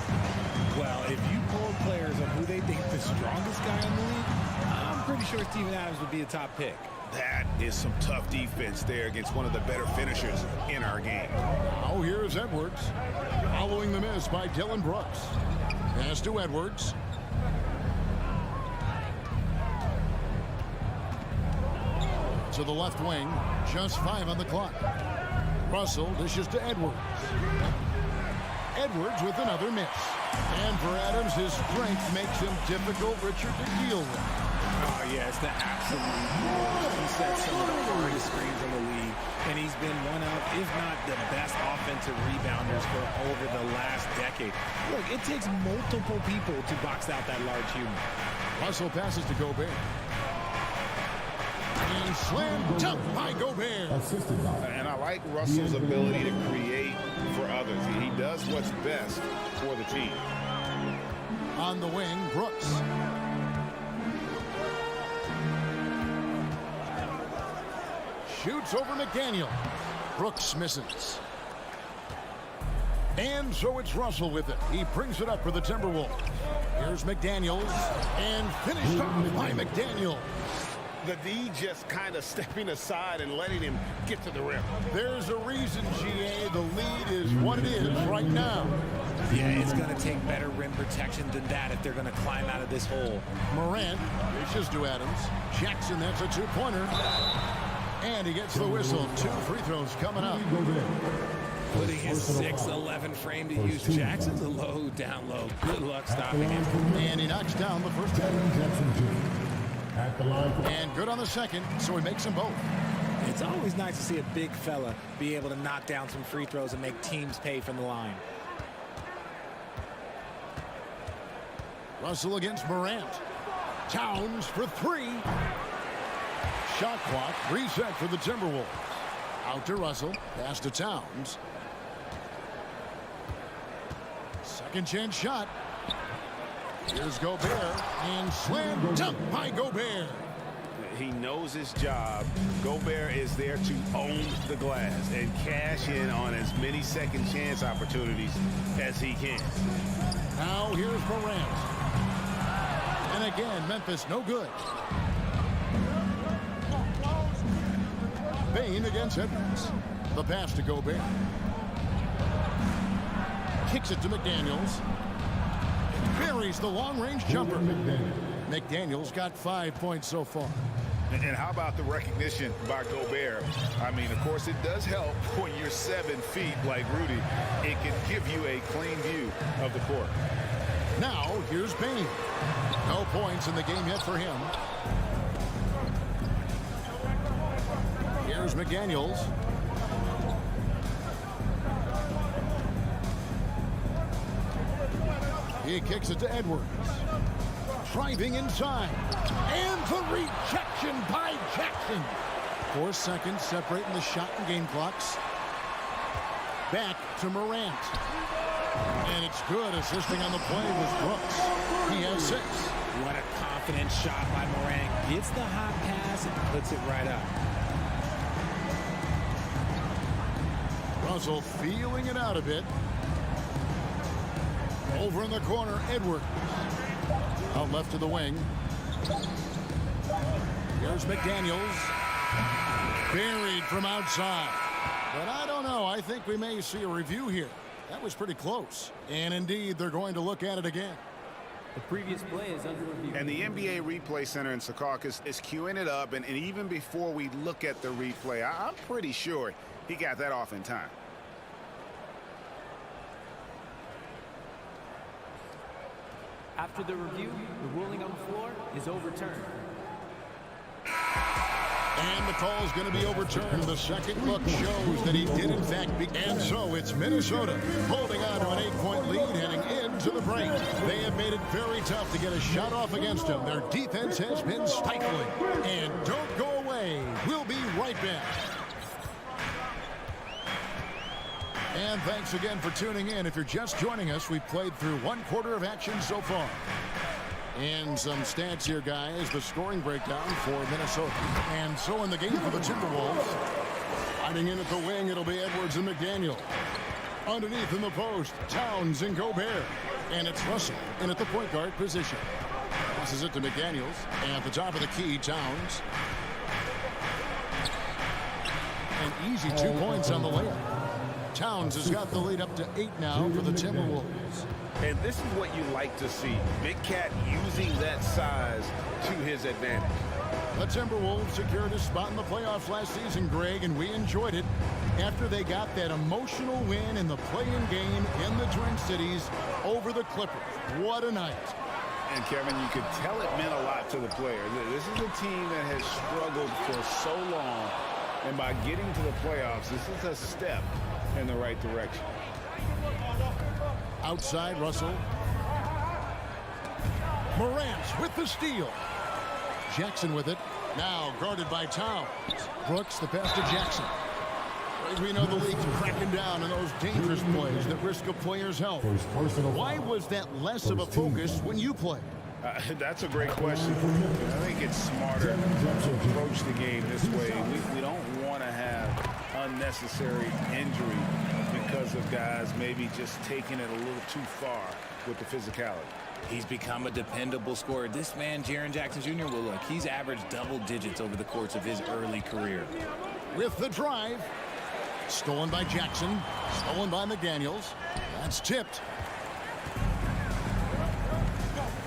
Well, if you poll players on who they think the strongest guy in the league, I'm pretty sure Steven Adams would be a top pick. That is some tough defense there against one of the better finishers in our game. Now here's Edwards. Following the miss by Dylan Brooks. Pass to Edwards. To the left wing. Just 5 on the clock. Russell dishes to Edwards. Edwards with another miss. And for Adams, his strength makes him difficult, Richard, to deal with. Oh, yeah, it's the absolute worst. He set some of the hardest screens in the league, and he's been one of, if not the best offensive rebounders for over the last decade. Look, it takes multiple people to box out that large human. Russell passes to Gobert. And slammed up by Gobert. And I like Russell's ability to create for others. He does what's best for the team. On the wing, Brooks. Shoots over McDaniel. Brooks misses. And so it's Russell with it. He brings it up for the Timberwolves. Here's McDaniels. And finished off by McDaniel. The D just kind of stepping aside and letting him get to the rim. There's a reason, GA. The lead is what it is right now. Yeah, it's going to take better rim protection than that if they're going to climb out of this hole. Morant dishes to Adams. Jackson, that's a two-pointer. And he gets the whistle. 2 free throws coming up. Putting his 6'11" frame to use. Jackson's a low, down low. Good luck stopping him. And he knocks down the first one. And good on the second, so he makes them both. It's always nice to see a big fella be able to knock down some free throws and make teams pay from the line. Russell against Morant. Towns for 3. Shot clock reset for the Timberwolves. Out to Russell. Pass to Towns. Second chance shot. Here's Gobert. And slammed up by Gobert. He knows his job. Gobert is there to own the glass and cash in on as many second chance opportunities as he can. Now here's Morant. And again, Memphis no good. Bain against Edwards. The pass to Gobert. Kicks it to McDaniels. Buries the long-range jumper. McDaniels got 5 points so far. And how about the recognition by Gobert? I mean, of course, it does help when you're 7 feet like Rudy. It can give you a clean view of the court. Now, here's Bain. No points in the game yet for him. Here's McDaniels. He kicks it to Edwards. Driving inside. And the rejection by Jackson. 4 seconds separating the shot and game clocks. Back to Morant. And it's good. Assisting on the play was Brooks. He has 6. What a confident shot by Morant. Gets the hot pass and puts it right up. Russell feeling it out a bit. Over in the corner, Edwards. Out left to the wing. Here's McDaniels. Buried from outside. But I don't know. I think we may see a review here. That was pretty close. And indeed, they're going to look at it again. The previous play is under review. And the NBA Replay Center in Secaucus is queuing it up. And even before we look at the replay, I'm pretty sure he got that off in time. After the review, the ruling on the floor is overturned. And the call is going to be overturned. The second look shows that he did, in fact, be. And so it's Minnesota holding on to an 8-point lead heading into the break. They have made it very tough to get a shot off against them. Their defense has been stifling. And don't go away. We'll be right back. And thanks again for tuning in. If you're just joining us, we've played through 1 quarter of action so far. And some stats here, guys. The scoring breakdown for Minnesota. And so in the game for the Timberwolves, hiding in at the wing, it'll be Edwards and McDaniel. Underneath in the post, Towns and Gobert. And it's Russell in at the point guard position. Passes it to McDaniels. And at the top of the key, Towns. An easy 2 points on the layup. Towns has got the lead up to 8 now for the Timberwolves. And this is what you like to see. Big Cat using that size to his advantage. The Timberwolves secured a spot in the playoffs last season, Greg, and we enjoyed it after they got that emotional win in the play-in game in the Twin Cities over the Clippers. What a night. And, Kevin, you could tell it meant a lot to the players. This is a team that has struggled for so long, and by getting to the playoffs, this is a step in the right direction. Outside, Russell. Morant with the steal. Jackson with it. Now guarded by Towns. Brooks, the pass to Jackson. We know the league's cracking down on those dangerous plays that risk a player's health. Why was that less of a focus when you played? That's a great question. I think it's smarter to approach the game this way. We don't want to have unnecessary injury because of guys maybe just taking it a little too far with the physicality. He's become a dependable scorer. This man, Jaren Jackson Jr., well, look, he's averaged double digits over the course of his early career. With the drive. Stolen by Jackson. Stolen by McDaniels. That's tipped.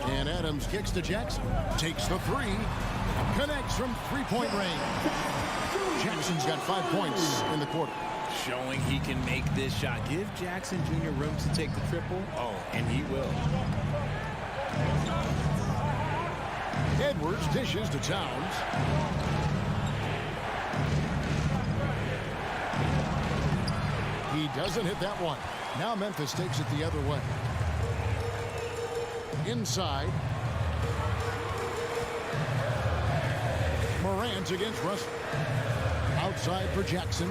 And Adams kicks to Jackson. Takes the 3. Connects from 3-point range. Jackson's got 5 points in the quarter. Showing he can make this shot. Give Jackson Jr. room to take the triple. Oh, and he will. Edwards dishes to Towns. He doesn't hit that one. Now Memphis takes it the other way. Inside. Morant against Russell. Outside for Jackson.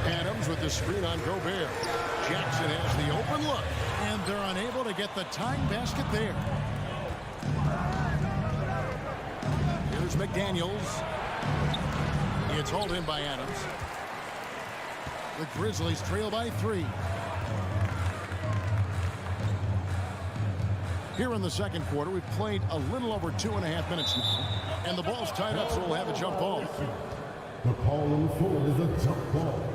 Adams with the screen on Gobert. Jackson has the open look, and they're unable to get the tying basket there. Here's McDaniels. It's hauled in by Adams. The Grizzlies trail by 3. Here in the second quarter, we've played a little over 2.5 minutes now, and the ball's tied up, so we'll have a jump ball. The call on the floor is a jump ball.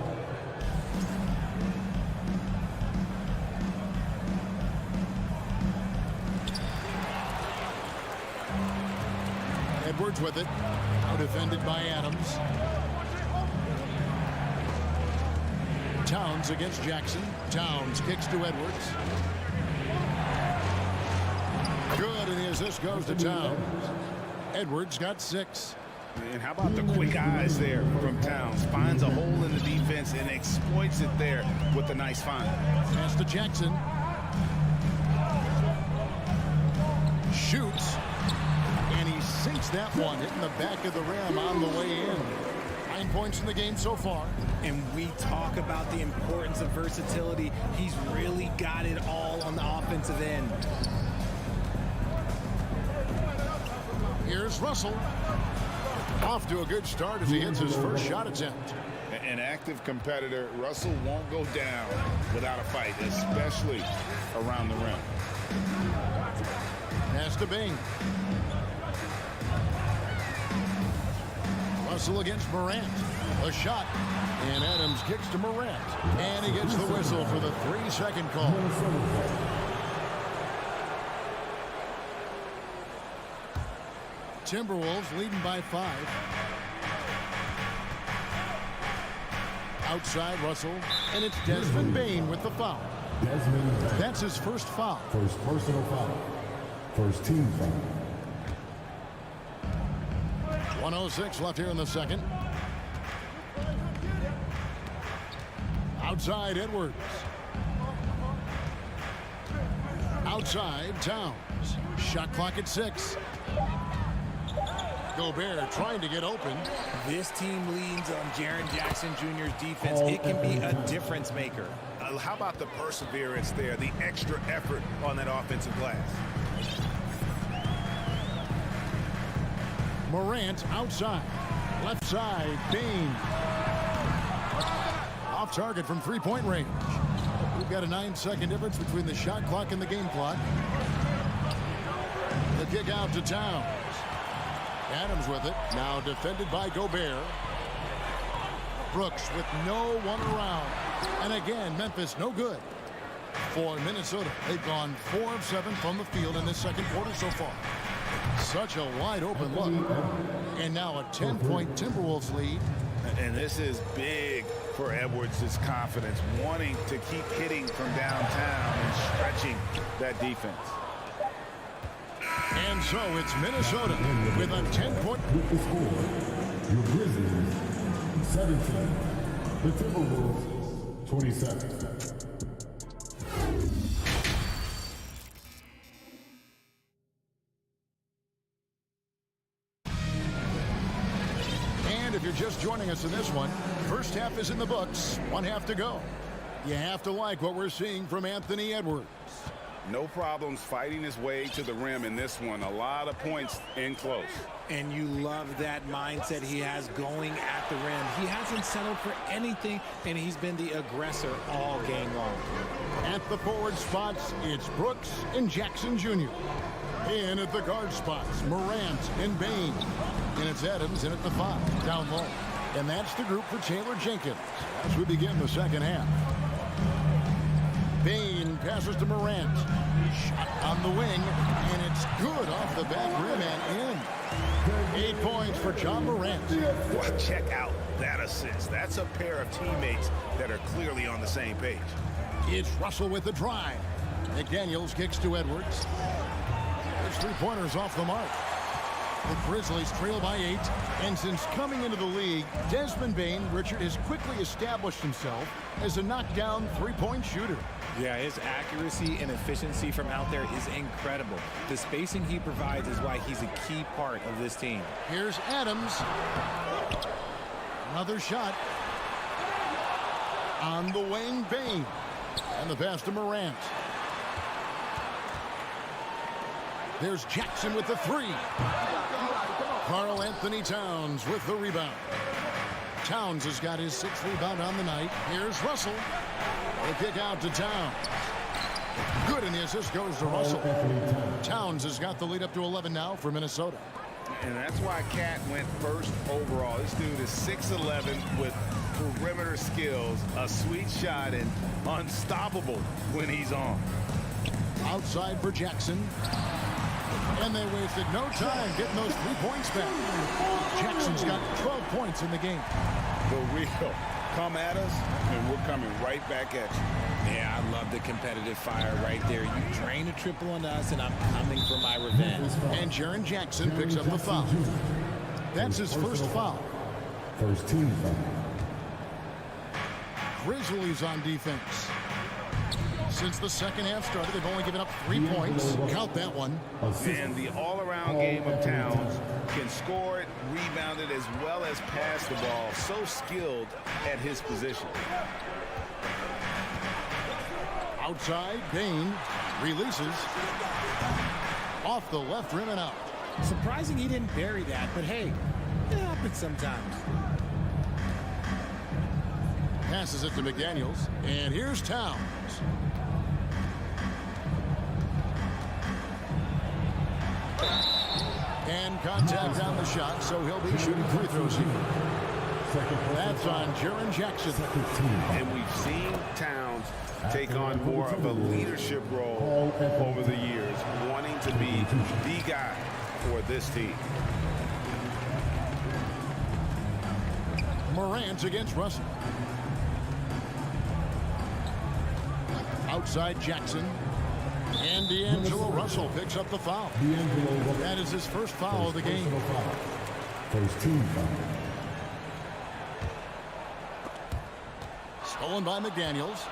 Edwards with it. Now defended by Adams. Towns against Jackson. Towns kicks to Edwards. Good, and the assist goes to Towns. Edwards got 6. And how about the quick eyes there from Towns? Finds a hole in the defense and exploits it there with a nice find. Pass to Jackson. Shoots. And he sinks that one, hitting the back of the rim on the way in. 9 points in the game so far. And we talk about the importance of versatility. He's really got it all on the offensive end. Here's Russell. Off to a good start as he hits his first shot attempt. An active competitor. Russell won't go down without a fight, especially around the rim. Pass to Bing. Russell against Morant. A shot. And Adams kicks to Morant. And he gets the whistle for the 3-second call. Timberwolves leading by 5. Outside Russell. And it's Desmond Bane with the foul. That's his first foul. First personal foul. First team foul. 1:06 left here in the second. Outside Edwards. Outside Towns. Shot clock at 6. Gobert trying to get open. This team leans on Jaren Jackson Jr.'s defense. It can be a difference maker. How about the perseverance there, the extra effort on that offensive glass? Morant outside. Left side, Bane. Off target from 3-point range. We've got a 9-second difference between the shot clock and the game clock. The kick out to Towns. Adams with it. Now defended by Gobert. Brooks with no one around. And again, Memphis no good. For Minnesota, they've gone 4 of 7 from the field in this second quarter so far. Such a wide open look. And now a 10-point Timberwolves lead. And this is big for Edwards' confidence, wanting to keep hitting from downtown and stretching that defense. And so it's Minnesota with a 10-point. With the score, your Grizzlies 17, the Timberwolves 27. And if you're just joining us in this one, first half is in the books, 1 half to go. You have to like what we're seeing from Anthony Edwards. No problems fighting his way to the rim in this one. A lot of points in close. And you love that mindset he has going at the rim. He hasn't settled for anything, and he's been the aggressor all game long. At the forward spots, it's Brooks and Jackson Jr. In at the guard spots, Morant and Bane. And it's Adams in at the 5, down low. And that's the group for Taylor Jenkins as we begin the second half. Bane passes to Morant. Shot on the wing, and it's good off the back rim and in. 8 points for John Morant. Well, check out that assist. That's a pair of teammates that are clearly on the same page. It's Russell with the drive. McDaniels kicks to Edwards. His 3-pointers off the mark. The Grizzlies trail by 8, and since coming into the league, Desmond Bane, Richard, has quickly established himself as a knockdown 3-point shooter. Yeah, his accuracy and efficiency from out there is incredible. The spacing he provides is why he's a key part of this team. Here's Adams. Another shot. On the wing, Bane. And the pass to Morant. There's Jackson with the 3. Karl Anthony Towns with the rebound. Towns has got his 6th rebound on the night. Here's Russell. The kick out to Towns. Good, and the assist goes to Russell. Towns has got the lead up to 11 now for Minnesota. And that's why Cat went first overall. This dude is 6'11" with perimeter skills, a sweet shot, and unstoppable when he's on. Outside for Jackson. And they wasted no time getting those 3 points back. Jackson's got 12 points in the game. The real. Come at us, and we're coming right back at you. Yeah, I love the competitive fire right there. You drain a triple on us, and I'm coming for my revenge. And Jaren Jackson picks up the foul. That's his first foul. First team foul. Grizzlies on defense. Since the second half started, they've only given up 3 points. Count that one. And the all-around game of Towns can score it, rebound it, as well as pass the ball. So skilled at his position. Outside, Bain releases. Off the left rim and out. Surprising he didn't bury that, but hey, it happens sometimes. Passes it to McDaniels, and here's Towns. And contact on the shot, so he'll be shooting free throws here. That's on Jaren Jackson. And we've seen Towns take on more of a leadership role over the years, wanting to be the guy for this team. Morant against Russell. Outside Jackson. And D'Angelo Russell picks up the foul. That is his first foul of the game. First team foul. Stolen by McDaniels.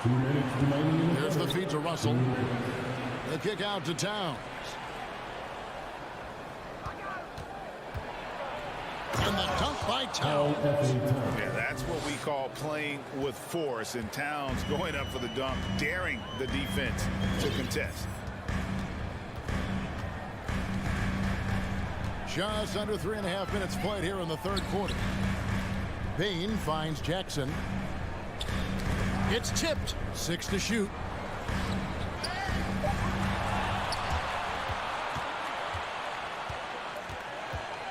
2 minutes remaining. There's the feed to Russell. The kick out to Towns. And the dunk by Towns. Yeah, that's what we call playing with force. And Towns going up for the dunk, daring the defense to contest. Just under 3.5 minutes played here in the third quarter. Bain finds Jackson. It's tipped. 6 to shoot.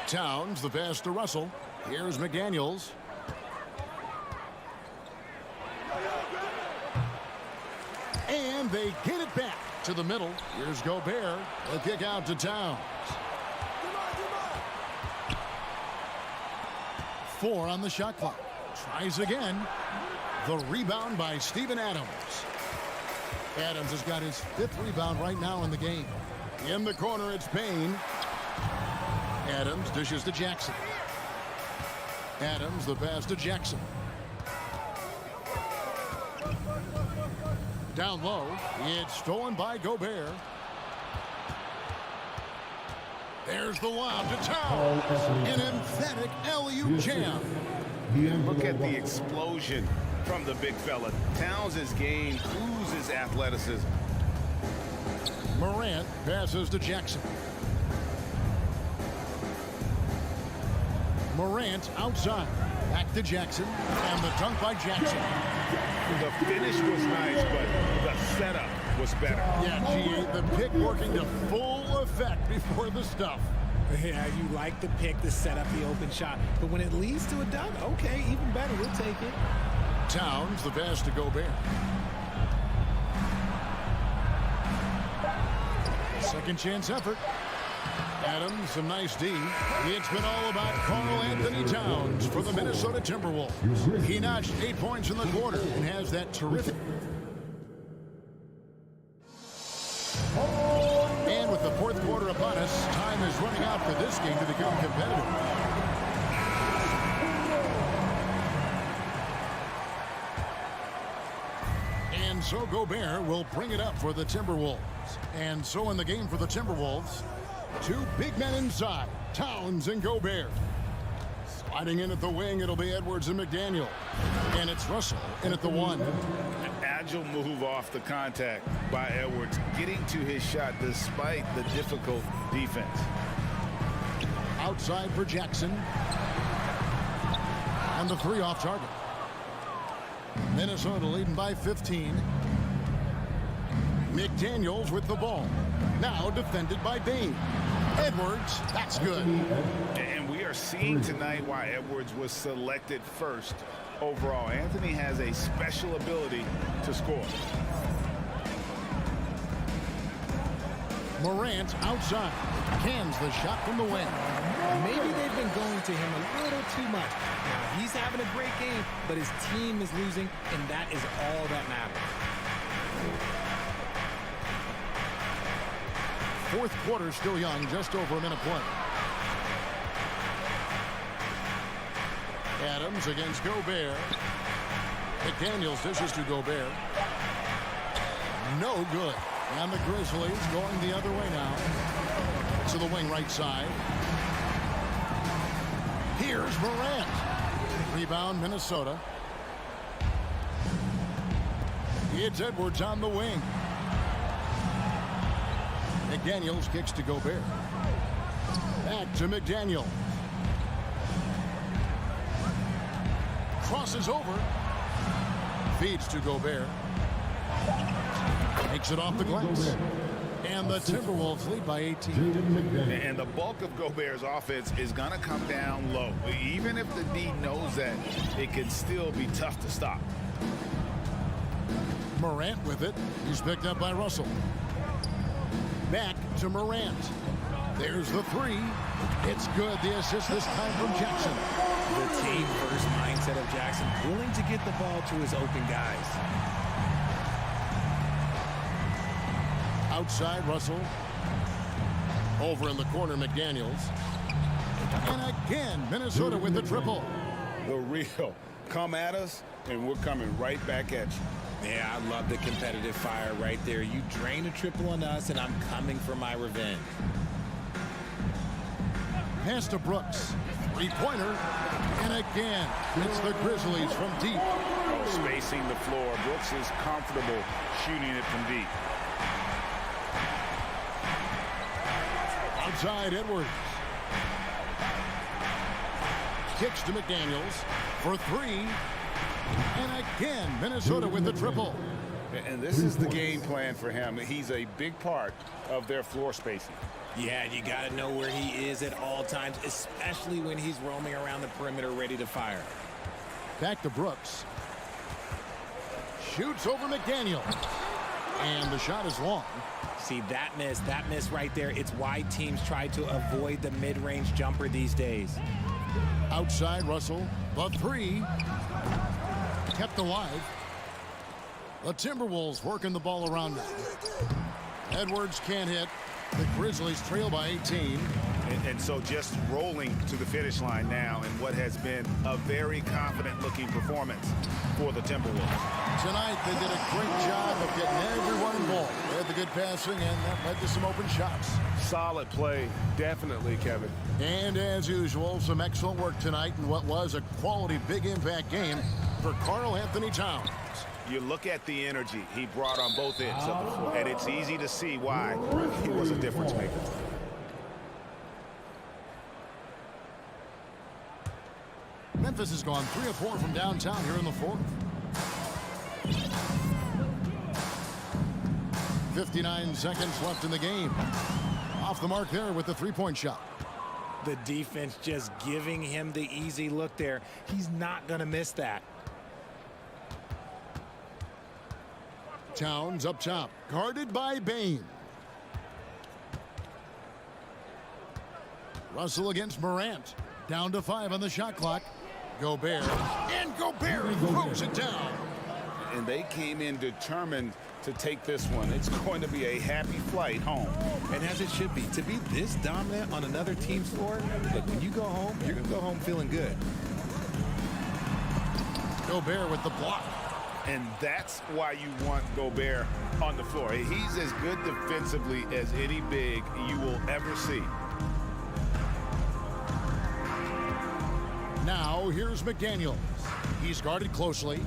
Towns, the pass to Russell. Here's McDaniels. And they get it back to the middle. Here's Gobert. The kick out to Towns. 4 on the shot clock. Tries again. The rebound by Steven Adams. Adams has got his 5th rebound right now in the game. In the corner, it's Bain. Adams dishes to Jackson. Adams, the pass to Jackson. Down low, it's stolen by Gobert. There's the lob to Towns. An emphatic alley-oop jam. Look at the explosion from the big fella. Towns' game oozes athleticism. Morant passes to Jackson. Morant outside. Back to Jackson. And the dunk by Jackson. The finish was nice, but the setup was better. Yeah, G.A., the pick working to full effect before the stuff. Yeah, you like the pick to set up the open shot. But when it leads to a dunk, okay, even better. We'll take it. Towns, the pass to Gobert. Second chance effort. Adams, some nice D. It's been all about Karl Anthony Towns for the Minnesota Timberwolves. He notched 8 points in the quarter and has that terrific. And with the fourth quarter upon us, time is running out for this game to become competitive. And so Gobert will bring it up for the Timberwolves. And so in the game for the Timberwolves, 2 big men inside, Towns and Gobert. Sliding in at the wing, it'll be Edwards and McDaniel. And it's Russell in at the 1. An agile move off the contact by Edwards, getting to his shot despite the difficult defense. Outside for Jackson. And the 3 off target. Minnesota leading by 15. McDaniels with the ball. Now defended by Bain. Edwards, that's good. And we are seeing tonight why Edwards was selected first overall. Anthony has a special ability to score. Morant outside. Cans the shot from the wing. Maybe they've been going to him a little too much. Now, he's having a great game, but his team is losing, and that is all that matters. Fourth quarter still young, just over a minute play. Adams against Gobert. McDaniels dishes to Gobert. No good. And the Grizzlies going the other way now. To the wing right side. Here's Morant. Rebound Minnesota. It's Edwards on the wing. McDaniels kicks to Gobert. Back to McDaniels. Crosses over. Feeds to Gobert. Takes it off the glass. And the Timberwolves lead by 18. And the bulk of Gobert's offense is going to come down low. Even if the D knows that, it can still be tough to stop. Morant with it. He's picked up by Russell. Back to Morant. There's the three. It's good. The assist this time from Jackson. The team-first mindset of Jackson, willing to get the ball to his open guys. Outside, Russell. Over in the corner, McDaniels. And again, Minnesota with the triple. The real. Come at us, and we're coming right back at you. Yeah, I love the competitive fire right there. You drain a triple on us, and I'm coming for my revenge. Pass to Brooks. Three-pointer. And again, it's the Grizzlies from deep. Spacing the floor. Brooks is comfortable shooting it from deep. Outside, Edwards. Kicks to McDaniels for three. And again, Minnesota with the triple. And this is the game plan for him. He's a big part of their floor spacing. Yeah, you got to know where he is at all times, especially when he's roaming around the perimeter ready to fire. Back to Brooks. Shoots over McDaniels. And the shot is long. See, that miss right there, it's why teams try to avoid the mid-range jumper these days. Outside, Russell. The three. Kept alive. The Timberwolves working the ball around now. Edwards can't hit. The Grizzlies trail by 18. And so just rolling to the finish line now in what has been a very confident-looking performance for the Timberwolves. Tonight, they did a great job of getting everyone involved. They had the good passing, and that led to some open shots. Solid play, definitely, Kevin. And as usual, some excellent work tonight in what was a quality big impact game for Karl Anthony Towns. You look at the energy he brought on both ends of the floor, and it's easy to see why he was a difference maker. Memphis has gone 3 of 4 from downtown here in the fourth. 59 seconds left in the game. Off the mark there with the three-point shot. The defense just giving him the easy look there. He's not going to miss that. Towns up top, guarded by Bain. Russell against Morant. Down to 5 on the shot clock. Gobert. And Gobert throws it down. And they came in determined to take this one. It's going to be a happy flight home. And as it should be. To be this dominant on another team's floor, look, when you go home, you're going to go home feeling good. Gobert with the block. And that's why you want Gobert on the floor. He's as good defensively as any big you will ever see. Now here's McDaniels. He's guarded closely.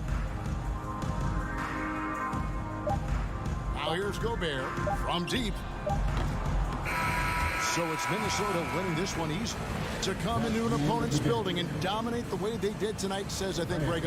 Now here's Gobert from deep. So it's Minnesota winning this one easily. To come into an opponent's building and dominate the way they did tonight says, I think, Greg,